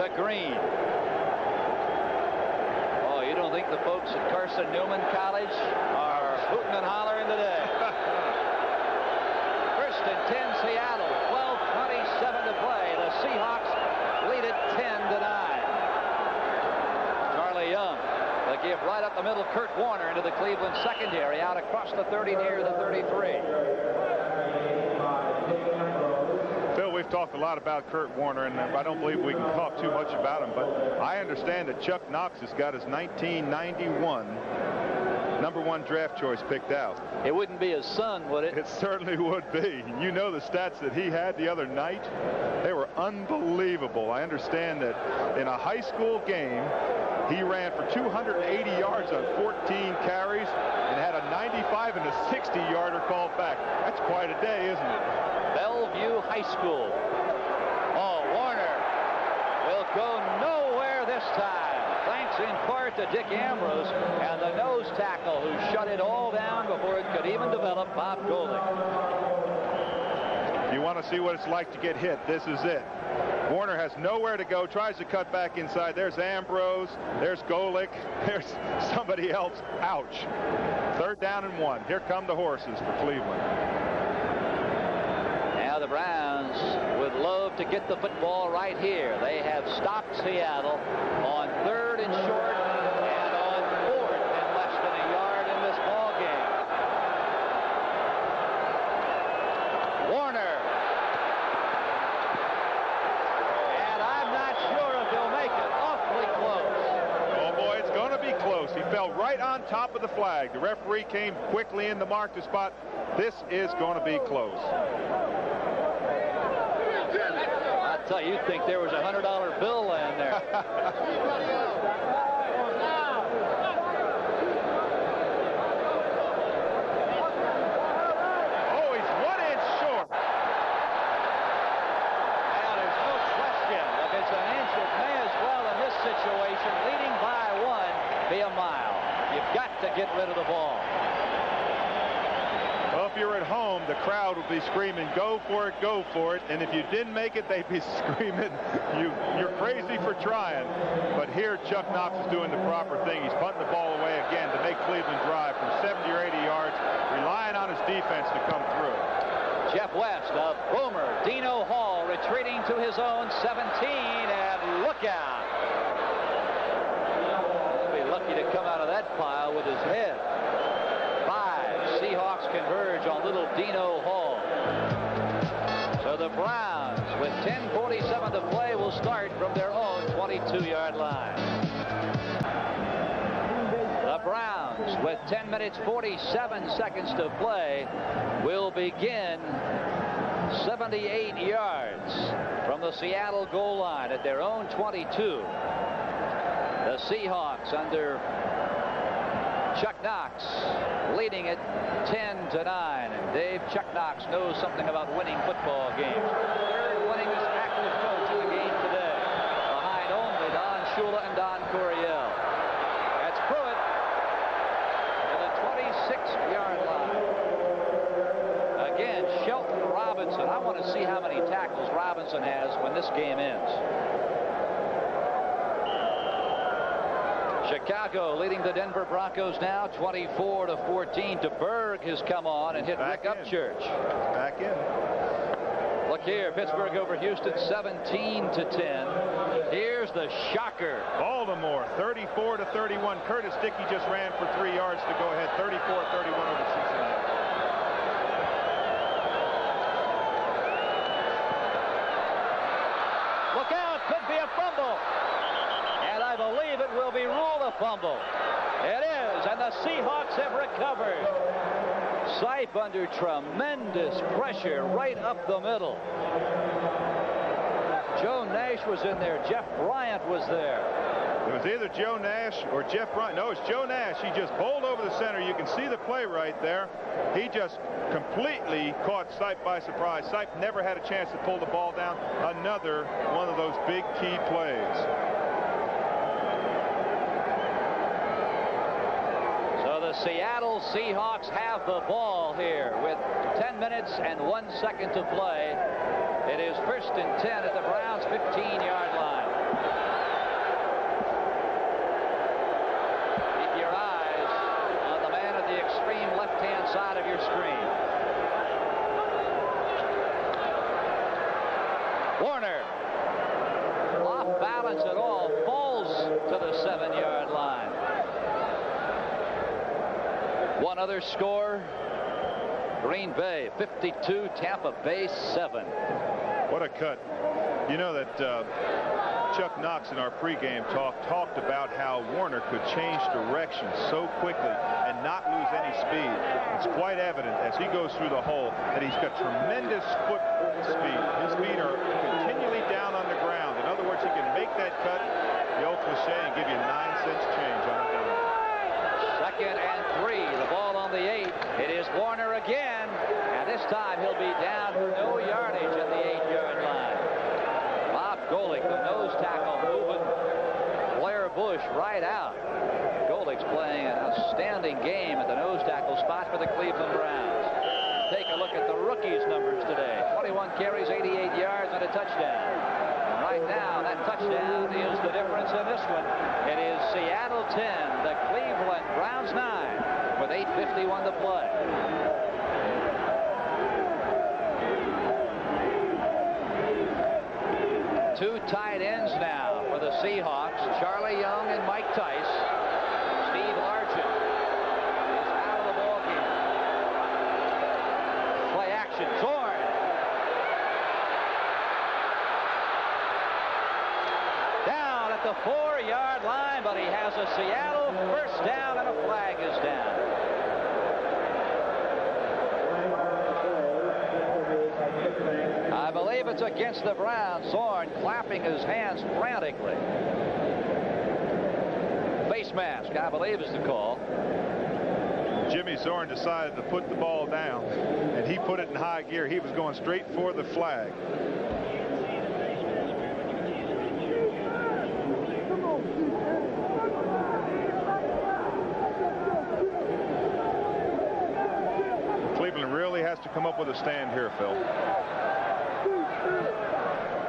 to Green. Oh, you don't think the folks at Carson Newman College are hooting and hollering today? First and 10 Seattle, 12:27 to play. The Seahawks lead it 10-9. Charlie Young. The give right up the middle, Kurt Warner into the Cleveland secondary, out across the 30 near the 33. Phil, we've talked a lot about Kurt Warner, and I don't believe we can talk too much about him, but I understand that Chuck Knox has got his 1991 #1 draft choice picked out. It wouldn't be his son, would it? It certainly would be. You know the stats that he had the other night? They were unbelievable. I understand that in a high school game, he ran for 280 yards on 14 carries and had a 95 and a 60-yarder called back. That's quite a day, isn't it? Bellevue High School. Oh, Warner will go nowhere this time. Thanks in part to Dick Ambrose and the nose tackle who shut it all down before it could even develop, Bob Golick. If you want to see what it's like to get hit, this is it. Warner has nowhere to go, tries to cut back inside. There's Ambrose, there's Golick, there's somebody else. Ouch. 3rd down and 1. Here come the horses for Cleveland. Now the Browns would love to get the football right here. They have stopped Seattle on 3rd and short and on 4th and less than a yard in this ball game. Warner. And I'm not sure if he'll make it. Awfully close. Oh boy, it's going to be close. He fell right on top of the flag. The referee came quickly in to mark the spot. This is going to be close. I tell you, you'd think there was a $100 bill laying there. Oh, he's 1 inch short. Now, there's no question. If it's an inch, it may as well, in this situation, leading by 1, be a mile. You've got to get rid of the ball. Well, if you're at home, the crowd will be screaming, go for it, go for it. And if you didn't make it, they'd be screaming, you're crazy for trying. But here, Chuck Knox is doing the proper thing. He's punting the ball away again to make Cleveland drive from 70 or 80 yards, relying on his defense to come through. Jeff West, a boomer. Dino Hall retreating to his own 17, and look out. He'll be lucky to come out of that pile with his head. 5. Seahawks converge on little Dino Hall. So the Browns, with 10:47 to play, will start from their own 22-yard line. The Browns, with 10 minutes 47 seconds to play, will begin 78 yards from the Seattle goal line at their own 22. The Seahawks under Chuck Knox leading it 10-9. And Dave, Chuck Knox knows something about winning football games. Third winningest active coach in the game today, behind only Don Shula and Don Coryell. That's Pruitt to the 26-yard line. Again, Shelton Robinson. I want to see how many tackles Robinson has when this game ends. Chicago leading the Denver Broncos now 24-14. DeBerg has come on and hit Rick Upchurch. Back in. Look here, Pittsburgh over Houston 17-10. Here's the shocker. Baltimore 34-31. Curtis Dickey just ran for 3 yards to go ahead. 34-31 over Cincinnati. Look out, could be a fumble. And I believe it will be ruled a fumble. It is, and the Seahawks have recovered. Sipe under tremendous pressure right up the middle. Joe Nash was in there. Jeff Bryant was there. It was either Joe Nash or Jeff Bryant. No, it's Joe Nash. He just bowled over the center. You can see the play right there. He just completely caught Sipe by surprise. Sipe never had a chance to pull the ball down. Another one of those big key plays. The Seattle Seahawks have the ball here with 10 minutes and 1 second to play. It is 1st and 10 at the Browns' 15-yard line. Keep your eyes on the man at the extreme left-hand side of your screen. Warner, off balance at all, falls to the 7-yard line. One other score, Green Bay 52, Tampa Bay 7. What a cut. You know that Chuck Knox in our pregame talked about how Warner could change direction so quickly and not lose any speed. It's quite evident as he goes through the hole that he's got tremendous foot speed. His feet are continually down on the ground. In other words, he can make that cut, the old cliche, and give you 9 cents change on it. 2nd and 3. The ball on the 8. It is Warner again, and this time he'll be down for no yardage at the 8-yard line. Bob Golick, the nose tackle, moving Blair Bush right out. Golick's playing an outstanding game at the nose tackle spot for the Cleveland Browns. Take a look at the rookies' numbers today. 21 carries, 88 yards, and a touchdown. Right now, that touchdown is the difference in this one. It is Seattle 10, the Cleveland Browns 9, with 8:51 to play. Two tight ends now for the Seahawks, Charlie Young and Mike Tice. Steve Largent is out of the ballgame. Play action, Zorn. The 4-yard line, but he has a Seattle first down, and a flag is down. I believe it's against the Browns. Zorn clapping his hands frantically. Face mask, I believe, is the call. Jimmy Zorn decided to put the ball down, and he put it in high gear. He was going straight for the flag. Cleveland really has to come up with a stand here, Phil.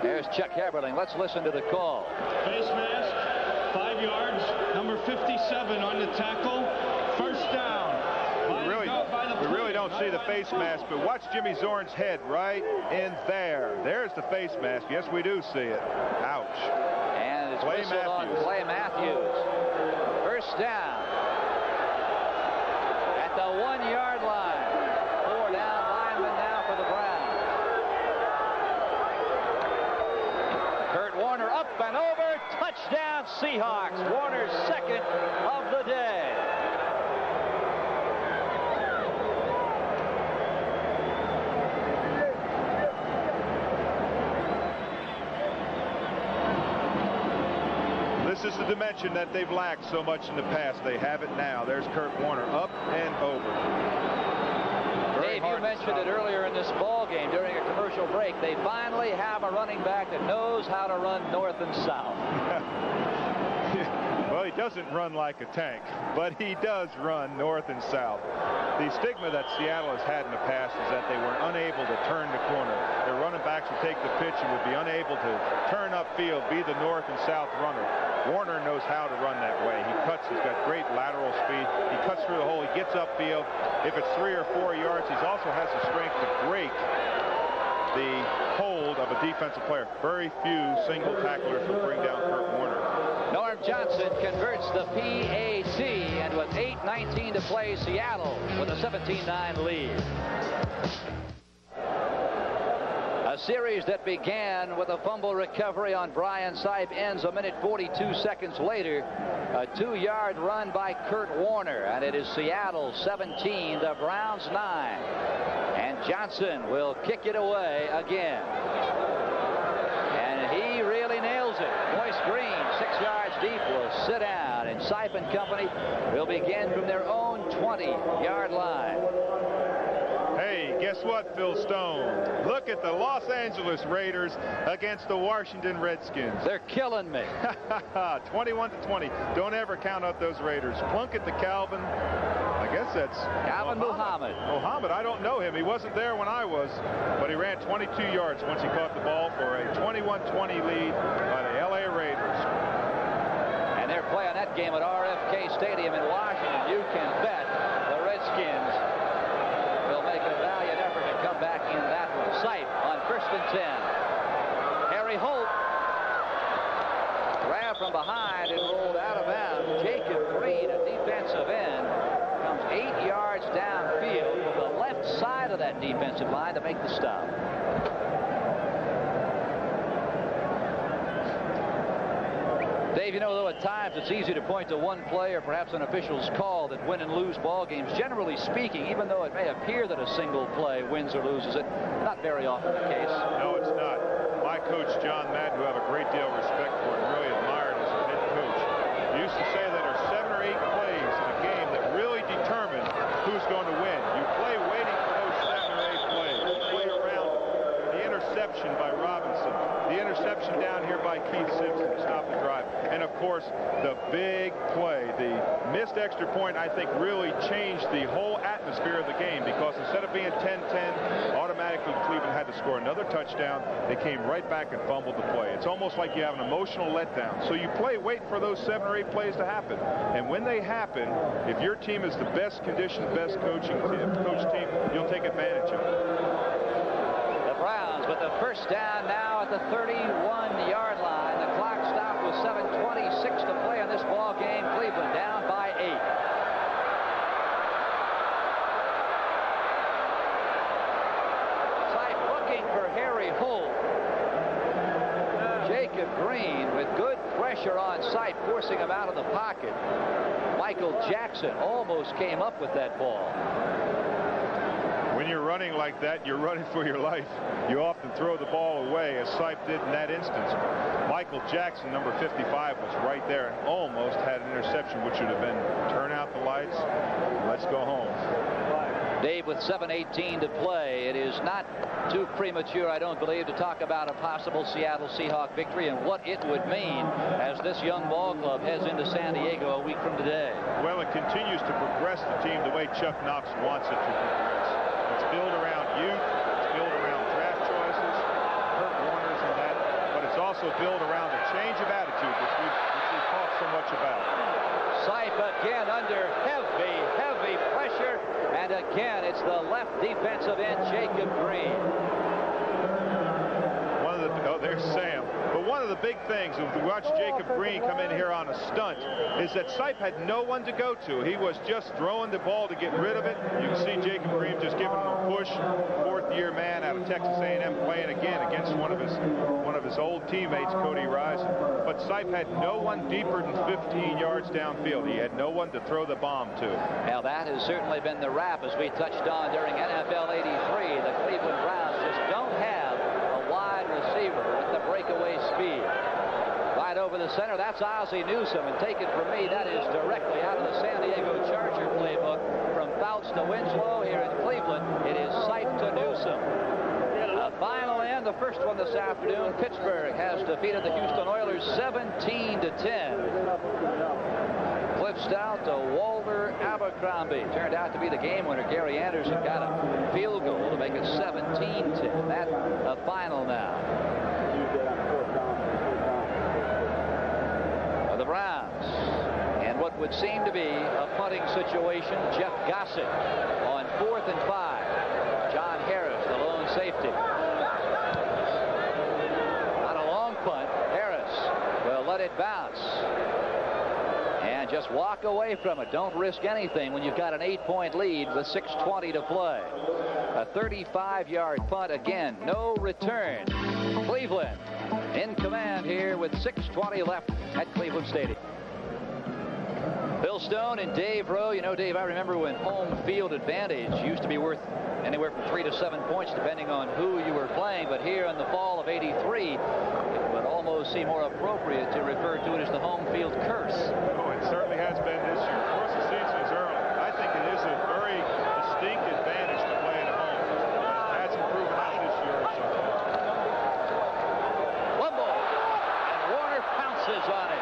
There's Chuck Haberling. Let's listen to the call. Face mask, 5 yards, number 57 on the tackle, first down. We really don't see the face mask, but watch Jimmy Zorn's head right in there. There's the face mask. Yes, we do see it. Ouch. And it's whistled on Clay Matthews. First down at the 1-yard line. 4 down linemen now for the Browns. and over. Touchdown, Seahawks. Warner's second of the day. This is the dimension that they've lacked so much in the past. They have it now. There's Kurt Warner up and over. Dave, you mentioned it earlier in this ball game during a commercial break. They finally have a running back that knows how to run north and south. Well, he doesn't run like a tank, but he does run north and south. The stigma that Seattle has had in the past is that they were unable to turn the corner. Their running backs would take the pitch and would be unable to turn upfield, be the north and south runner. Warner knows how to run that way. He cuts. He's got great lateral speed. He cuts through the hole. He gets upfield. If it's 3 or 4 yards, he also has the strength to break the hold of a defensive player. Very few single tacklers will bring down Kurt Warner. Norm Johnson converts the PAT, and with 8:19 to play, Seattle with a 17-9 lead. A series that began with a fumble recovery on Brian Sipe ends a minute 42 seconds later. A 2-yard run by Kurt Warner, and it is Seattle 17, the Browns 9. And Johnson will kick it away again. And he really nails it. Moise Green, 6 yards deep, will sit down, and Sipe and company will begin from their own 20-yard line. Hey, guess what, Phil Stone? Look at the Los Angeles Raiders against the Washington Redskins. They're killing me. 21-20. Don't ever count out those Raiders. Plunkett to Calvin. I guess that's Calvin Muhammad. Muhammad, I don't know him. He wasn't there when I was, but he ran 22 yards once he caught the ball for a 21-20 lead by the LA Raiders. And they're playing that game at RFK Stadium in Washington. You can bet the Redskins will make a valiant effort to come back in that one. Sipe on 1st and 10. Harry Holt grabbed from behind and rolled out of bounds. Jacob Green, a defensive end, comes 8 yards downfield from the left side of that defensive line to make the stop. Dave, you know, though, at times it's easy to point to one play or perhaps an official's call that win and lose ball games. Generally speaking, even though it may appear that a single play wins or loses it, not very often the case. No, it's not. My coach, John Madden, who I have a great deal of respect for and really admired as a head coach, used to say that there are 7 or 8 plays in a game that really determine who's going to win. You play waiting for those 7 or 8 plays. You play around the interception by Robinson, the interception down here by Keith Simpson to stop the drive, and of course the big play, the missed extra point, I think really changed the whole atmosphere of the game, because instead of being 10-10, automatically Cleveland had to score another touchdown. They came right back and fumbled the play. It's almost like you have an emotional letdown. So you play waiting for those 7 or 8 plays to happen, and when they happen, if your team is the best conditioned, best coach team, you'll take advantage of it. The Browns with the first down now at the 31-yard line. The clock stopped with 7:26 to play in this ball game. Cleveland down by 8. Sipe looking for Harry Holt. Jacob Green with good pressure on Sipe, forcing him out of the pocket. Michael Jackson almost came up with that ball. When you're running like that, you're running for your life. You often throw the ball away, as Sipe did in that instance. Michael Jackson, number 55, was right there and almost had an interception, which should have been turn out the lights, let's go home. Dave, with 7:18 to play, it is not too premature, I don't believe, to talk about a possible Seattle Seahawks victory and what it would mean as this young ball club heads into San Diego a week from today. Well, it continues to progress the team the way Chuck Knox wants it to progress. It's built around youth, it's built around draft choices, Kurt Warner's and that, but it's also built around a change of attitude, which we've talked so much about. Sipe again under heavy pressure, and again it's the left defensive end, Jacob Green. There's Sam. But one of the big things, if we watched Jacob Green come in here on a stunt, is that Sipe had no one to go to. He was just throwing the ball to get rid of it. You can see Jacob Green just giving him a push. Fourth-year man out of Texas A&M playing again against one of his old teammates, Cody Rison. But Sipe had no one deeper than 15 yards downfield. He had no one to throw the bomb to. Now that has certainly been the rap, as we touched on during NFL '83. The Cleveland Browns just don't have a wide receiver with the breakaway speed. Right over the center, that's Ozzie Newsome, and take it from me, that is directly out of the San Diego Charger playbook. From Fouts to Winslow here in Cleveland, it is Sipe to Newsome. A final end, the first one this afternoon. Pittsburgh has defeated the Houston Oilers 17-10. Cliff Stout to Walter Abercrombie. Turned out to be the game winner. Gary Anderson got a field goal to make it 17-10. That's a final now. The Browns, and what would seem to be a punting situation. Jeff Gossett on 4th and 5. John Harris, the lone safety. On a long punt, Harris will let it bounce and just walk away from it. Don't risk anything when you've got an 8-point lead with 6:20 to play. A 35-yard punt again, no return. Cleveland in command here with 6:20 left at Cleveland Stadium. Bill Stone and Dave Rowe. You know, Dave, I remember when home field advantage used to be worth anywhere from 3 to 7 points depending on who you were playing. But here in the fall of '83, it would almost seem more appropriate to refer to it as the home field curse. Oh, it certainly has been this year. Of course, the season is early. I think it is a very distinct advantage to play at home. It hasn't proven out this year. Fumble, and Warner pounces on it.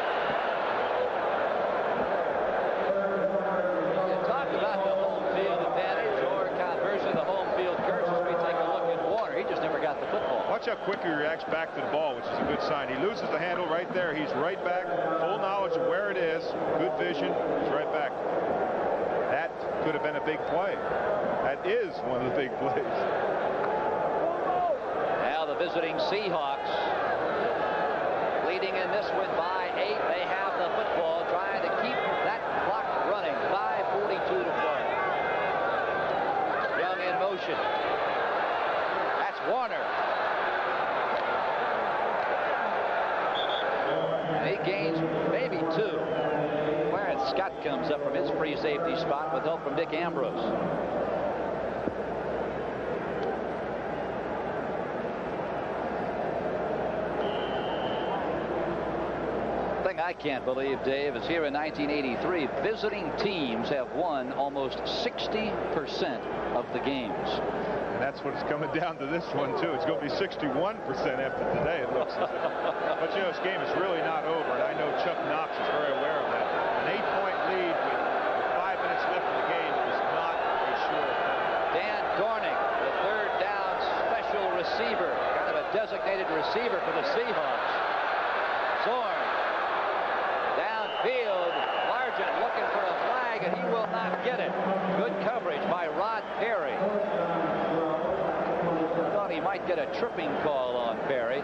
You talk about the home field advantage, or conversely the home field curse, as we take a look at Warner. He just never got the football. Watch how quick he reacts back to the ball, which is a good sign. He loses the handle right there. He's right back, full knowledge of where it is, good vision. He's right back. That could have been a big play. That is one of the big plays. Now the visiting Seahawks leading in this one by 8. They have the football, trying to keep that clock running. 5:42 to play. Young in motion. That's Warner. And he gains maybe 2. Clarence Scott comes up from his free safety spot with help from Dick Ambrose. I can't believe, Dave, is here in 1983, visiting teams have won almost 60% of the games. And that's what it's coming down to this one, too. It's going to be 61% after today, it looks as if. But, you know, this game is really not over, and I know Chuck Knox is very aware of that. An 8-point lead with 5 minutes left in the game is not a sure thing. Dan Dornick, the third down special receiver, kind of a designated receiver for the Seahawks. Zorn. Downfield, Largent looking for a flag, and he will not get it. Good coverage by Rod Perry. Thought he might get a tripping call on Perry.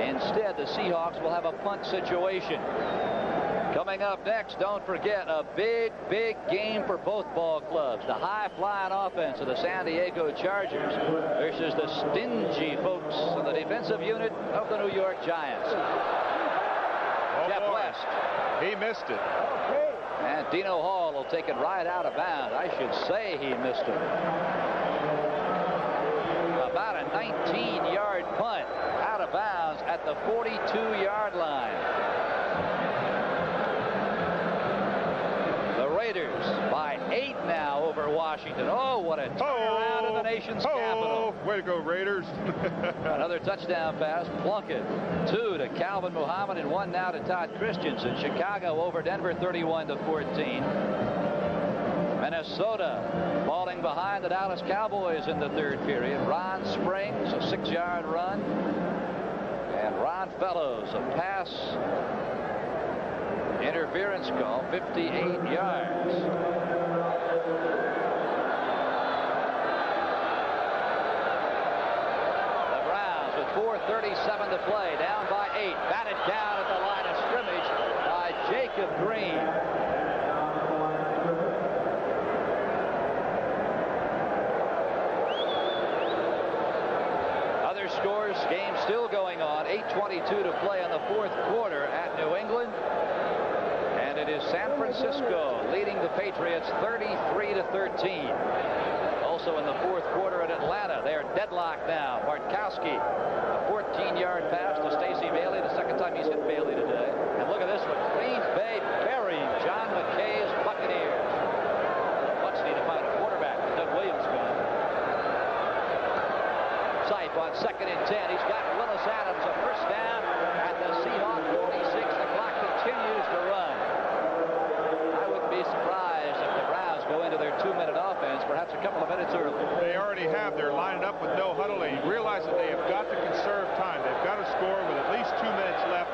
Instead, the Seahawks will have a punt situation. Coming up next, don't forget, a big, big game for both ball clubs. The high-flying offense of the San Diego Chargers versus the stingy folks in the defensive unit of the New York Giants. Jeff West. He missed it. And Dino Hall will take it right out of bounds. I should say he missed it. About a 19-yard punt out of bounds at the 42-yard line. The Raiders by 8 now over Washington. Oh, what a turnaround in the nation's capital. Way to go, Raiders. Another touchdown pass. Plunkett. 2 to Calvin Muhammad and 1 now to Todd Christensen. Chicago over Denver 31-14. Minnesota falling behind the Dallas Cowboys in the third period. Ron Springs, a 6-yard run. And Ron Fellows, a pass interference call, 58 yards. 4:37 to play. Down by 8. Batted down at the line of scrimmage by Jacob Green. Other scores, game still going on. 8:22 to play in the fourth quarter at New England. And it is San Francisco leading the Patriots 33-13. Also in the fourth quarter at Atlanta. They're deadlocked now. Bartkowski, a 14-yard pass to Stacey Bailey, the second time he's hit Bailey today. And look at this one. Green Bay burying John McKay's Buccaneers. Bucks need to find a quarterback. Doug Williams gone. Sipe on 2nd and 10. He's got Willis Adams a first down at the Seahawks 46. The clock continues to run. I wouldn't be surprised if the Browns go into their 2-minute offense perhaps a couple of minutes early. They already have. They're lining up with no huddle. They realize that they have got to conserve time. They've got to score with at least 2 minutes left,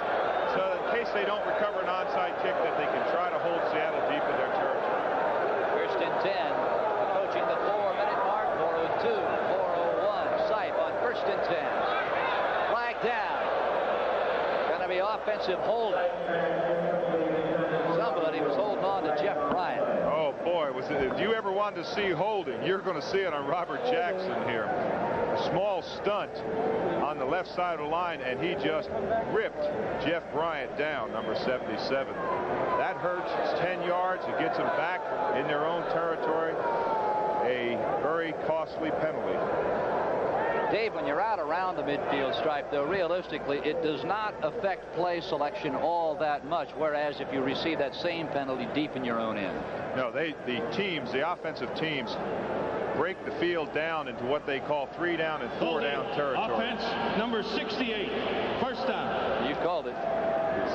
so in case they don't recover an onside kick, that they can try to hold Seattle deep in their territory. 1st and 10, approaching the 4-minute mark. 4:02, 4:01. Sipe on 1st and 10. Flag down. Going to be offensive holding. Somebody was holding on to Jeff Bryant. Oh boy, if you ever wanted to see holding, you're going to see it on Robert Jackson here. A small stunt on the left side of the line, and he just ripped Jeff Bryant down, number 77. That hurts. It's 10 yards. It gets them back in their own territory. A very costly penalty. Dave, when you're out around the midfield stripe, though, realistically, it does not affect play selection all that much, whereas if you receive that same penalty deep in your own end. No, the offensive teams break the field down into what they call 3-down and 4-down territory. Offense number 68, first down. You called it.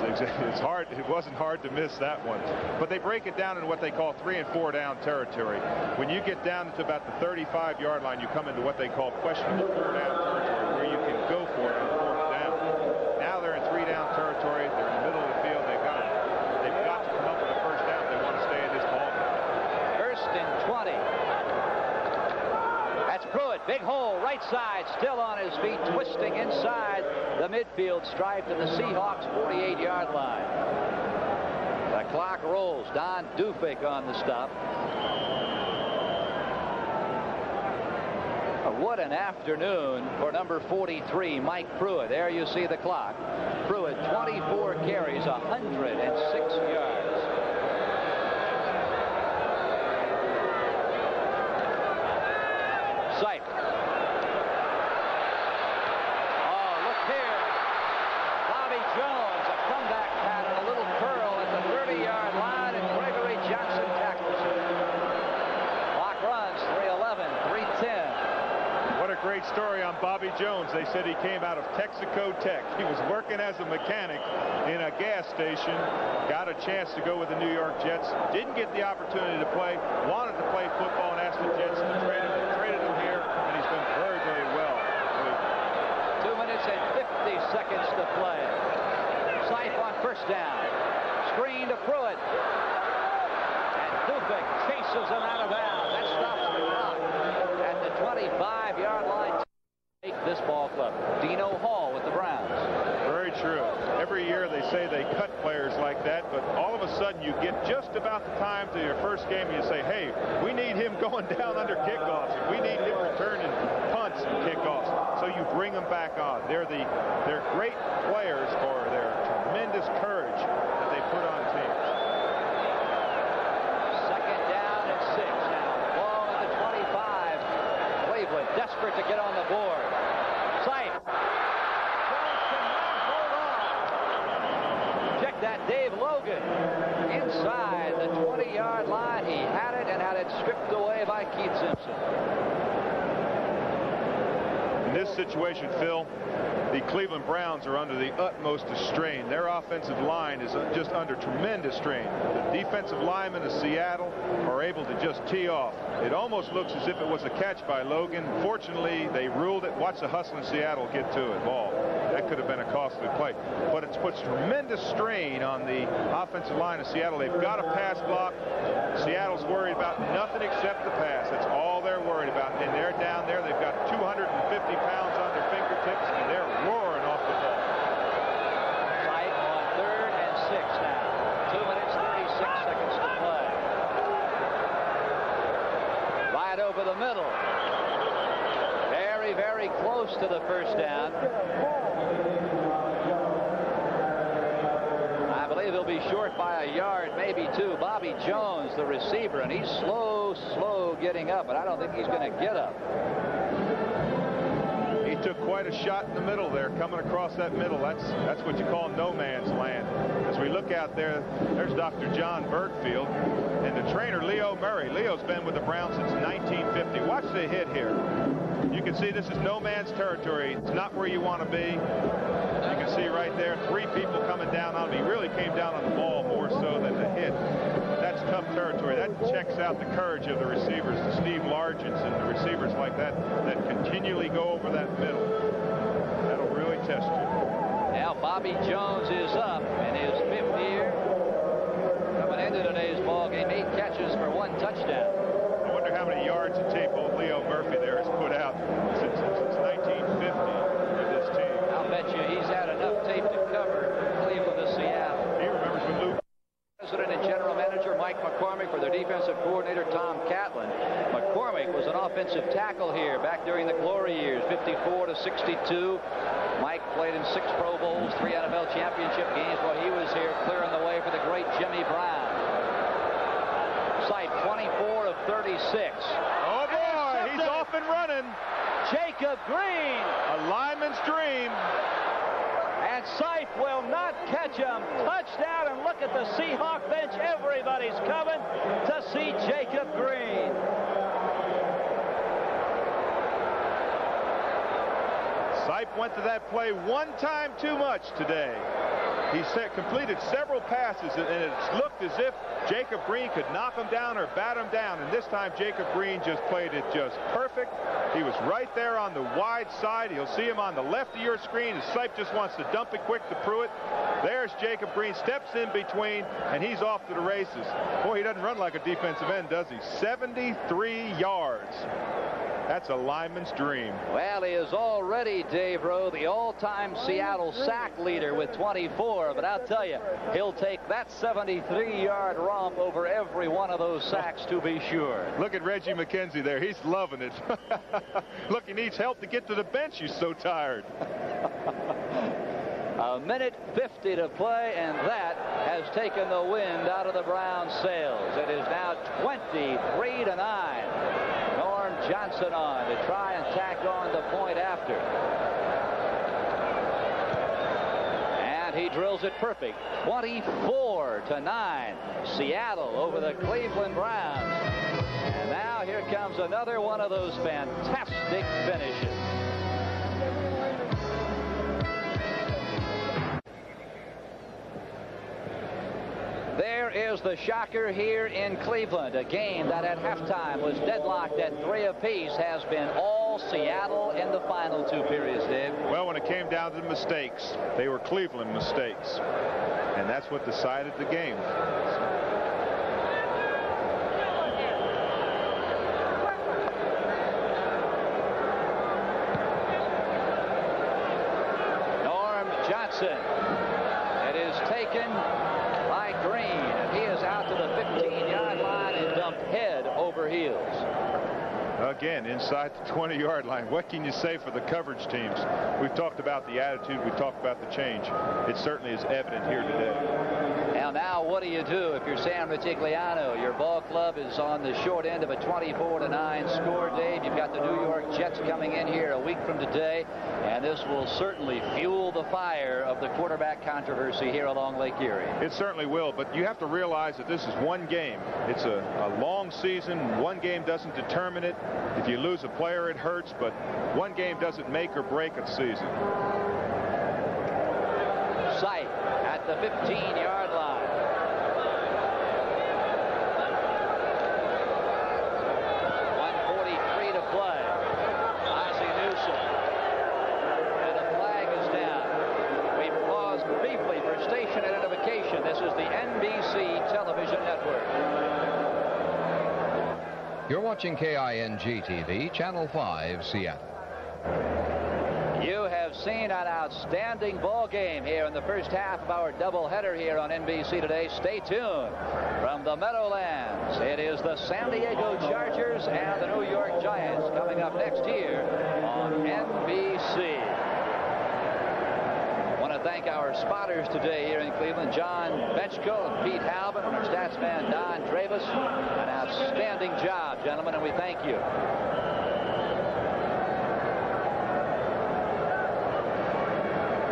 It's hard. It wasn't hard to miss that one. But they break it down into what they call 3- and 4-down territory. When you get down to about the 35-yard line, you come into what they call questionable 4-down territory, where you can go for it on 4th down. Now they're in 3-down territory. They're in the middle of the field. They've got to come up with a first down if they want to stay in this ball game. 1st and 20. That's Pruitt. Big hole, right side, still on his feet, twisting inside the midfield stripe to the Seahawks 48-yard line. The clock rolls. Don Dufik on the stop. What an afternoon for number 43, Mike Pruitt. There you see the clock. Pruitt, 24 carries, 106 yards. Sipe. Oh, look here. Bobby Jones, a comeback pattern, a little curl at the 30-yard line, and Gregory Johnson tackles him. Clock runs, 3:11, 3:10. What a great story on Bobby Jones. They said he came out of Texaco Tech. He was working as a mechanic in a gas station, got a chance to go with the New York Jets, didn't get the opportunity to play, wanted to play football, and asked the Jets to trade him. They traded him here, and he's done very, very well. 2 minutes and 50 seconds to play. Sipe on first down. Screen to Pruitt. And Dufik chases him out of bounds. That stops the clock at the 25-yard line. Take this ball club. Dino Hall with the Browns. Very true. Every year they say they cut players like that, but all of a sudden you get just about the time to your first game and you say, hey, we need him going down under kickoffs. We need him returning punts and kickoffs. So you bring them back on. They're great players for their tremendous courage that they put on teams. 2nd down and 6 now. Ball at the 25. Cleveland desperate to get on the board. Sipe. Jones cannot hold on. Check that, Dave Logan. Inside the 20-yard line. He had it and had it stripped away by Keith Simpson. In this situation, Phil, the Cleveland Browns are under the utmost of strain. Their offensive line is just under tremendous strain. The defensive linemen of Seattle are able to just tee off. It almost looks as if it was a catch by Logan. Fortunately, they ruled it. Watch the hustling Seattle get to it. Ball. That could have been a costly play. But it puts tremendous strain on the offensive line of Seattle. They've got a pass block. Seattle's worried about nothing except the pass. That's all they're worried about. And they're down there. They've got 250 pounds on their fingertips. and they're roaring off the ball. Sight on 3rd and 6 now. 2 minutes, 36 seconds to play. Right over the middle. Very, very close to the first down. I believe he'll be short by a yard, maybe 2. Bobby Jones, the receiver, and he's slow getting up, but I don't think he's going to get up. He took quite a shot in the middle there, coming across that middle. That's what you call no man's land. As we look out there, there's Dr. John Bergfield and the trainer Leo Murray. Leo's been with the Browns since 1950. Watch the hit here. You can see this is no man's territory. It's not where you want to be. You can see right there 3 people coming down on him. He really came down on the ball more so than the hit. That's tough territory. That checks out the courage of the receivers, the Steve Largents and the receivers like that continually go over that middle. That'll really test you. Now Bobby Jones is up in his 5th year. Coming into today's ball game, 8 catches for 1 touchdown. I wonder how many yards of tape old Leo Murphy there has put out since 1950 with this team. I'll bet you he's had enough tape to cover Cleveland to Seattle. He remembers when Luke. President and general manager Mike McCormick for their defensive coordinator Tom Catlin. McCormick was an offensive tackle here back during the glory years, 54 to 62. Mike played in 6 Pro Bowls, 3 NFL championship games while he was here, clearing the way for the great Jimmy Brown. Sight 24 of 36. Oh boy, he's off and running. Jacob Green. A lineman's dream. And Sight will not catch him. Touchdown, and look at the Seahawk bench. Everybody's coming to see Jacob Green. Sipe went to that play 1 time too much today. He completed several passes, and it looked as if Jacob Green could knock him down or bat him down. And this time, Jacob Green just played it just perfect. He was right there on the wide side. You'll see him on the left of your screen. And Sipe just wants to dump it quick to Pruitt. There's Jacob Green, steps in between, and he's off to the races. Boy, he doesn't run like a defensive end, does he? 73 yards. That's a lineman's dream. Well, he is already, Dave Rowe, the all-time Seattle sack leader with 24. But I'll tell you, he'll take that 73-yard romp over every one of those sacks to be sure. Look at Reggie McKenzie there. He's loving it. Look, he needs help to get to the bench. He's so tired. A minute 50 to play, and that has taken the wind out of the Browns' sails. It is now 23-9. Johnson on to try and tack on the point after. And he drills it perfect. 24-9. Seattle over the Cleveland Browns. And now here comes another one of those fantastic finishes. There is the shocker here in Cleveland. A game that at halftime was deadlocked at 3 apiece has been all Seattle in the final 2 periods, Dave. Well, when it came down to the mistakes, they were Cleveland mistakes. And that's what decided the game. Norm Johnson. It is taken by Green, and he is out to the 15-yard line and dumped head over heels. Again, inside the 20-yard line. What can you say for the coverage teams? We've talked about the attitude. We've talked about the change. It certainly is evident here today. Now what do you do if you're Sam Rutigliano? Your ball club is on the short end of a 24-9 score, Dave. You've got the New York Jets coming in here a week from today, and this will certainly fuel the fire of the quarterback controversy here along Lake Erie. It certainly will, but you have to realize that this is one game. It's a long season. One game doesn't determine it. If you lose a player, it hurts, but one game doesn't make or break a season. Sight at the 15-yard line. This is the NBC Television Network. You're watching KING TV, Channel 5, Seattle. You have seen an outstanding ball game here in the first half of our doubleheader here on NBC today. Stay tuned. From the Meadowlands, it is the San Diego Chargers and the New York Giants coming up next here on NBC. I want to thank our spotters today here in Cleveland, John Betchko and Pete Halvin, and our stats man, Don Travis. An outstanding job, gentlemen, and we thank you.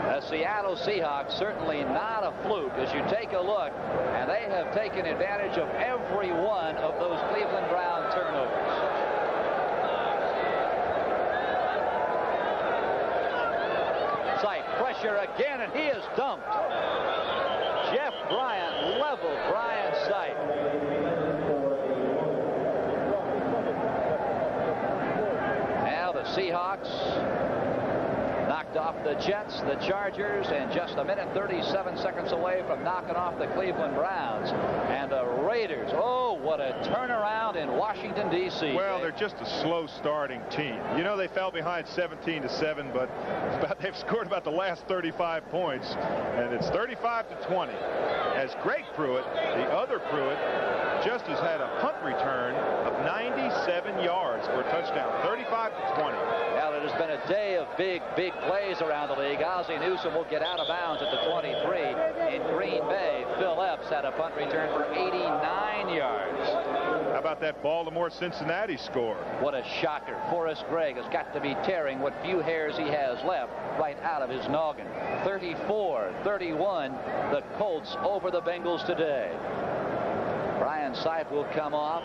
The Seattle Seahawks, certainly not a fluke as you take a look, and they have taken advantage of every one of those Cleveland Brown turnovers. Sight pressure again, and he is dumped. Jeff Bryant leveled Brian's sight. Now the Seahawks knocked off the Jets, the Chargers, and just a minute 37 seconds away from knocking off the Cleveland Browns. And the Raiders, oh, what a turnaround in Washington, D.C. Well, they're just a slow starting team. You know, they fell behind 17-7, but they've scored about the last 35 points, and it's 35-20. As Greg Pruitt, the other Pruitt, just has had a punt return of 97 yards for a touchdown, 35-20. Now, it has been a day of big plays around the league. Ozzie Newsome will get out of bounds at the 23. In Green Bay, Phil Epps had a punt return for 89 yards. How about that Baltimore-Cincinnati score? What a shocker. Forrest Gregg has got to be tearing what few hairs he has left right out of his noggin. 34-31, the Colts over the Bengals today. Brian Sipe will come off.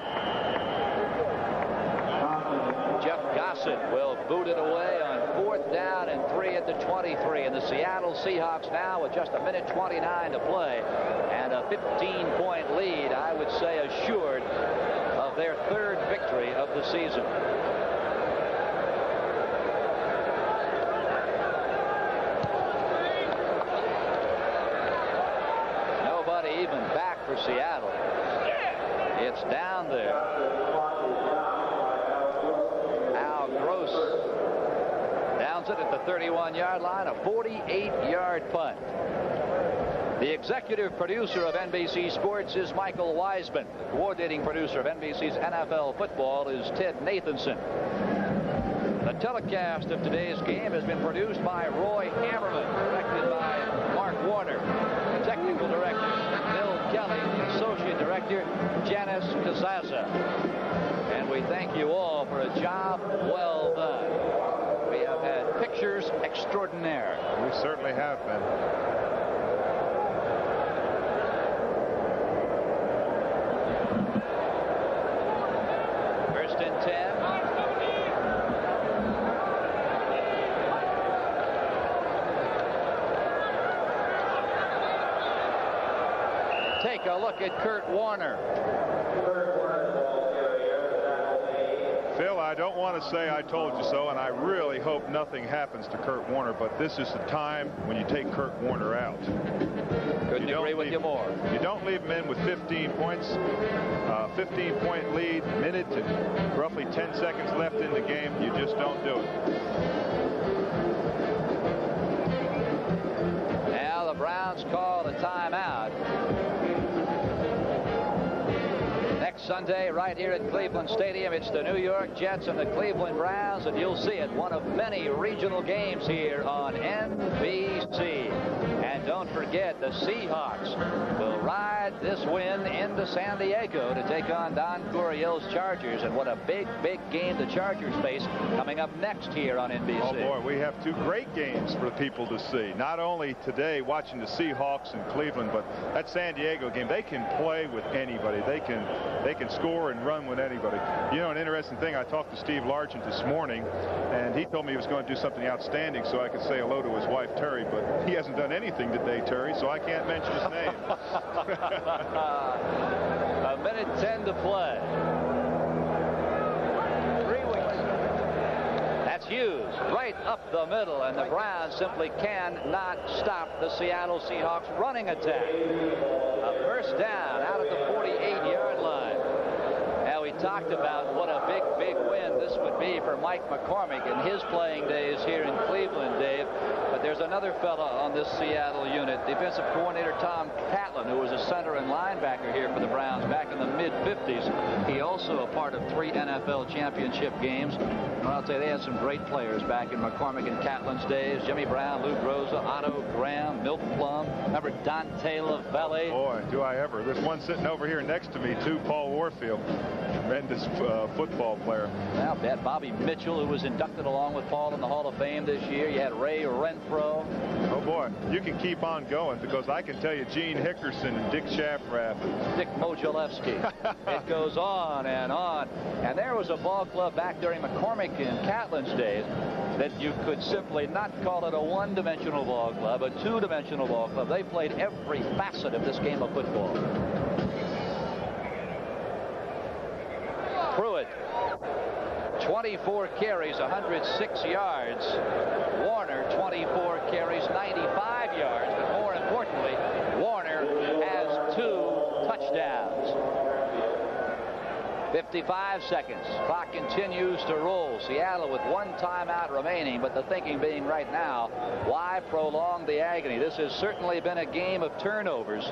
Jeff Gossett will boot it away on 4th down and 3 at the 23. And the Seattle Seahawks now with just a minute 29 to play and a 15-point lead, I would say, assured of their 3rd victory of the season. Nobody even back for Seattle. It's down there. Al Gross downs it at the 31-yard line, a 48-yard punt. The executive producer of NBC Sports is Michael Wiseman. The coordinating producer of NBC's NFL football is Ted Nathanson. The telecast of today's game has been produced by Roy Hammerman, directed by Mark Warner. The technical director, Bill Kelly. The associate director, Janice Kazaza. And we thank you all for a job well done. We have had pictures extraordinaire. We certainly have been. First and 10. Take a look at Kurt Warner. Phil, I don't want to say I told you so, and I really hope nothing happens to Kurt Warner, but this is the time when you take Kurt Warner out. Couldn't agree with you more. You don't leave him in with 15 points, 15-point lead, minute and roughly 10 seconds left in the game. You just don't do it. Now the Browns call a timeout. Next Sunday, right here at Cleveland Stadium, it's the New York Jets and the Cleveland Browns, and you'll see it, one of many regional games here on NBC. And don't forget, the Seahawks will ride this win into San Diego to take on Don Coryell's Chargers. And what a big game the Chargers face coming up next here on NBC. Oh, boy, we have 2 great games for people to see. Not only today watching the Seahawks in Cleveland, but that San Diego game, they can play with anybody. They can score and run with anybody. You know, an interesting thing, I talked to Steve Largent this morning, and he told me he was going to do something outstanding so I could say hello to his wife, Terry, but he hasn't done anything today, Terry, so I can't mention his name. A minute 10 to play. 3 weeks. That's Hughes right up the middle, and the Browns simply cannot stop the Seattle Seahawks running attack. A first down out at the 48-yard line. Now he talked about what a big win this would be for Mike McCormick in his playing days here in Cleveland, Dave. But there's another fella on this Seattle unit, defensive coordinator Tom Catlin, who was a center and linebacker here for the Browns back in the mid-50s. He also a part of 3 NFL championship games. And I'll tell you, they had some great players back in McCormick and Catlin's days. Jimmy Brown, Lou Groza, Otto Graham, Milt Plum. Remember Dante LaValle? Boy, do I ever. There's one sitting over here next to me, too, Paul Warfield. Tremendous football player. Now, that Bobby Mitchell, who was inducted along with Paul in the Hall of Fame this year. You had Ray Renfro. Oh, boy. You can keep on going because I can tell you Gene Hickerson and Dick Shafrath. Dick Mojalewski. It goes on and on. And there was a ball club back during McCormick and Catlin's days that you could simply not call it a one-dimensional ball club, a two-dimensional ball club. They played every facet of this game of football. Pruitt, 24 carries, 106 yards. Warner, 24 carries, 95 yards. But more importantly, Warner has 2 touchdowns. 55 seconds. Clock continues to roll. Seattle with 1 timeout remaining, but the thinking being right now, why prolong the agony? This has certainly been a game of turnovers.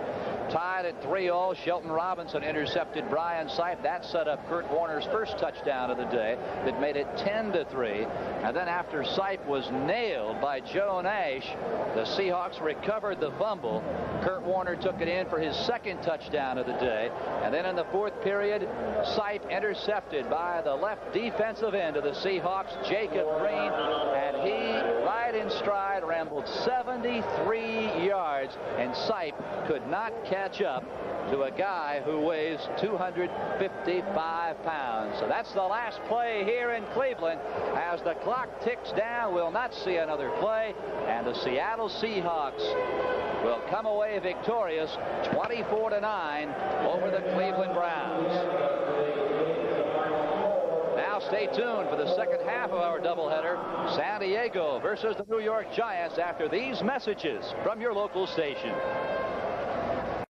Tied at 3-all. Shelton Robinson intercepted Brian Sipe. That set up Kurt Warner's first touchdown of the day that made it 10-3. And then after Sipe was nailed by Joe Nash, the Seahawks recovered the fumble. Kurt Warner took it in for his second touchdown of the day. And then in the 4th period, Sipe intercepted by the left defensive end of the Seahawks, Jacob Green, and he, right in stride, rambled 73 yards, and Sipe could not catch up to a guy who weighs 255 pounds. So that's the last play here in Cleveland. As the clock ticks down, we'll not see another play, and the Seattle Seahawks will come away victorious 24-9 over the Cleveland Browns. Now stay tuned for the second half of our doubleheader, San Diego versus the New York Giants, after these messages from your local station.